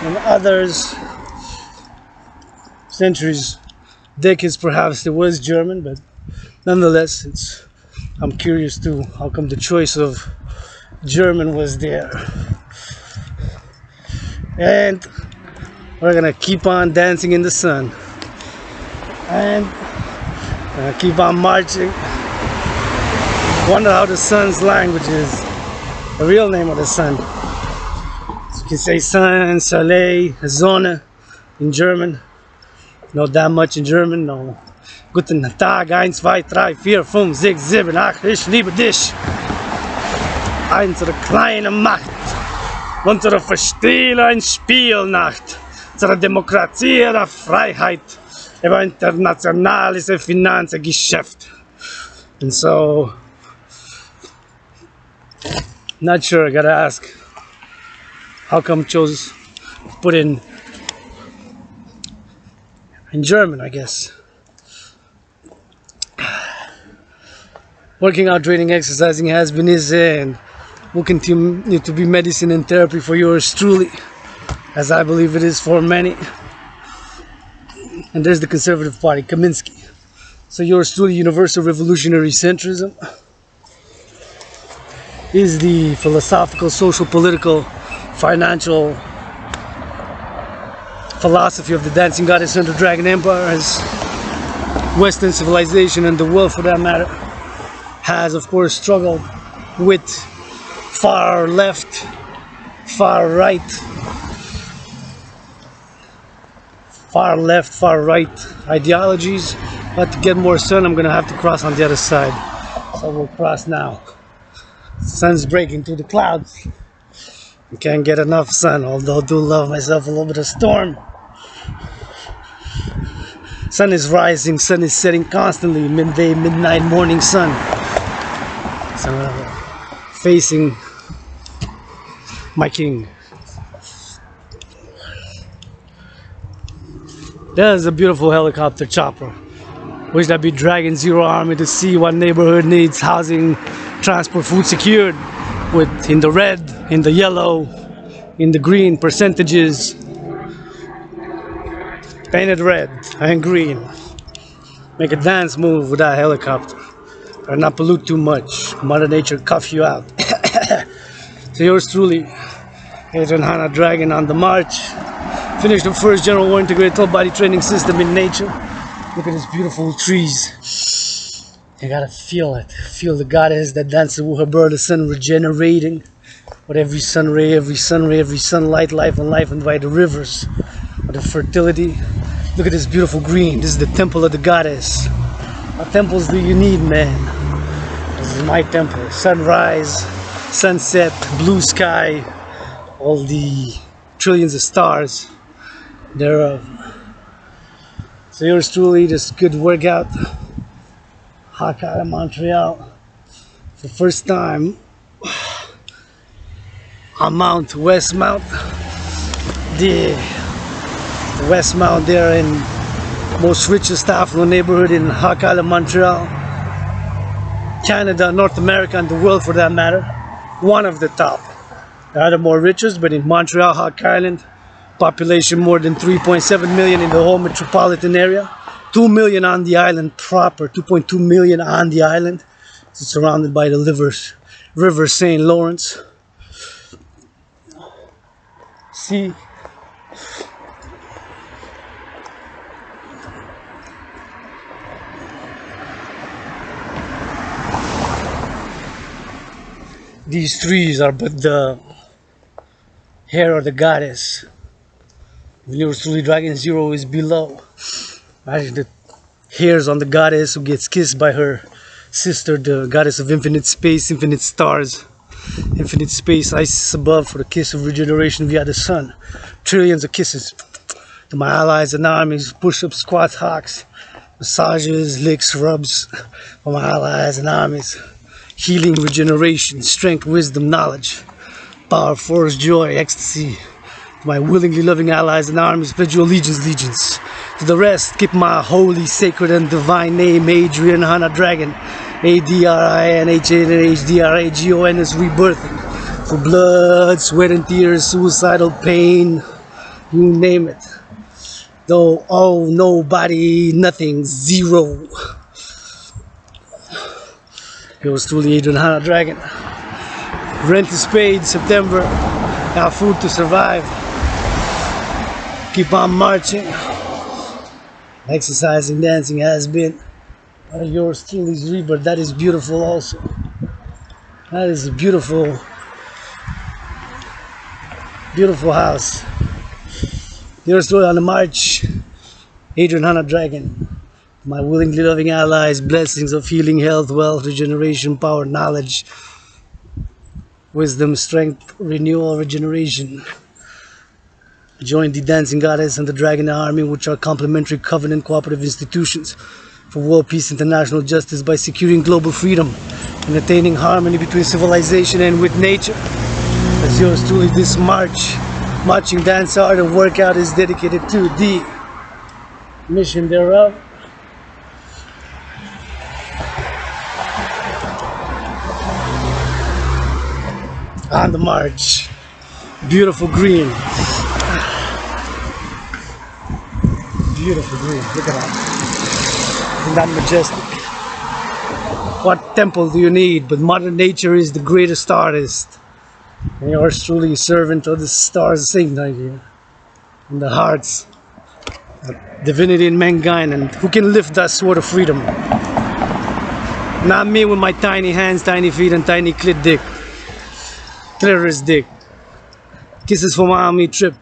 in others centuries, decades perhaps, there was German, but nonetheless, I'm curious too, how come the choice of German was there. And we're gonna keep on dancing in the sun. And keep on marching. Wonder how the sun's language is. The real name of the sun. So you can say sun, soleil, Sonne in German. Not that much in German, no. Guten Tag, 1, 2, 3, 4, 5, 6, 7, 8, ich liebe dich. Unsere kleine Macht. Unsere Verstehen ein Spielnacht. Unsere Demokratie der Freiheit. Über internationales Finanzgeschäft. And so, not sure, I gotta ask, how come chose to put in German, I guess. Working out, training, exercising has been, is, and will continue to be medicine and therapy for yours truly, as I believe it is for many. And there's the Conservative Party, Kaminsky. So yours truly, universal revolutionary centrism, is the philosophical, social, political, financial philosophy of the dancing goddess under Dragan Empire, as Western civilization and the world for that matter has of course struggled with far left, far right, far right ideologies. But to get more sun, I'm gonna have to cross on the other side. So we'll cross now. Sun's breaking through the clouds. I can't get enough sun, although I do love myself a little bit of storm. Sun is rising, sun is setting constantly, midday, midnight, morning sun. So facing my king. There's a beautiful helicopter chopper. Wish that be Dragan Zero Army to see what neighborhood needs housing, transport, food secured, with in the red, in the yellow, in the green percentages, painted red and green. Make a dance move with that helicopter. Or not pollute too much. Mother Nature cuff you out. So yours truly, Adrian Dragan on the march. Finished the first general war integrated total body training system in nature. Look at these beautiful trees. You gotta feel it. Feel the goddess that dances with her bird, the sun regenerating. With every sun ray, every sunlight, life and life, and by the rivers. With the fertility. Look at this beautiful green. This is the temple of the goddess. What temples do you need, man? This is my temple. Sunrise, sunset, blue sky, all the trillions of stars thereof. So yours truly, this good workout. Hot out of Montreal. For the first time on Mount Westmount. The Westmount there in most richest affluent neighborhood in Hawk Island, Montreal. Canada, North America, and the world for that matter. One of the top. There are the more richest, but in Montreal, Hawk Island, population more than 3.7 million in the whole metropolitan area. 2 million on the island proper, 2.2 million on the island. It's surrounded by the River St. Lawrence. See, these trees are but the hair of the goddess. Yours truly, Dragan Zero is below. Imagine the hairs on the goddess who gets kissed by her sister, the goddess of infinite space, infinite stars, infinite space, Isis above for the kiss of regeneration via the sun. Trillions of kisses to my allies and armies, push-ups, squats, hawks, massages, licks, rubs for my allies and armies. Healing, regeneration, strength, wisdom, knowledge, power, force, joy, ecstasy. To my willingly loving allies and armies, pledge your allegiance. To the rest, keep my holy, sacred, and divine name, Adrian Dragan. ADRINHANHDRAGON is rebirthing. For blood, sweat, and tears, suicidal pain, you name it. Though, oh, nobody, nothing, zero. Yours truly, Adrian Dragan. Rent is paid, September. Have food to survive. keep on marching. Exercising, dancing has been yours truly's rebirth. That is beautiful also. That is a beautiful, beautiful house. Yours truly on the march, Adrian, Dragan. My willingly loving allies, blessings of healing, health, wealth, regeneration, power, knowledge, wisdom, strength, renewal, regeneration. Join the Dancing Goddess and the Dragon Army, which are complementary covenant cooperative institutions for world peace, international justice by securing global freedom and attaining harmony between civilization and with nature. As yours truly, this marching dance art and workout is dedicated to the mission thereof. On the march, beautiful green. Beautiful green, look at that. Isn't that majestic? What temple do you need? But Mother Nature is the greatest artist. And yours truly, servant of the stars, sing right here. In the hearts, divinity in mankind, and who can lift that sword of freedom? Not me with my tiny hands, tiny feet, and tiny clit dick. Clitoris dick. Kisses for mommy trip.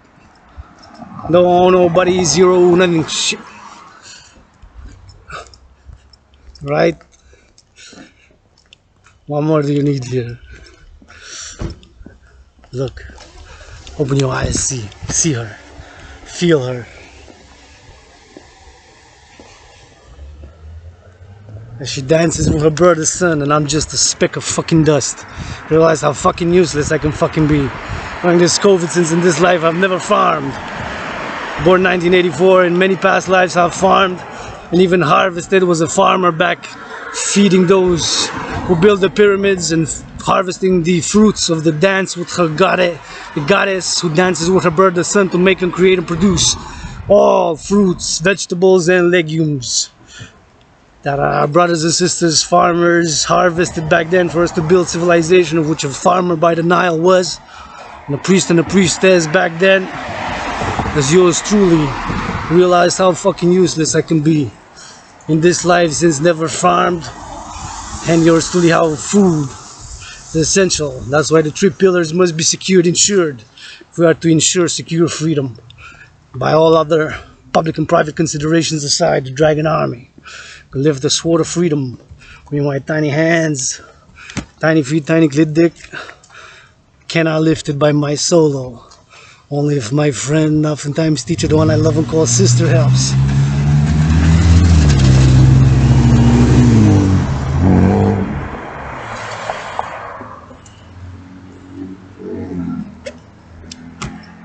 No, nobody, zero, nothing, shit. Right? What more do you need here? Look. Open your eyes, see her. Feel her. As she dances with her brother's son, and I'm just a speck of fucking dust. Realize how fucking useless I can fucking be. During this COVID, since in this life I've never farmed. Born 1984, in many past lives I've farmed and even harvested. Was a farmer back, feeding those who build the pyramids and harvesting the fruits of the dance with her goddess, the goddess who dances with her brother's son to make and create and produce all fruits, vegetables and legumes that our brothers and sisters, farmers, harvested back then for us to build civilization, of which a farmer by the Nile was, and a priest and a priestess back then. As yours truly realized how fucking useless I can be in this life since never farmed, and yours truly how food is essential. That's why the three pillars must be secured, ensured, if we are to ensure secure freedom. By all other public and private considerations aside, the Dragon Army can lift the sword of freedom with my tiny hands, tiny feet, tiny clit dick. Cannot lift it by my solo. Only if my friend, oftentimes teacher, the one I love and call sister, helps.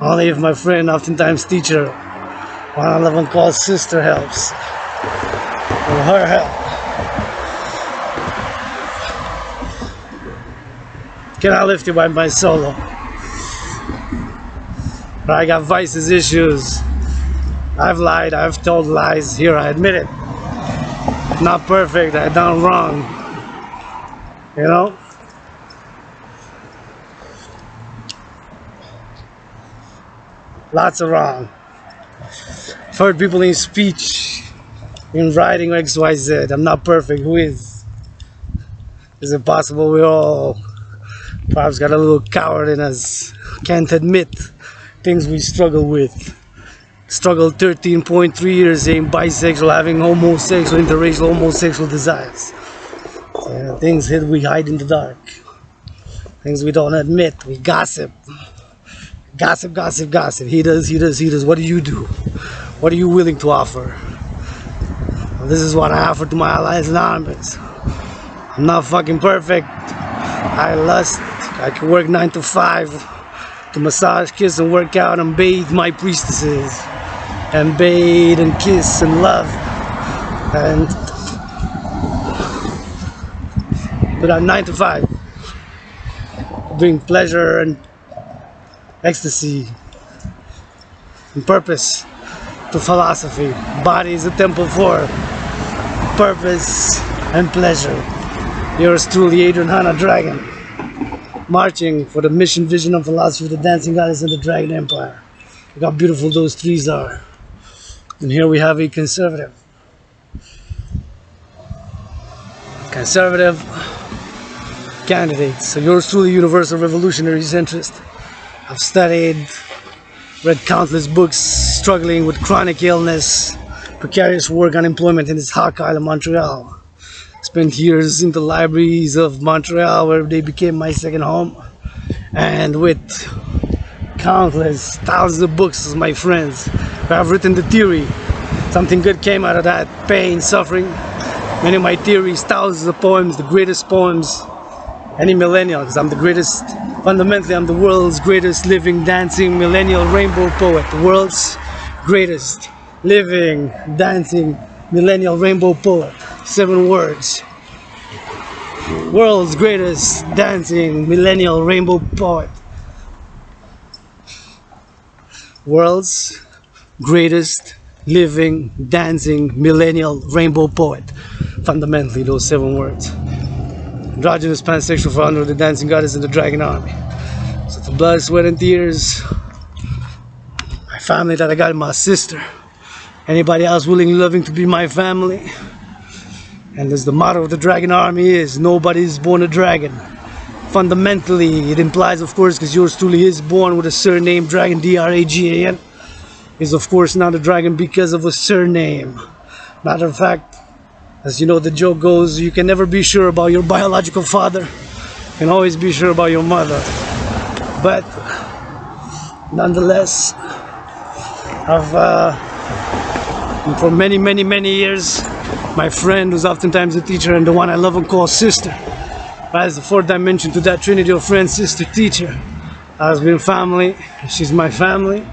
Only if my friend, oftentimes teacher, one I love and call sister, helps. Or her help. Cannot lift it by my solo. But I got vices, issues. I've lied, I've told lies. Here, I admit it. Not perfect, I done wrong. You know? Lots of wrong. I've heard people in speech, in writing XYZ. I'm not perfect, who is? Is it possible we all perhaps got a little coward in us? Can't admit things we struggle with. Struggled 13.3 years being bisexual, having homosexual, interracial, homosexual desires. Things that we hide in the dark. Things we don't admit. We gossip. Gossip, gossip, gossip. He does, he does, he does. What do you do? What are you willing to offer? Well, this is what I offer to my allies and armies. I'm not fucking perfect. I lust. I can work 9 to 5. To massage, kiss, and work out and bathe my priestesses, and bathe and kiss and love, and do that 9 to 5, bring pleasure and ecstasy and purpose to philosophy. Body is a temple for purpose and pleasure. Yours truly, Adrian, Dragan. Marching for the mission, vision, and philosophy of the Dancing Goddess and the Dragon Empire. Look how beautiful those trees are. And here we have a conservative. Conservative candidate. So yours truly, universal revolutionary centrist. I've studied, read countless books, struggling with chronic illness, precarious work, unemployment in this hot island, Montreal. Spent years in the libraries of Montreal where they became my second home. And with countless thousands of books as my friends, I've written the theory. Something good came out of that. Pain, suffering. Many of my theories, thousands of poems, the greatest poems, any millennial, because I'm the greatest, fundamentally I'm the world's greatest living, dancing, millennial rainbow poet. The world's greatest living, dancing, millennial rainbow poet. 7 words. World's greatest dancing, millennial rainbow poet. World's greatest living, dancing, millennial rainbow poet. Fundamentally, those 7 words. Androgynous, pansexual, founder of the dancing goddess and the dragon army. So the blood, sweat, and tears, my family that I got, my sister, anybody else willing and loving to be my family. And as the motto of the dragon army is, nobody is born a dragon. Fundamentally, it implies, of course, because yours truly is born with a surname, Dragan, D-R-A-G-A-N, is of course not a dragon because of a surname. Matter of fact, as you know, the joke goes, you can never be sure about your biological father. You can always be sure about your mother. But nonetheless, I've for many years, my friend was oftentimes a teacher and the one I love and call sister. As the 4th dimension to that trinity of friend, sister, teacher, has been family. She's my family.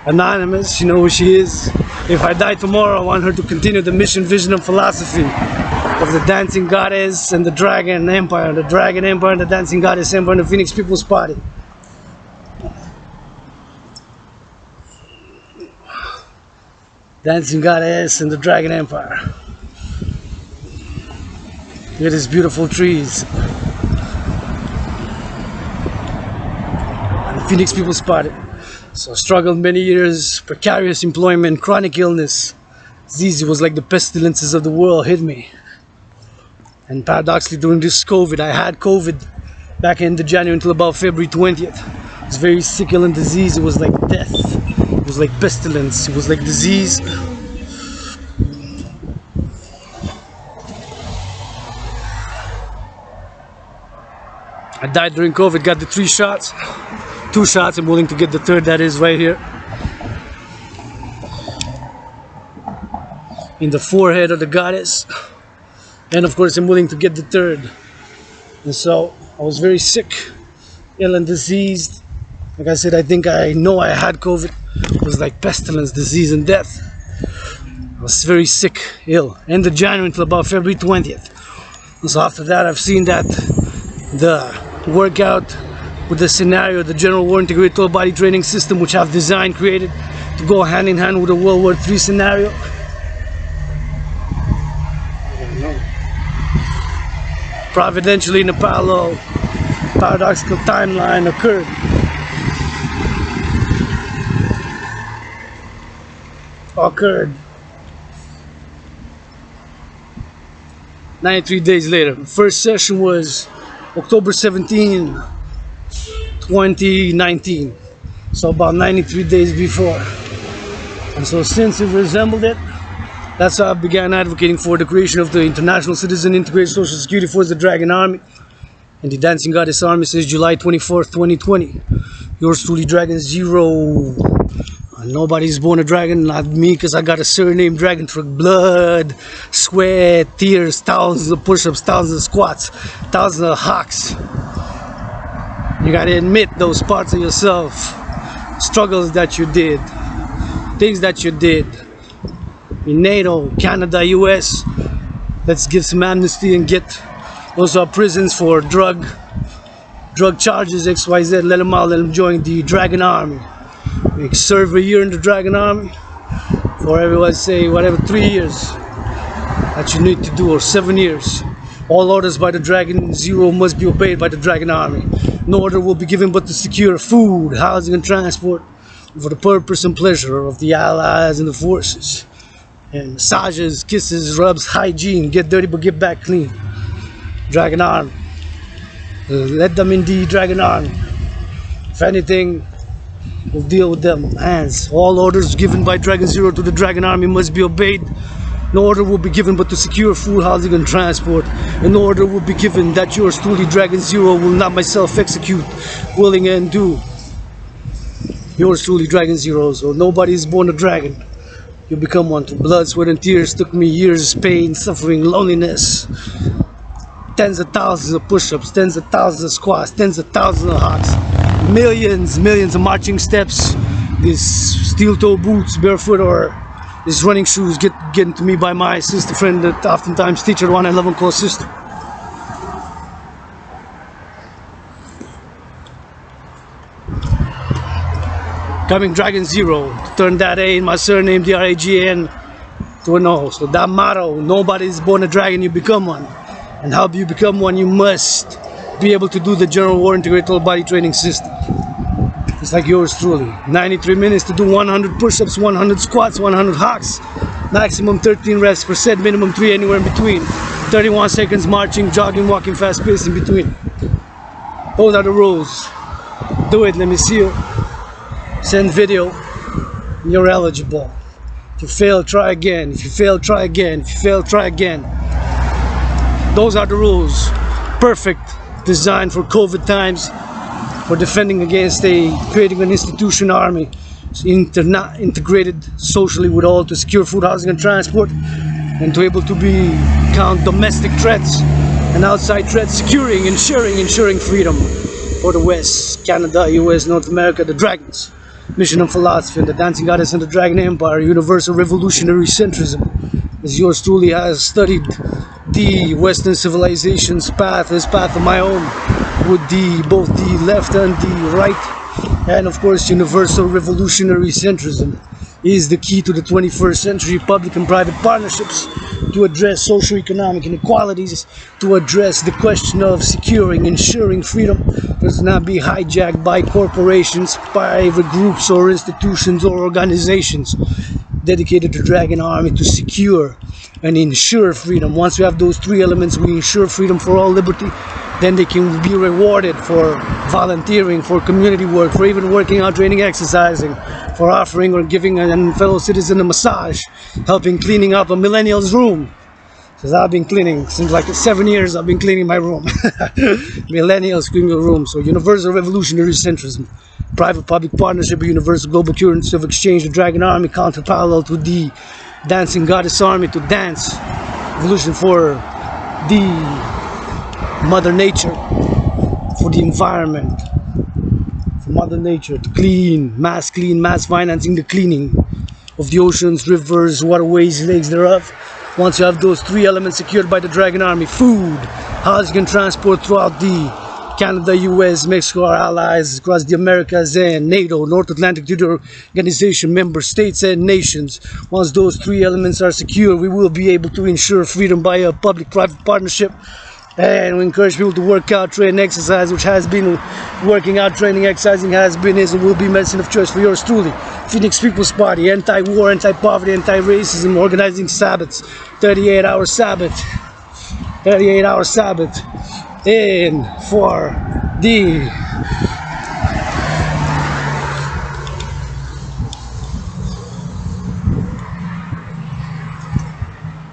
Anonymous, you know who she is. If I die tomorrow, I want her to continue the mission, vision, and philosophy of the dancing goddess and the dragon empire, the dragon empire and the dancing goddess empire and the Phoenix People's Party. Dancing goddess and the dragon empire. Look at these beautiful trees. And the Phoenix People's Party. So I struggled many years, precarious employment, chronic illness. Disease was like the pestilences of the world hit me. And paradoxically during this COVID, I had COVID back in January until about February 20th. It was very sick, ill and disease. It was like death. It was like pestilence. It was like disease. I died during COVID, got the 3 shots. 2 shots, I'm willing to get the 3rd, that is right here. In the forehead of the goddess. And of course I'm willing to get the 3rd. And so I was very sick, ill and diseased. Like I said, I know I had COVID. It was like pestilence, disease and death. I was very sick, ill. End of January until about February 20th. And so after that I've seen that the workout with the scenario, the general war integrated total body training system, which I've designed, created to go hand in hand with the World War III scenario. Providentially in a parallel, paradoxical timeline occurred. Occurred 93 days later. The first session was October 17, 2019, so about 93 days before. And so since it resembled it, that's how I began advocating for the creation of the International Citizen Integrated Social Security Force, the Dragon Army, and the Dancing Goddess Army since July 24th, 2020. Yours truly, Dragon Zero. Nobody's born a dragon, not me, because I got a surname Dragon for blood, sweat, tears, thousands of push-ups, thousands of squats, thousands of hawks. You gotta admit those parts of yourself, struggles that you did, things that you did. In NATO, Canada, US, let's give some amnesty and get those are prisons for drug charges, XYZ, let them out, let them join the Dragon Army. We serve a year in the Dragon Army, for everyone say whatever 3 years that you need to do, or 7 years. All orders by the Dragon Zero must be obeyed by the Dragon Army. No order will be given but to secure food, housing and transport for the purpose and pleasure of the allies and the forces. And massages, kisses, rubs, hygiene, get dirty but get back clean. Dragan arm. Let them indeed Dragan arm. If anything, we'll deal with them. Hands. All orders given by Dragan Zero to the Dragan army must be obeyed. No order will be given but to secure food, housing and transport. And no order will be given that yours truly, Dragan Zero, will not myself execute, willing and do. Yours truly, Dragan Zero. So nobody is born a dragon. You become one through blood, sweat and tears. Took me years, pain, suffering, loneliness. Tens of thousands of push-ups, tens of thousands of squats, tens of thousands of hops. Millions of marching steps. These steel-toe boots, barefoot, or these running shoes given to me by my sister friend that oftentimes teacher, the one I love and call sister. Coming Dragan Zero, to turn that A in my surname, Dragan, to an O. So that motto, nobody is born a dragon, you become one. And how do you become one? You must be able to do the general war integrated whole body training system. It's like yours truly. 93 minutes to do 100 push-ups, 100 squats, 100 hocks. Maximum 13 reps per set, minimum 3 anywhere in between. 31 seconds marching, jogging, walking, fast pace in between. Those are the rules. Do it, let me see you. Send video. You're eligible. If you fail, try again. If you fail, try again. If you fail, try again. Those are the rules. Perfect. Designed for COVID times. For defending against creating an institution army. Integrated socially with all to secure food, housing and transport. And to able to count domestic threats and outside threats. Securing, ensuring freedom. For the West, Canada, US, North America, the Dragons. Mission and philosophy, and the dancing goddess and the Dragon Empire, universal revolutionary centrism. As yours truly has studied the Western civilization's path, this path of my own, with both the left and the right, and of course universal revolutionary centrism is the key to the 21st century. Public and private partnerships to address socio-economic inequalities, to address the question of securing, ensuring freedom does not be hijacked by corporations, private groups or institutions or organizations dedicated to Dragan Army to secure and ensure freedom. Once we have those three elements, we ensure freedom for all liberty, then they can be rewarded for volunteering, for community work, for even working out, training, exercising, for offering or giving a fellow citizen a massage, helping cleaning up a millennial's room. Because I've been cleaning, since like 7 years I've been cleaning my room. Millennials cleaning the room. So universal revolutionary centrism, private public partnership, a universal global currency of exchange, the Dragan Army counter parallel to the dancing goddess army to dance, evolution for the Mother Nature, for the environment, for Mother Nature to clean, mass financing the cleaning of the oceans, rivers, waterways, lakes thereof. Once you have those three elements secured by the Dragan Army, food, housing and transport throughout the Canada, US, Mexico, our allies across the Americas and NATO, North Atlantic Treaty Organization, member states and nations. Once those three elements are secure, we will be able to ensure freedom by a public-private partnership. And we encourage people to work out, train, exercise, which has been working out, training, exercising has been, is, and will be medicine of choice for yours truly. Phoenix People's Party, anti-war, anti-poverty, anti-racism, organizing Sabbaths, 38-hour Sabbath, 38-hour Sabbath, and for the